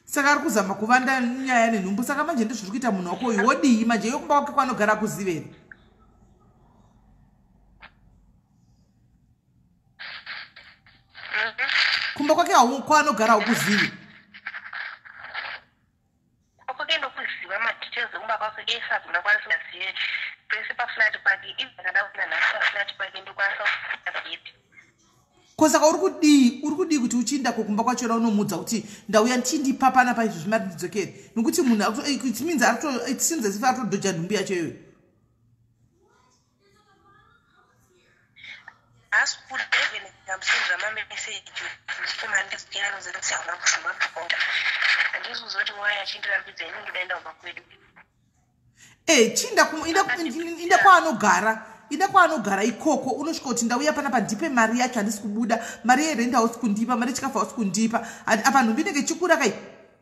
saka ari kuzama kuvanda nyaya nenhumbu saka manje ndizviri kuita munhu wako uyu wodii manje yokumba kwake kwanogara kuziva here kumba kwake kwanogara ukuzivi kwake ndokuziva madetails ekumba kwake ese agona kwanisa kuzive pese paflat pake izakada kuna nhasi paflat pake ndokwanisa kuziva kosaka uri kudii kuti uchienda kukumba kwachona unomudza kuti ndauya ndichindipa panapa izvo zvimari ndidzokere nokuti munhu it means it seems as if atodhoja nhumbu yacho iyoyo haasi kuti even ndamusendera mameseji musikomandizikirano zekuti hauna kuzimbabwe handizozoti waya achindirambidza ini ndidaenda kumba kwedu inda kwaanogara ikoko unosvika kuti ndauya panapa ndipe mari yacho handisi kubuda mari yerenda hausi kundipa mari yechikafu hausi kundipa apa nhumbi inenge chikura kai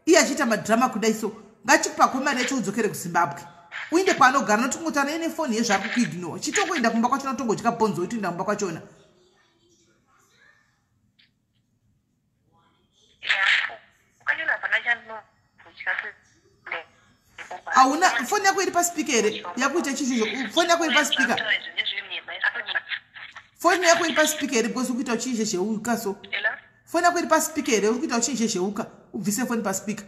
iye achiita madhirama kudai so ngachipakwe mari yacho udzokere kuzimbabwe uinde kwaanogara notongotana ine foni yezvako kuignore chitongoenda kumba kwachona tongodya bhonzo utoenda kumba kwachona hauna foni yako iri paspeaker here yakuita chizvizvo foni yako iri paspeaker foni yako iri paspeaker here because ukuita uchizhe zveukaso Foni yako iri paspeaker here, uri kuita uchinjezheuka, ubvise foni paspeaker.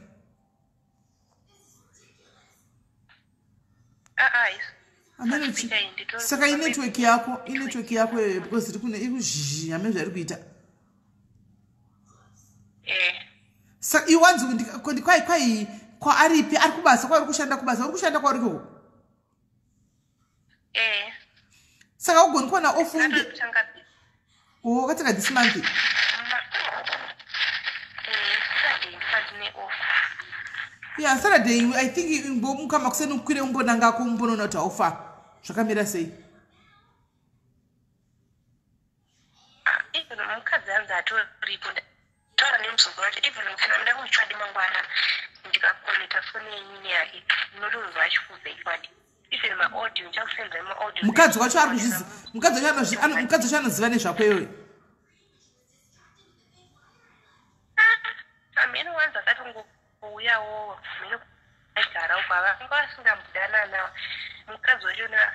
Saka inetwork yako because kune ikuzhizhinya mezvari kuita. Saka iwanzi kwai kwaaripi ari kubasa kwauri kushanda kubasa uri kushanda kwauri koko. Saka ugoni kuona ofunge. Kataka this month. Yeah, Saturday I think mukama kusenu kwire umbona ngako umbono nota ofa. Zvakamira sei? Even mukadzi anza atoripo tora nemusogorati even kana mda kuchwadi mangwana ndikakoneta foni yenyini yake nodorwa achikuze ikwadi even ma audio nchakusenda ma audio mukadzi wacho ari kuzviziva mukadzi wacho anoziva nezvako iyoyo amene wanza akatongouyawo mene agara uko asingamudana nawo mukadzi wacho na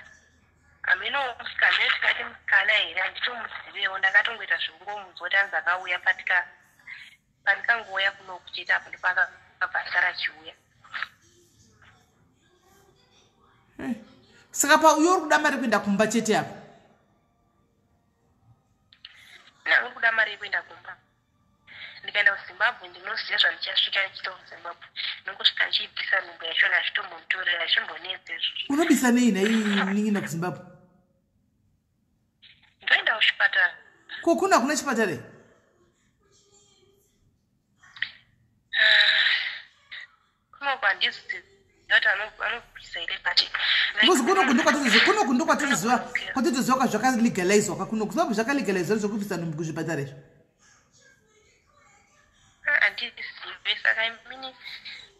amene usikane tikati mukana here anditomuzivewo ndakatongoita zvekungomudzwa kuti anzi akauya pandikangoya kuno kuchita apo ndipakabhasara chiuya. Saka pa uri kuda mari kuenda kumba chete apo? Ndiri kuda mari yekuenda kumba. Ndikaenda kuZimbabwe ndinoziva zvandichasvika ndichita kuZimbabwe. Ndingosvika ndichibvisa nhumbu yachona achitombonitorera achimbonedze. Unobisa nei ningina kuZimbabwe? Ndoenda kuchipatara. Kuna chipatara? Kuno kwatoziva kwazvakalegalizwa kuno kuZimbabwe zvakalegalizwa zvokubvisa nhumbu kuzvipatara izvo. Handizivi saka mini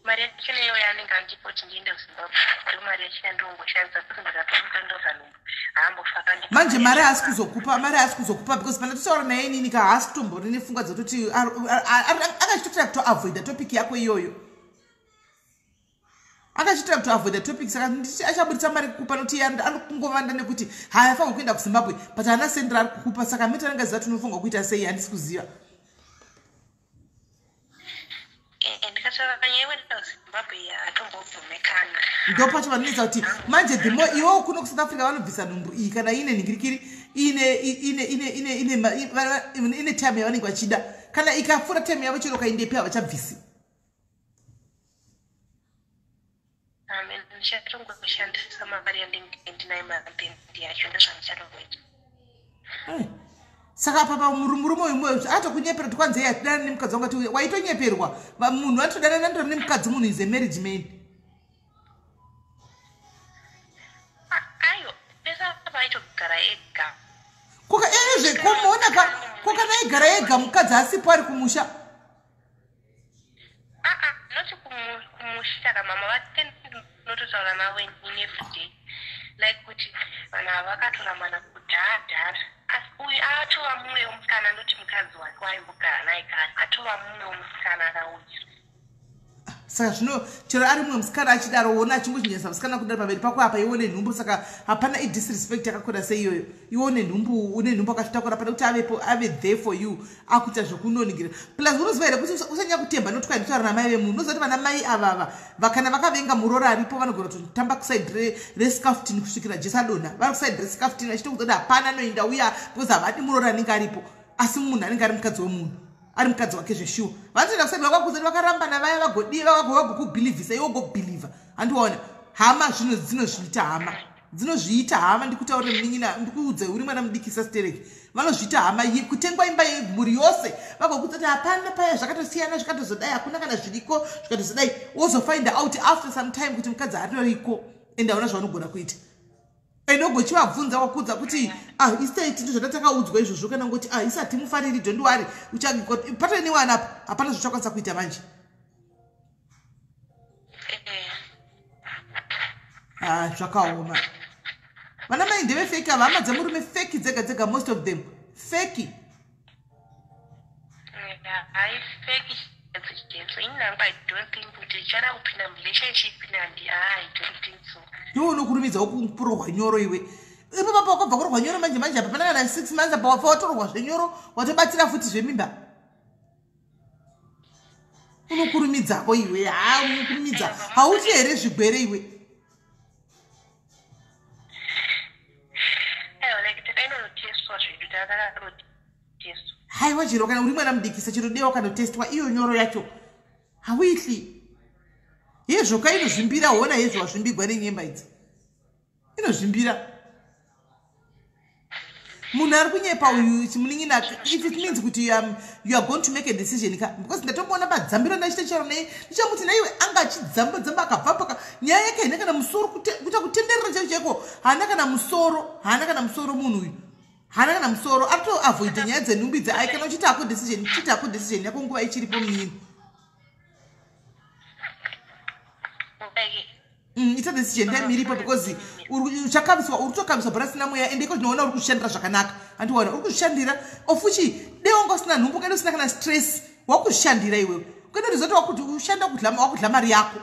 mari yacho neyo yanenge andipo kuti ndiende kuZimbabwe ari mari yacho ndongoshandisa kuti ndikatomutondoza nhumbu haambofaka manje mari haasi kuzokupa because pana totaura naye inini ka haasi kutombori nepfungwa dzekuti akachitotira kutoavoida topic yako iyoyo. Akachitira kutoavoida topic saka nditi achabudisa mari kukupa noti anokungovanda nekuti haafanirwa kuenda kuZimbabwe but haana sendera ari kukupa saka mita nanga ziva tinofunga kuita sei handisi kuziva. Ndopacho vanonetsa kuti manje dhimo iwo kuno kuSouth Africa vanobvisa nhumbu iyi kana ine nhingirikiri ine time yavanenge vachida kana ikafura time yavo chero kaindepi havachabvisi. ndichatongoshandisa mari yandinayo mapendi yacho ndozvandichatongoita. Saka papa murume uyu atokunyepera tikwanze yatidana nemukadzi wangu ati waitonyeperwa munhu atodana nandori nemukadzi munhu is a marriage man. Ayo pesa vaitogara ega. Koka ezve komuona kokana aigara ega mukadzi asipo ari kumusha. Noti kumusha kamama vake nototaura navo everyday like kuti vanhu havakatora mana kudhadhara asi uyu atova mumwe womusikana ndoti mukadzi wake waimbogara naye kare atova mumwe womusikana akauya. Saka zvino chero ari mumwe musikana achidaro wona achingozvinyanyisa musikana kudaro pamberi pako apa iwo nenhumbu saka hapana idisrespect yakakura seiyoyo iwo nenhumbu une nhumbu akazvitakura pana kuti ave there for you akuita zvokunonigira plus unoziva here kuti usanyanya kutemba noti kwainotaura namai vemunhu unoziva kuti vana mai avava kana vakavenga muroro aripo vanogona kutotamba kusaidi rescaftin kusvikira jesu adonha vari kusaidi rescaftin vachitokuzoti hapana anoenda uya because havadi muroro anenge aripo asi munhu anenge ari mukadzi wemunhu ari mukadzi wake zveshuwa vanotoenda kusaidi vakakuzoti vakarambana vaya vagodiva vagokubhilivhisa iwo gobhilivha handiwaona hama zvino dzinozviita hama ndikutaurire munin'ina ndikuudze uri mwana mudikisa stereki vanozviita hama kutengwa imba yemhuri yose vagokuzoti hapana paya zvakatosiyana zvikatozodai hakuna kana zviriko zvikatozodai wozofind out after some time kuti mukadzi atoriko ende hauna zvavanogona kuita ende ogochivabvunza wakudza kuti isitaiti ndo zvatakaudzwa izvozvo kana ngoti isati mufariri dondiwari patoi newanapa hapana zvochakwanisa kuita manje. Zvakaoma vana mai ndeve feki ava hama dzemurume feki dzega dzega most of them feki. Feki inanga I don't think kuti ichada kupinda relationship nandi I don't think so. Iwe unokurumidzawo kurohwa nyoro iwe ipo papa wakabva kurohwa nyoro manje apa pananga na 6 months apa wafa watorwa zvenyoro watobatsira futi zvemimba. unokurumidzapo iwe unokurumidza hauti here zvigwere iwe haiwa chiro kana uri mwana mudikisa chirodewa ukanotestwa iyo nyoro yacho hauitli yezvoka inozvimbira hona yezvo wazvimbigwa nenyemba idzi inozvimbira munhu ari kunyepa uyu chimunin'ina if it means kuti you are going to make a decision ka because ndatomboona padzambiro ndachita charo nei ndichamuti naiwe anga achidzamba akabva paka nyaya yake haina kana musoro kuita kutenderera chaicho chaiko haana kana musoro munhu uyu haana kana musoro arito avoid nyaya dzenhumbi dzeai kana uchitako decision yako nguva ichiripo munyini ita decision ndemiripo because uchakamiswa urutokamiswa bharasina mweya ende iko tinoona uri kushandira zvakanaka andiwana uri kuzvishandira ofuchi deonga usina nhumbu ukaenda usina kana stress wakuzvishandira iwewe ukaenda rizoti wakuti ushanda wakudla mari yako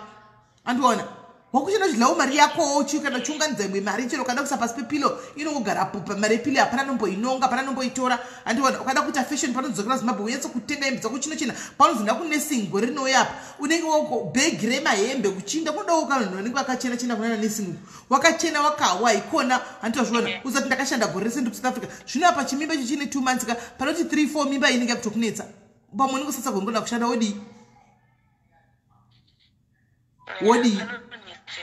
andiwana wakushanda uchidlawo mari yako kana chiunganidza imwe mari chero ukada kuisa pasi pepilo inongogarapo pamari yepilo hapana nomboinonga hapana nomboitora andiwana ukada kuita fashion panodzokera zimbabwe unyatso kutenga hembe dzako chino panozoenda kunesing gore rinouya apa unenge bhegi remahembe kuchinda kunodawo vanhu vanenge vakachena kunana nesing wakachena wakawa ikona anditozviona uzati ndakashanda gore rese ndi kusouth africa zvino apa chimimba icho chine 2 months ka panoti 3-4 mimba inenge yakutokunetsa pamwe unenge usatsa kuenda kushanda wodi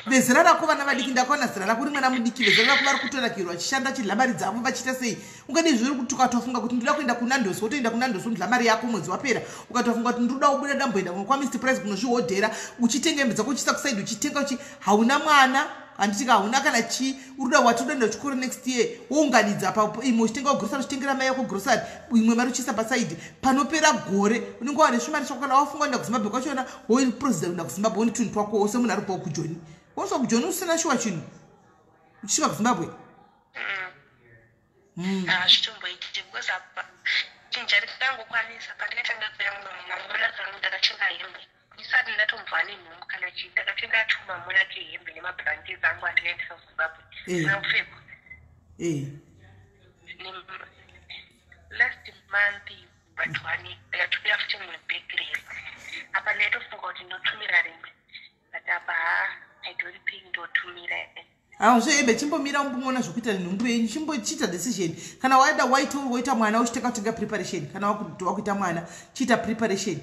vezera rako vana vadiki ndakaona zera rako rimwe namudiki vezera rako vari kutorakirwa vachishanda chidlamari dzavo vachiita sei ungadi zviri kuti ukatofunga kuti ndoda kuenda kunandosi wotoenda kunandosi undlamari yako mwedzi wapera ukatofunga kuti ndoda kubuda damboenda kwamr price kunozvihodhera uchitenga hembe dzako uchisa kusaidi uchitenga hauna mwana handiti hauna kana chi uruda watoenda chikoro next year wounganidza pa imwe uchitenga grosari uchitengera mai yako grosari imwe mari uchisa pasaidi panopera gore unenge wane zvimari chako kana wafunga kuenda kuzimbabwe kwachona woprocedure kuenda kuzimbabwe woni tunhu twako wose munhu ari kupawo kujoni wosva kujoni usina shuwa chinhu uchisvika kuzimbabwe hazvitomboiti because apa chinja rikangokwanisa pandinatanga kuyamunomunamuona dzangu ndakatenga hembe ndisati ndatombva nenhumbu kana chii ndakatenga 2 mamuna kehembe nemabhurandi dzangu andikaendesa kuzimbabwe namupfeko last month but one ndakatopera futi mumwe bakery apa ndaitofunga kuti ndotumira rimwe but apa I don't think ndotumira zvohembe chimbomira umbomona zvokuita nhumbu yenyu chimbochiita decision kana waida waita mwana uchiteka kutenga preparation kana wakuita mwana chiita preparation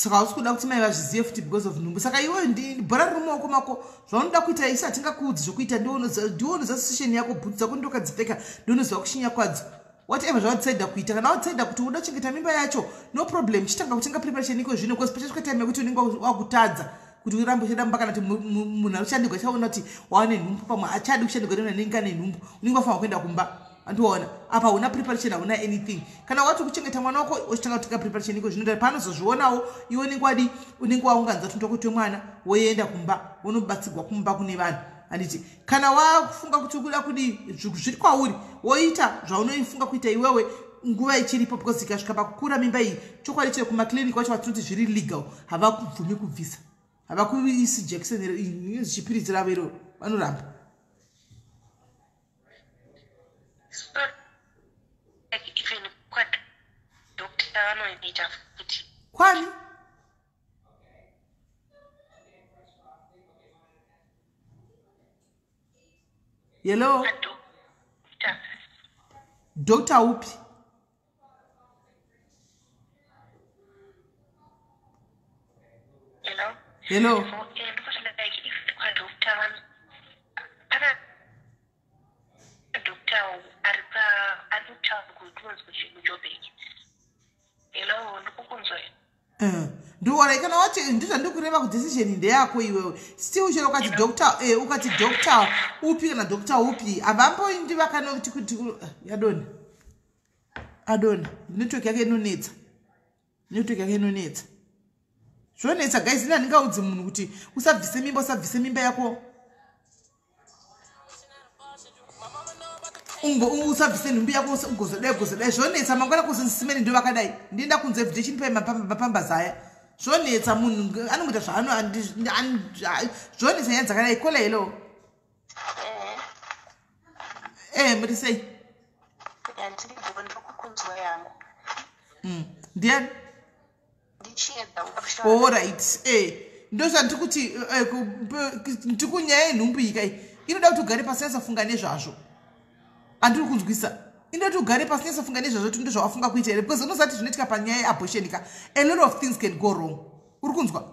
saka hausi kuda kuti mai vazvizive futi because of nhumbu saka iwe bhora riri mumaoko mako zvaunoda kuita isi hatingakuudzi zvokuita ndionoza session yako bhutsu dzako ndokadzipfeka ndionoziva kushinya kwadzo whatever zvawadisaida kuita kana wadisaida kuti uda kuchengeta mimba yacho no problem chitanga kutenga preparation iko zvino because pachasvika time yekuti unenge wakutadza kuti urambe uchadamba kana kuti munhu arushandirwa chaona kuti waane nhumbu pamwe achadi kushandirwa nenenge ane nhumbu unenge wafanira kuenda kumba andiona apa una preparation hauna anything kana wati kuchengeta mwana wako uchitanga kutenga preparation iko zvinoita panozozvionawo iwe unenge waunganidza tuntu kuti mwana woenda kumba unobatsigwa kumba kune vanhu anditi kana wafunga kuti ukuda kudi zviri kwauri woita zvaunoifunga kuita iwewe nguva ichiripo because ikasvika pakukura mimba iyi chokwadi chiri kumakliniki wacho vatinoti zviri legal havakubvumi kubvisa havakuisi jekiseni zvichipiritsi ravo iro vanoramba kwani hello Dr. upi hello ndiwona kana wati ndizvandikureva kudecision ndeyako iwewe still uchero ukati doctor upi kana doctor upi havamboindi vakanoti kuti yadoni adoni network yake inonetsa zvonetsa guys ina ndingaudzi munhu kuti usabvise mimba yako usabvise nhumbi yako ugozodai zvonetsa mangwana kuzondisimeni ndo vakadai ndienda kunze vhidhe chinipai mapambazaya zvonetsa munhu anongoita zvaano zvonetsa nyaya dzakadai kola helo muri sei ndiani allright ndozvandiri kuti ndikunyaya yenhumbu ikai inoda kuti ugare pasi nesafunga nezvazvo handiri kunzwisa inoda kuti ugare pasi nesafunga nezvazvo kuti ndozvawafunga kuita here because unozati zvinoitika panyaya yeabortion ka a lot of things can go wrong uri kunzwa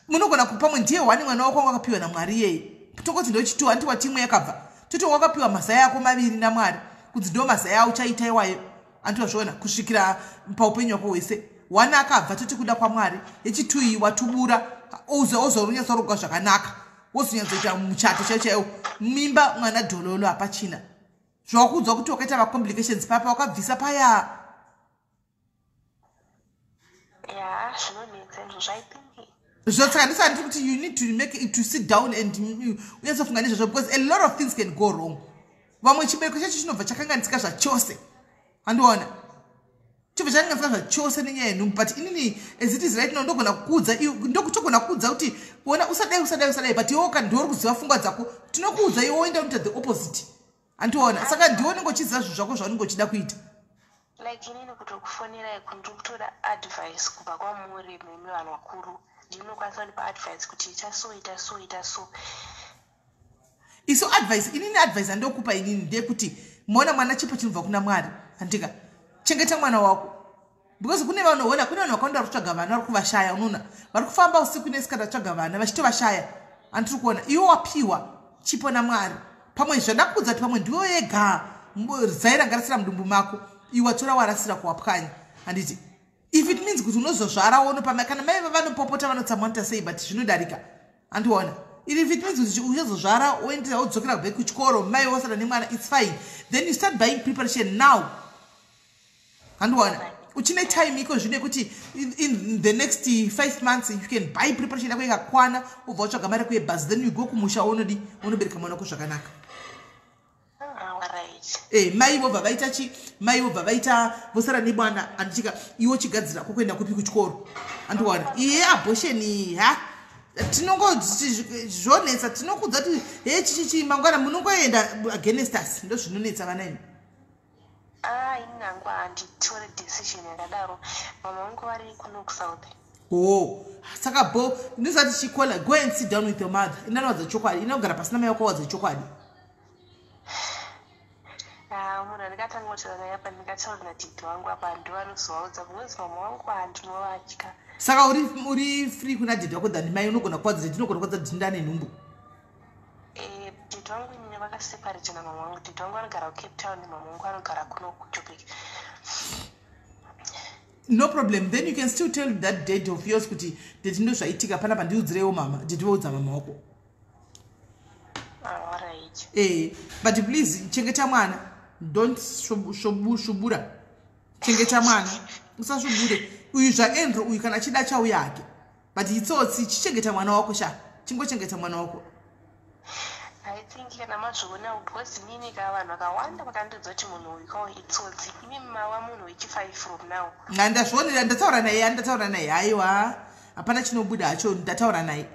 munogona kupamwe ndiye wani mwana wako wanga akapiwa namwari iyeye tokoti ndochitiwa handi watimwe yakabva toti wakapiwa mazaya ako maviri namwari kuti ndo mazaya auchaita iwayo andivazviona kusvikira paupenyu wako hwese wani akabva toti kuda kwamwari yechitui watubura ozorunyatsarogwa zvakanaka wozonyatsoita muchato chaiwo mimba mwana dhololo hapachina zvawakuudzwa kuti wakaita macomplications papa wakabvisa paya zvotsaka ndisanditi kuti you need to make it to sit down and unyatsofunga nezvazvo because a lot of things can go wrong vamwe chibereko chacho chinobva chakanganisika zvachose handiona chibva chakanganisika zvachose nenyaya yenhumbu but inini as it is right now ndogona kuudza ndokutogona kuudza kuti ona usadai but iwo ndori kuziva pfungwa dzako tinokuudza iwo oenda unoita the opposite handiona saka ndiwo unenge uchiziva zvinhu zvako zvaunenge uchida kuita like inini kutokufonera kundu kutoda advice kubva kwamuri mimi vanhu vakuru ndinokwanisa kunipa advice kuti ita so iso advice inini advice andokupa inini ndeyekuti mona mwana chipo chinobva kuna mwari handika chengeta mwana wako because kune vanhu kune vanhu vakaenda vari kutsvaga vana vari kuvashaya unoona vari kufamba usiku nesikati vatsvaga vana vachitovashaya handiri kuona iwo wapiwa chipo namwari pamwe zvandakudza kuti pamwe ndiwo yega zai ranga rasira mudumbu mako iwe watora warasira kuwapwanya handiti if it means kuti unozozvara wono pamai kana mai vavanopopota vanotsamonita sei but zvinodarika handiona if it means kuti uchazozvara woendera wodzokera kubva kuchikoro mai wasara nemwana it's fine then you start buying preparation now handiona uchine time iko zvino yekuti in the next 5 months you can buy preparation yako yakakwana ubva utsvaga mari kuyebhasi then you go kumusha unobereka mwana wako zvakanaka mai vobva vaita chi mai vobva vaita vosara nebwana handichika iwo chigadzira kokuenda kupi kuchikoro handiwana iye abortion tinongodzvonetsa tinokudza kuti chichichi mangwana munongoenda against us ndo zvinonetsa vana imi ini nangu handitore decision yakadaro mama vangu vari kuno kusouth saka bo ndisati chikola go and sit down with your mother inanowadza chokwadi inogara pasina mai wako wadza chokwadi munhu andikatanga kutaura yapa ndikataura nadhidhi wangu apa handivaruzovaudza because mama vangu handinovatya saka uri free kuna dhidhi wako than mai unogona kuwadzira ndinogona kuwadza dhinda nenhumbu dhidhi wangu inini vakaseparate namama vangu dhidhi wangu anogara kucape town mama vangu anogara kuno kujoburg no problem then you can still tell that date of yours kuti dhidhi ndo zvaitika panapa ndiudzireiwo mama dhidhi voudza mama wako but please chengeta mwana don't shubura chengeta mwana usashubure uyu zvaendro uyu kana chida chauya hake but itsotsi chichengeta mwana wako chingochengeta mwana wako I think kana mazviona because nini ka vanhu vakawanda vakandiudza kuti munhu uyu kawo itsotsi imi mava munhu wechi5 from now ndazvionera ndataura naye haiwa hapana chinobuda hacho ndataura naye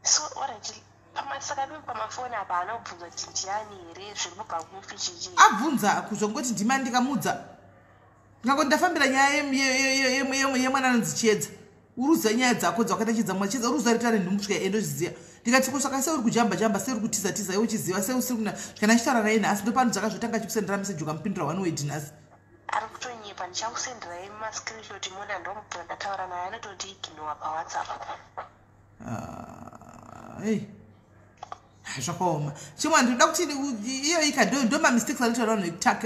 so alright pamasaka pamafoni apa haana kubvunza kuti ndiani here zviri mubva kumufichichi abvunza kuzongoti ndima ndikamudza ngako ndafambira nyaya yemwana anonzi chiedza uruza nyaya dzako dzawakaita chiedza chiedza uruza rita renhumbu svika endozviziva ndikati kusaka sei uri kujamba sei uri kutiza iwe uchiziva sei usiri kuna kana chitaura naye nhasi ndopano dzakazvotanga chikusendera meseji ukamupindura one word nhasi ari kutonyepa ndichakusendera mascreenshot moda ndomubvira ndataura naye anototi ignore pawhatsapp zvakaoma chimwe ndinoda kuti iyo ika ndo mamistakes anoita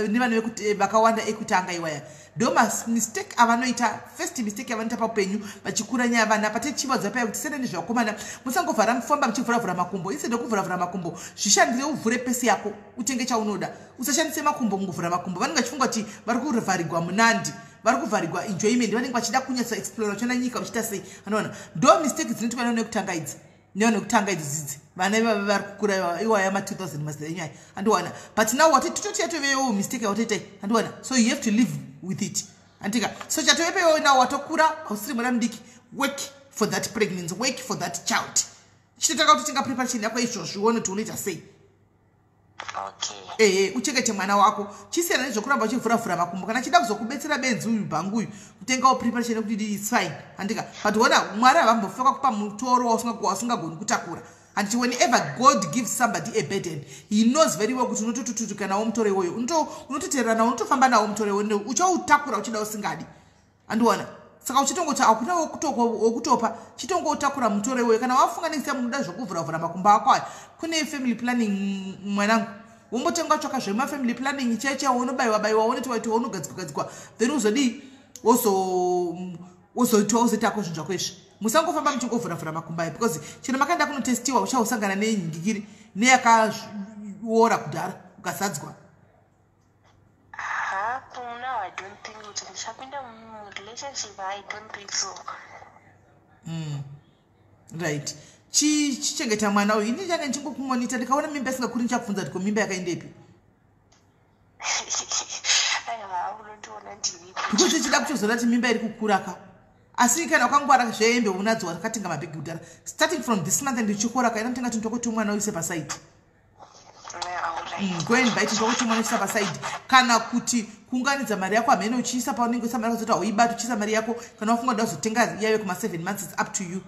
nevanhu vakawanda ekutanga iwaya ndo mamistake avanoita first mistake avanoita paupenyu vachikura nyaya vana patechivaudza paya kuti sene nezvakomana musangovhara mufamba muchivhuravhura makumbo instead okuvhuravhura makumbo zvishandire uvhure pesi yako utenge chaunoda usashandise makumbo mungovhura makumbo vanenge vachifunga kuti vari kuvharigwa munandi vari kuvharigwa enjoyment vanenge vachida kunyatsa explora chona nyika uchita sei anoona ndo mistake dzinoitwa nano nekutanga idzi nekutanga idzidzi vana ivava vari kukura iwaya ma2000 mazera enyaya handiwana but now watitotiatovewo mistake yawatoitai handiwana so you have to live with it handika so chatoepewo nawo watokura hausiri mwana mudiki work for that pregnancy, work for that child. Chitotaka kuti tinga preparation yako izvozvo uone kuti unoita sei. Uchengete mwana wako chisiyana nezvokuramba uchivhura makumbo kana chida kuzokubetsera benzi uyu bhangu uyu kutengawo preparation yekuti it's fine handika but wona mwari havambofoka kupa mutoro wasingagoni kutakura. And whenever God gives somebody a burden, he knows very well kuti unototutuka nawo mutoro iwoyo unototeerera nawo unotofamba nawo mutoro iwoyo uchautakura uchida usingadi andiwana. Saka uchitongoti hakuna wokutopa chitongotakura mutoro iwoyo kana wafunganisa munoda zvokuvhura makumbo ako aya kune family planning mwanangu wombotenga tsvaka zvemafamily planning cheche unobayiwa unoti unogadzikwa then uzodi wozoitako zvinhu zvako izvi musangofamba muchingovhura makumbo aya because chero makanda kunotestiwa uchausangana nenyingikiri neyakaora kudhara ukasadzwa. I don't think kuti ndichapinda relationship. I don't think so. Right. Chichengeta mwana uyu ini changa ndichingokumonita ndikaona mimba isingakuri ndichapfunza kuti mimba yakaendepi. Because chida kuchizora kuti mimba iri kukura ka. Asi kana wakangwara zvembe unadzo wakatenga mabhegi kudhara. Starting from this month ndichikora ka inotenga tindokoti mwana uise paside. Go and buy tindokoti mwana uise paside. Kana kuti kunganidza mari yako amene uchiisa paunenge uisa mari yako zota uibata uchiisa mari yako kana wafunga kuti uzotenga iyayo kuma 7 months it's up to you.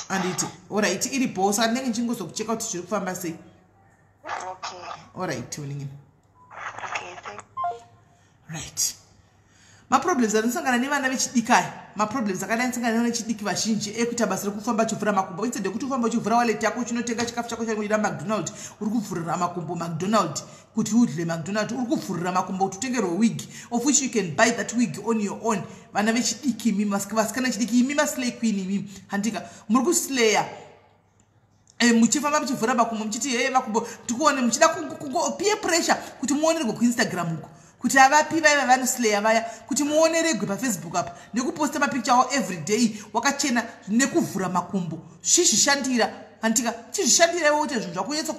And alright iri boss anenge ndingozokucheka kuti zviri kufamba sei. Okay. Alright tuning in. Okay, thank you. Right. Maproblems anosangana nevana vechidikaya maproblems akadai sangana nechidiki vazhinji ekuti basa rekufamba uchivhura makumbo instead yekuti ufamba uchivhura wallet yako uchinotenga chikafu chako chakuida McDonald uri kuvhurira makumbo McDonald kuti udle McDonald uri kuvhurira makumbo kuti utengerwe wig of which you can buy that wig on your own. Vana vechidiki imi vasikana chidiki imi maslay queen imi handika muri kuslaya muchifamba muchivhura makumbo muchiti hey makumbo tikuone muchida peer pressure kuti muonerwe kuInstagram uko kuti avapi vaya vanoslaya vaya kuti muoneregwe paFacebook apa nekuposta mapicture awo everyday wakachena nekuvhura makumbo zvizvishandira handika chizvishandira iwe kuti zvinhu zvakunyatsa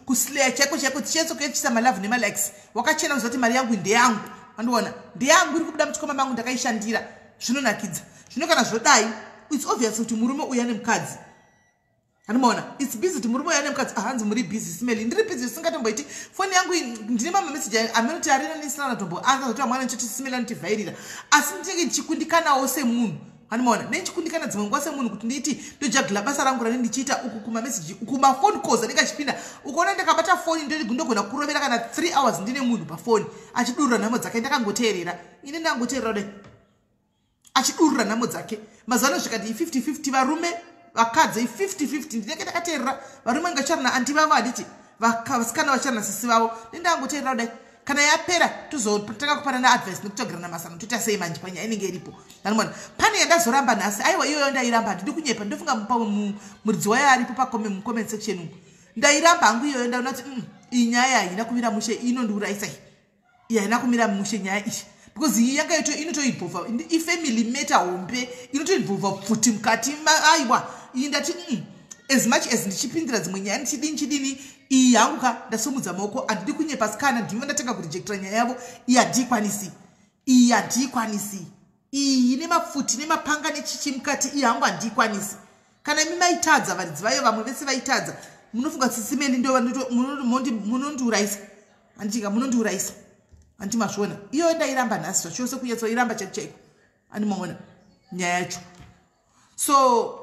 kuslaya chaiko tichinyatsa kuitisa malove nemalikes wakachena kuzati mari yangu ndeyangu andiona ndeyangu iri kubuda muchikomba mangu ndakaishandira zvinonakidza zvino kana zvodai it's obvious kuti murume uya nemukadzi Anumona, it's busy to murumo yane mukati hands muri busy smell. Ndiri busy singatomboiti phone yangu ndine mama message amenoti arina nisana tombo anga kuti mwana nchoti smell antivhairira. Asi ndinge ndichikundikana ose munhu. Anumona, nechikundikana dzimwe ngwase munhu kuti nditi ndojagla basa rangu rani ndichiita uku kuma message uku ma phone calls ndikachipinda. Ukoona ndakabata phone ndogona kurovera kana 3 hours ndine munhu pa phone. Achidurura nhamo dzake ndakangoteerera. Ine ndangoteerera dai. Achidurura nhamo dzake. Mazano zvikati 50-50 varume vakadzi 50-50 ndinenge ndakateerera varume ngacharina anti vavo aditi vasikana vacharina sisi vavo ndangoteerera kudai kana yapera tuzotanga kupanana advice nekutogirana masano toita sei manje panyaya inenge iripo nanimona pane yandazoramba nhasi aiwa iyoyo ndairamba ndiri kunyepa ndofunga muridzi wayo aripo comment section uko ndairamba hangu iyoyo ndaona kuti iyi nyaya haina kumira mushe inondiurayisa iyi haina kumira mushe nyaya iyi because yanga inotoinvolva ifamily matter hombe inotoinvolva futi mukati aiwa indati as much as ndichipindira dzimwe nyaya ndichidini iyi yangu ka ndasomudza maoko handidi kunyepa sikana ndimo ndatenga kurejectira nyaya yavo iyi handikwanisi iyi nemafuti nemapanga nechichi mukati iyi hangu handikwanisi kana imi maitadza varidzi vayo vamwe vese vaitadza munofunga sisimeni ndo munondiurayisa handichika munondiurayisa andimazvona iyo ndairamba nhasi zvachose kunyatsoiramba chaiko andimaona nyaya yacho so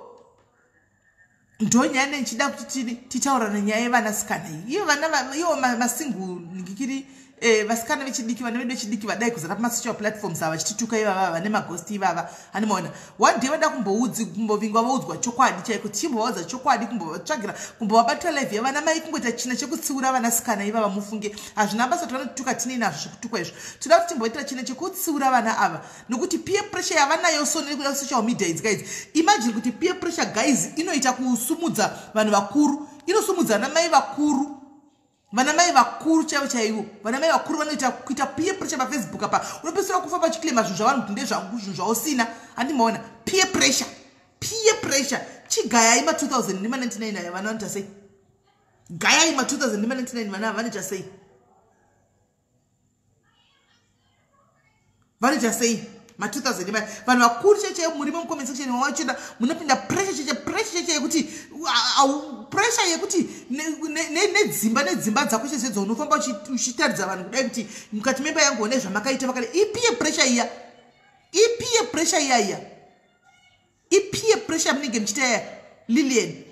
ndonyaya nechida kuti titaurana nyaya yevanasikana iyo ivo masingu ndikiri vasikana vechidiki vana vedu vechidiki vadai kuzara pamasocial platforms ava vachitituka ivava vane magosti ivava animaona one day vada kumbovingwa vaudzwa chokwadi chaiko tichimbovaudza chokwadi kumbovatsvagira kumbovabatira live yavana mai kungoita china chekutsiura vanasikana ivava mufunge hazvina basa tovanotituka tine nazvo zvekutukwa izvo toda kuti timboitira china chekutsiura vana ava nokuti peer pressure yavanayo so nekuda social media idzi guys imagine kuti peer pressure guys inoita kusumudza vanhu vakuru inosumudza vanamai vakuru vanamai vakuru chaivo vanamai vakuru vanoita kuita peer pressure paFacebook apa unopesera kufamba uchiclaima zvinhu zvavanhu kuti ndezvangu zvinhu zvausina handimaona peer pressure chigayai ma 2000 nema 99 aya vana vanoita sei gayai ma 2000 nema 99 vana vanoita sei vanoita sei ma2000 vanhu vakuru cheche muri mucomment section wawachida munopinda pressure cheche yekuti pressure yekuti nedzimba dzako chese dzaunofamba uchitaridza vanhu kudai kuti mukati memba yangu one zvamakaita vakati ipiye pressure iya ipiye pressure munenge muchita iya Lilian.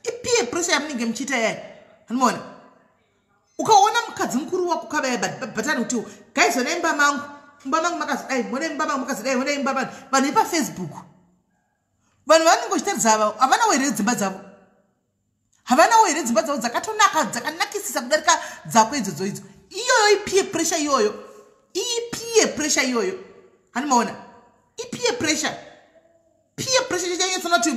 Ipiye pressure yamunenge muchita yai anoona ukaona mukadzi mukuru wako kabaya batani kuti guys one imba mangu makazi dai mone imba mangu makazi dai mone imba mangu vanhu pa Facebook vanhu vanongochitaridza havana were dzimba dzavo dzakatonaka dzakanakisisa kudarika dzako idzodzo iyoyo ipiye pressure iyoyo anoona ipiye pressure chaiyo kuti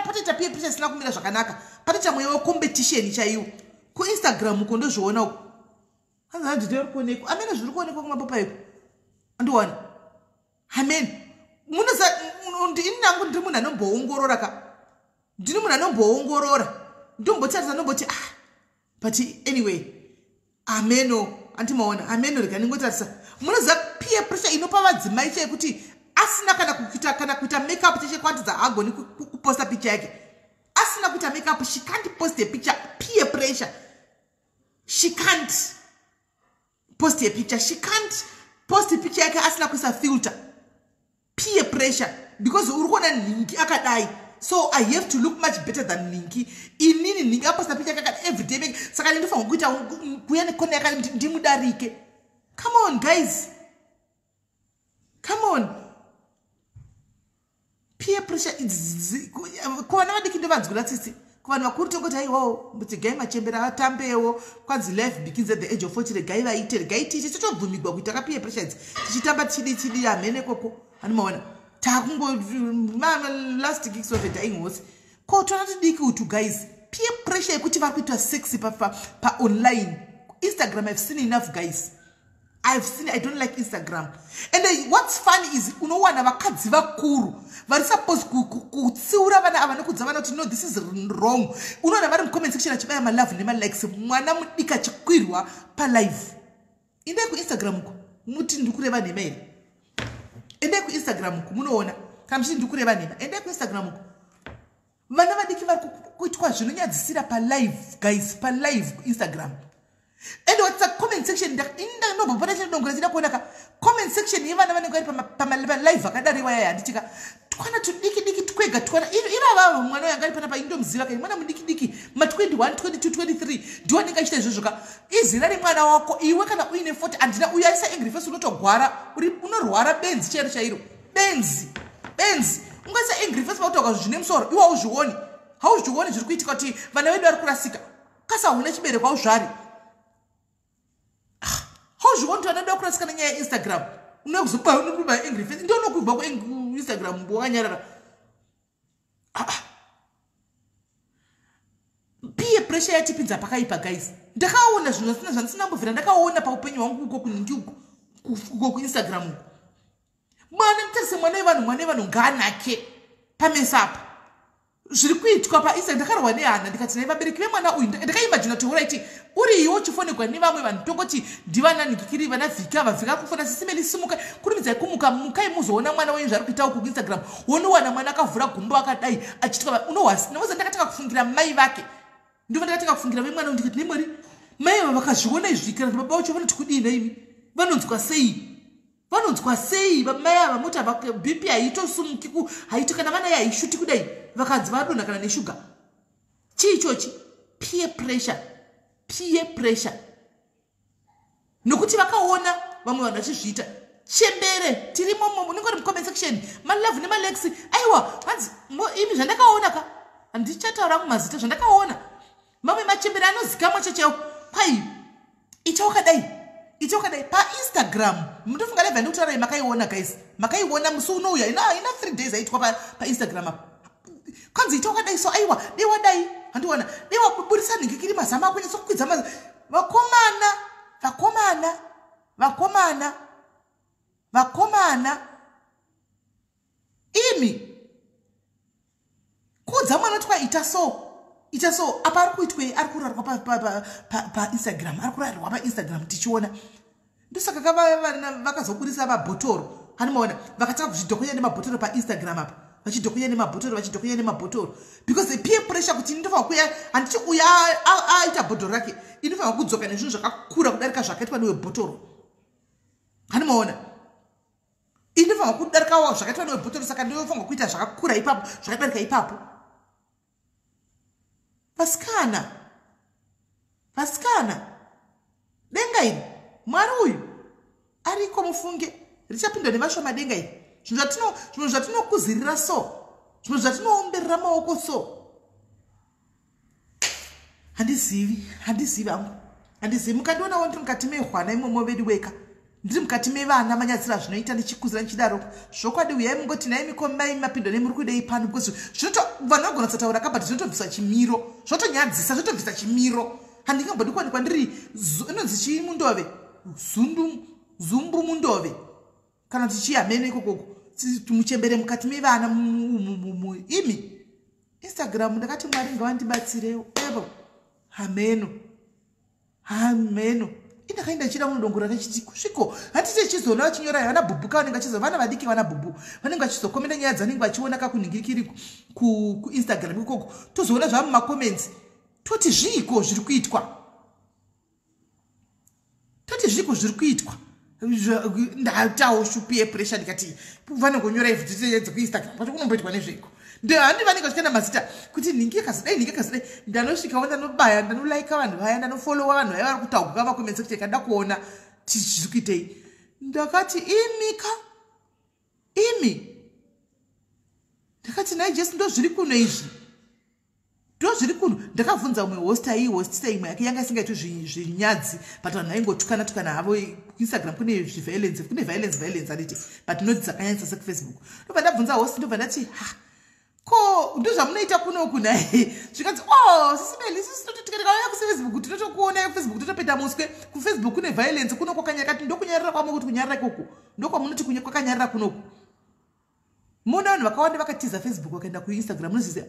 patita peer pressure sina kumira zvakanaka patita mweya wecompetition chaiwo kuinstagram uko ndozviona uko hanzi ndiri kuonekwa amene zviri kuonekwa kumapopa iko andiwana amen munoza ini nangu ndiri munhu anomboongorora ndiri munhu anomboongorora ndombotarisa ndomboti but anyway ameno antimaona ameno rega ningotarisa munoza peer pressure inopa vadzimai chekuti asina kana kuita makeup cheshe kwantidza agoni kuposta picha yake asina kuita makeup she can't post a picture peer pressure she can't post a picture she can't post a picture yake asina kuisa filter peer pressure because uri kuona Ningi akadai so I have to look much better than Ningi inini Ningi aposta picha yake every day saka ndinofanira kuita kuya nekone yake ndimudarike. Come on guys, come on. Peer pressure is kuwana vadiki ndovanzwira tsitsi kuvanhu vakuru tongoti aiwawo kuti gai machembera atambewo kwanzi life begins at the age of 40 gai vaite gai tiche totobvumigwa kuita ka peer pressure idzi tichitamba tichidi amene koko anomaona takungo last gigs of the dying horse ko tona tidiki utu guys peer pressure yekuti vari kuitwa sexy pa online Instagram. I've seen enough guys. I don't like Instagram. And then what's funny is unowana vakadzi vakuru vari supposed kutsiura vana ava nekudzavana kuti no this is wrong. Unowana vari mucomment section achibaya malove nemalikes mwana mudika chikwirwa palive. Endai kuInstagram uko muti ndikureva nhema here. Endai kuInstagram uko munoona kana muchiti ndikureva nhema. Endai kuInstagram uko vana vadiki vari kuitwa zvinonyadzisira palive guys, palive Instagram. And what's a comment section that in the noble potential don't comment section even when you go to live akadariwa ya ndichika twana tudiki twega twana ira baba mwana yanga ipana pa indo mziva kai mwana mudiki ma 21 22 23 ndiwanika chita izvozvoka izira ri mwana wako iwe kana uine 40 andina uyaisa angry face unotogwara uri unorwara benzi chero chairo benzi ungasa angry face pautoka zvine musoro iwa uzvioni hauzvioni zviri kuitika kuti vana vedu vari kurasika kasa une chibereko auzvari. How you want to another class can Instagram? No, super by angry face. Don't know about Instagram. Peer pressure ya tipinza pakaipa guys. Ndakaona zvino sinambovira ndakaona pa upenyu wangu uko ku Instagram. Mwana mtese mwana vanhu nganake pamesapa. Zviri kuitwa pa Instagram ndakarwa neana ndikati nai vabereki vemwana uyu ndakaimagina kuti alright uri iwo chifonekwa nevamwe vanhu tongoti ndivana nikikiri vana vhika kufona sisimeli simuka kurumidza kumuka mukai muzoona mwana wenyu zvari kuita ku Instagram wonowana mwana akavhura gumbo akadai achitwa unohwasi noza ndakataka kufungira mai vake ndivyo ndakataka kufungira mai mwana ndikati nemwari mai vakazviona izvi kana baba vacho vanoti kudini imi vanonzwa sei mai ava mota BP haitosumuki haiti kana vana yaishuti kudai vakadzi vadonha kana neshuga chiichochi peer pressure nokuti vakaona vamwe vanhu vachizviita chembere tirimo munongori mucomment section malove nemalex aiwa hanzi imi zvandakaona ka handichataura kumazita zvandakaona mamwe machembere anozikamwa chechewo kwai ichokadai pa Instagram mutofunga leva ndikutaura makaiona guys makaiona musi unouya ina 3 days aitwa pa Instagram apa kanzi ichokadai so aiwa dewa dai handiona dewa kuburisa ningikiri mazama akwenye sokukwidza vakomana imi bodza mwana otwa ita so apa ari kuitwe ari kurarwa pa Instagram ari kurarwa pa Instagram tichiona ndosaka vakazobudisa mabhotoro hanimaona vakataka kuzvidhokonya nemabhotoro pa Instagram apa vachidhokonya nemabhotoro because the peer pressure kuti ndinofanira kuya handiti uya aita bhotoro rake inofanira kudzoka nezvinhu zvakakura kudarika zvakaitwa newebhotoro hanimaona inofanira kudarikawo zvakaitwa newebhotoro saka ndinofanira kuita zvakakura ipapo zvakadarika ipapo vasikana denga iri mwari uyu ariko mufunge richapindwa nevashoma denga iri zvinhu zvatinokuzirira so zvinhu zvatinoomberera maoko so handizivi vangu handizivi mukandionawo ndiri mukati mehwana imomo vedu weka ndiri mukati mevana manyadzira zvinoita ndichikuzira nchidaroko zvokwadi uyai mungoti nai mikomai mapindwa nemuri kudei pano because vanhu vagona kusataura kabati zvinotobvisa chimiro zvotonyadzisa zvotobvisa chimiro handingambodi kuwanikwa ndiri inonzi chii mundove zumbu mundove kana tichihameno ikokoko muchembere mukati mevana imi Instagram ndakati mwari ngavandibatsirewo evo hameno indakaenda chida munodongora rechiti kusviko hatite chizoona vachinyora vana bhubhu kavanenge vachizo vana vadiki vana bhubhu vanenge vachizokomenda nyaya dzanenge vachiona kakunhingirikiri kuInstagram ikoko tozoona zvava mumakoments toti zviiko zviri kuitwa ndatawo shupiye pressure ndikati vanongonyora ivhu titedze kuInstagram pacho kunomboitwa nezviko handi vanenge vachikanda mazita kuti ningi kazidai ndanosvikawo ndanobaya ndanolaika vanhu vaya ndanofollowa vanhu vaya vari kutaurwa kamakomensi kuti kada kuona zviri kuitei ndakati imi ndakati nai jesu ndozviri kuno izvi ndozviri kuno ndakabvunza umwe hostisa imwe yake yanga isingaitwe zvinyadzi but vanhu vaingotukana havo kuInstagram kune violence anditi but not dzakanyanyisa sekuFacebook ndobva ndabvunza host ndobva ndati ko ndozvamunoita kunoku nai zvikanzi sisibeli isusu tototikatikauya kuFacebook tinotokuona kuFacebook totopeta muswe kuFacebook kune violence kuno kwakanyanya kati ndokunyarira kwamo kuti kunyarira ikoko ndokwamunoti kwakanyarira kunoku mona vanhu vakawanda vakatiza Facebook vakaenda kuInstagram munoziziva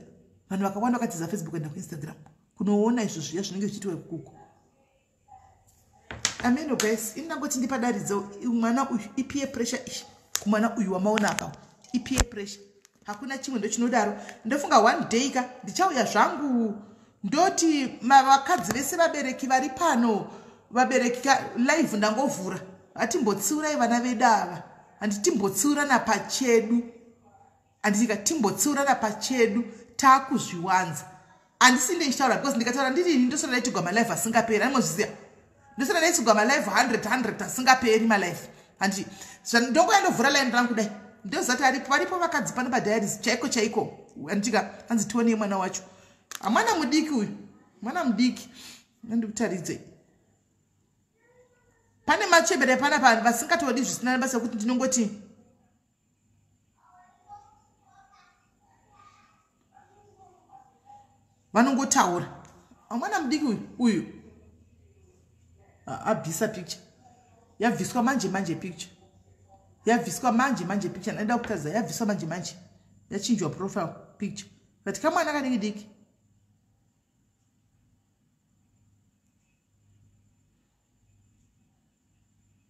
vanhu vakawanda vakatiza Facebook vakaenda kuInstagram kunoona izvo zviya zvinenge zvichiitwa ikoko ameno guys inangoti ndipadaridzo mwana uyu ipeer pressure ishi kumwana uyu wamaona apa ipeer pressure hakuna chimwe ndochinodaro ndofunga one day ka ndichauya zvangu ndoti vakadzi vese vabereki vari pano vabereki live ndangovhura hatimbotsiurai vana vedu ava handitimbotsiurana pachedu handisika timbotsiurana pachedu taakuzviwanza handisi ndeichitaura because ndikataura ndirini ndosara ndaitigwa malive asingaperi anozviziva ndosara ndaitigwa malive 100 asingaperi malive handiti ndongoyandovhura line rangu dai ndozati varipo vakadzi pano padiaries chaiko anditika hanzi tione mwana wacho mwana mudiki uyu mwana mudiki andikutaridze pane machembere pana vanhu vasingatodi zvisina basa kuti ndinongoti vanongotaura mwana mudiki uyu abvisa picture yabviswa manje picture yabviswa manje picture ndaenda kutaza yabviswa manje yachinjwa profile picture but kamwana kanenge diki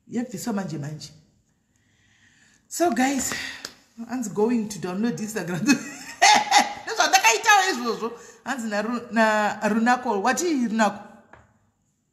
yabviswa manje so guys hanzi going to download Instagram ndozvandakaitawo izvozvo hanzi narunako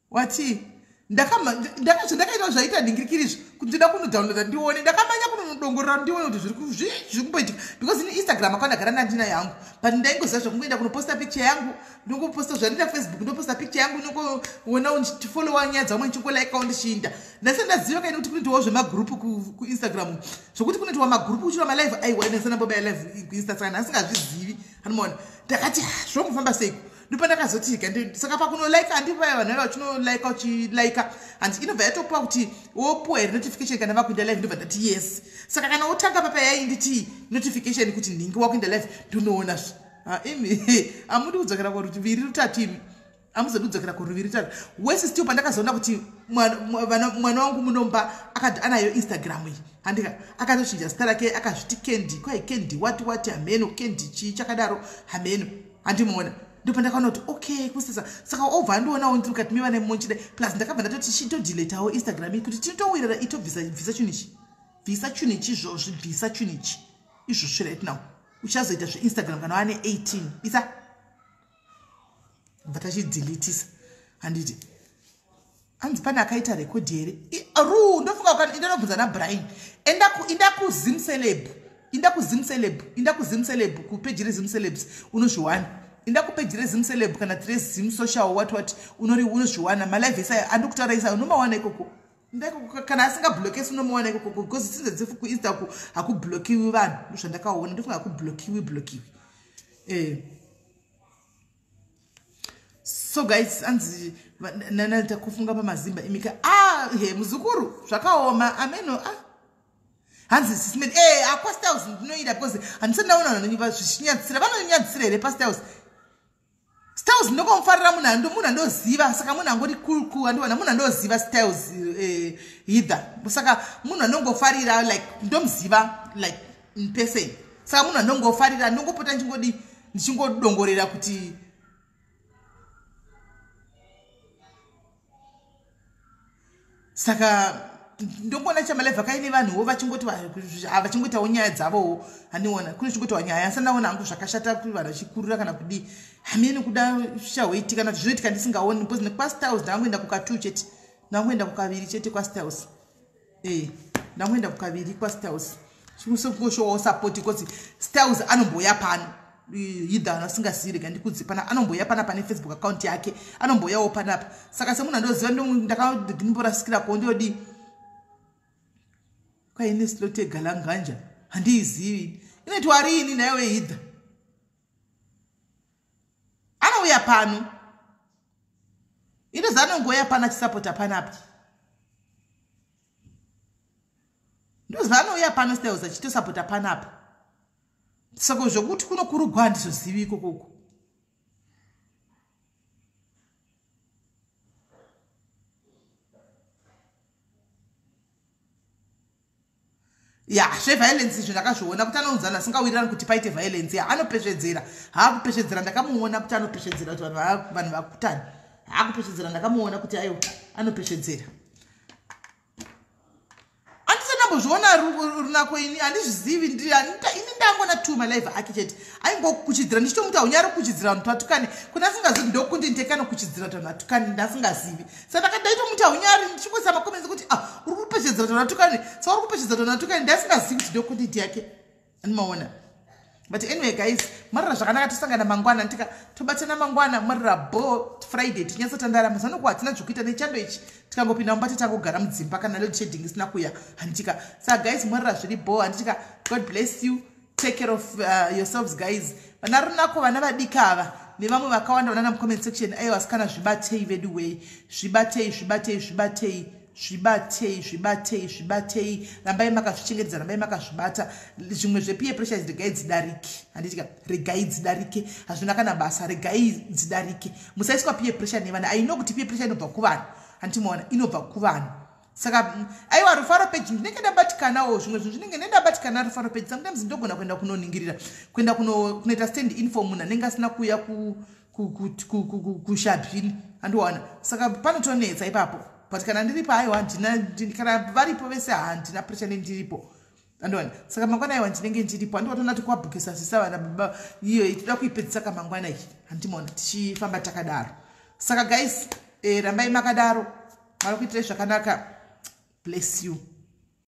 wati ndakaita zvaita ndingirikirizvo kuti ndida kunodownloada ndione ndakamanya kunodongorera ndione kuti zviri kumboitika because ini Instagram akandagara ndandina yangu but ndaingoziva zvokungoenda kunoposta picture yangu ndongoposta zvandiita Facebook ndoposta picture yangu ndongoona ndifollowa nyaya dzamwe ndichingolaikawo ndichinda ndase ndaziva kaini kuti kunoitiwawo zvemagrupu kuInstagram zvokuti kunoitiwa magrupu uchira malive aiwa ndasanambobaya live kuInsta saka ndasingazvizivi hanomaona ndakati zvomufamba seiko ndipo ndakazotika saka pakunolaika handipaya vanhu vava vachinolaika uchilaika handi inobva yatopa kuti wopuwa here notification kana vakuenda live ndobva ndati yes saka kana wotanga papa yai nditi notification kuti ndingi wakuenda live ndonoonazvo imi hamudi kudzokera kurutivi rutatu imi amuzodudzokera kuruviri tari wese still pandakazoona kuti mwana wangu munomba anayo Instagram iyi handika akatochinja zita rake akazviti Kendi kwai Kendi wati hameno Kendi chii chakadaro hameno handimuona ndopandakaona kuti okay kusisa saka obva andionawo ndiri kati miva nemonchide plus ndakabva ndatoti chitodeletawo Instagram iyi kuti tinotowirira itobvisa chunichi bvisa chunichi izvozvi bvisa chunichi izvozvi right now uchazoita zveInstagram kana wane 18 bisa vatachidelitisa handiti hanzi pane akaita rekodhi here ndofunga kuti indanobvunza naBrian enda kuzimceleb kupeji rezimcelebs unozviwana enda kupeji rezimceleb kana tiri zim social what unozviwana malive esaya andikutaura isa unomawana ikoko kana asingablokesi unomawana ikoko because sinze dzefu kuinsta hakublokiwi vanhu zvandakaona ndofunga hakublokiwi so guys anzi nanalita kufunga pamazimba imika he muzukuru zvakaoma ameno hanzi sismen aquastyles ndinoida because handisandaona vanonyimba zvichinyatsira vanonyatsira here pastyles styles ndokomfarira munhu andoziva saka munhu angori cool andiwana munhu andoziva styles either saka munhu anongofarira like ndomuziva like in person saka munhu anongofarira ndongopota ndichingodongorera kuti saka ndongona chamalive akaine vanhuwo vachingoitawo nyaya dzavowo handiona kune chingoitawa nyaya asandaona hangu zvakashata kuti vanhu vachikurira kana kudi hamene kuda zvichahoitika kana kuti zvinoitika ndisingaoni because nekwastyles ndangoenda kukatu chete ndangoenda kukaviri chete kwastyles ndangoenda kukaviri kwastyles chimusokungoshowawo support because styles anomboya pano yidhana asingazivi rega ndikudzipana anomboya pane Facebook account yake anomboyawo panapa saka semunhu andoziva ndakandimborasikirapo ndiyodi kwaine slote galanganja handiizivi inoitwa riini nayo yidha anouya pano inozi anongoya pana achisapota panapa ndoziva anouya pano styles achitosapota panapa saka zvokuti kunokurugwa handizozivi ikokoko zveviolence izvo ndakazviona kuti anounzana asingawirirani kuti paite violence anopesvedzera haakupesvedzera ndakamuona kuti anopesvedzera kuti vanhu vakutani haakupesvedzera ndakamuona kuti aiwa anopesvedzera andisandambozviona runako ini handizvizivi ini ndangona tuma live ake chete aingokuchidzira ndichitomuti haunyari kuchidzira vanhu patukane kuna asingazivi ndokundi ndekanokuchidzira vanhu vatukane ndasingazivi saka ndakadaitomuti haunyari ndichingosama makomenzi kuti uri kupeshedzera vanhu vatukane saka uri kupeshedzera vanhu vatukane ndasingazivi kuti ndokundi yake animaona but anyway guys marira zvakanaka tosangana mangwana ndika tobatana mangwana marira bo Friday tinyatsotandarama zanoku hatina zvokuita nechando ichi tikangopinda mumba titangogara mudzimba kana load shedding isina kuya handika saka guys marira zviri bo handitika God bless you take care of yourselves guys vana runako vana vadika ava nevamwe vakawanda vanana mucomment section aiwa sikana zvibatei vedu wei zvibatei rambai makazvichengetedza rambai makazvibata zvimwe zvepeer pressure regai dzidarike handitika regai dzidarike hazvina kana basa regai dzidarike musaiswa peer pressure nevana aino kuti peer pressure inobva kuvanhu handimoona inobva kuvanhu saka aiwa rufaro page ndinenge ndabatikanawo zvimwe zvinhu zvinenge nendabatikana rufaro page sometimes ndogona kuenda kunoningirira kuenda kunoita stand info munhu anenge asina kuya kushabhini handiwana saka panotonetsa ipapo but kana ndiripo aiwa kana varipo vese handina pressure ndiripo andona saka mangwana aiwa ndinenge ndiripo handikatona kuti kwabhukisa sisa vana baba iyo toda kuipedzisa kamangwana iyi handimoona tichifamba takadaro saka guys rambai makadaro mari kuitire zvakanaka bless you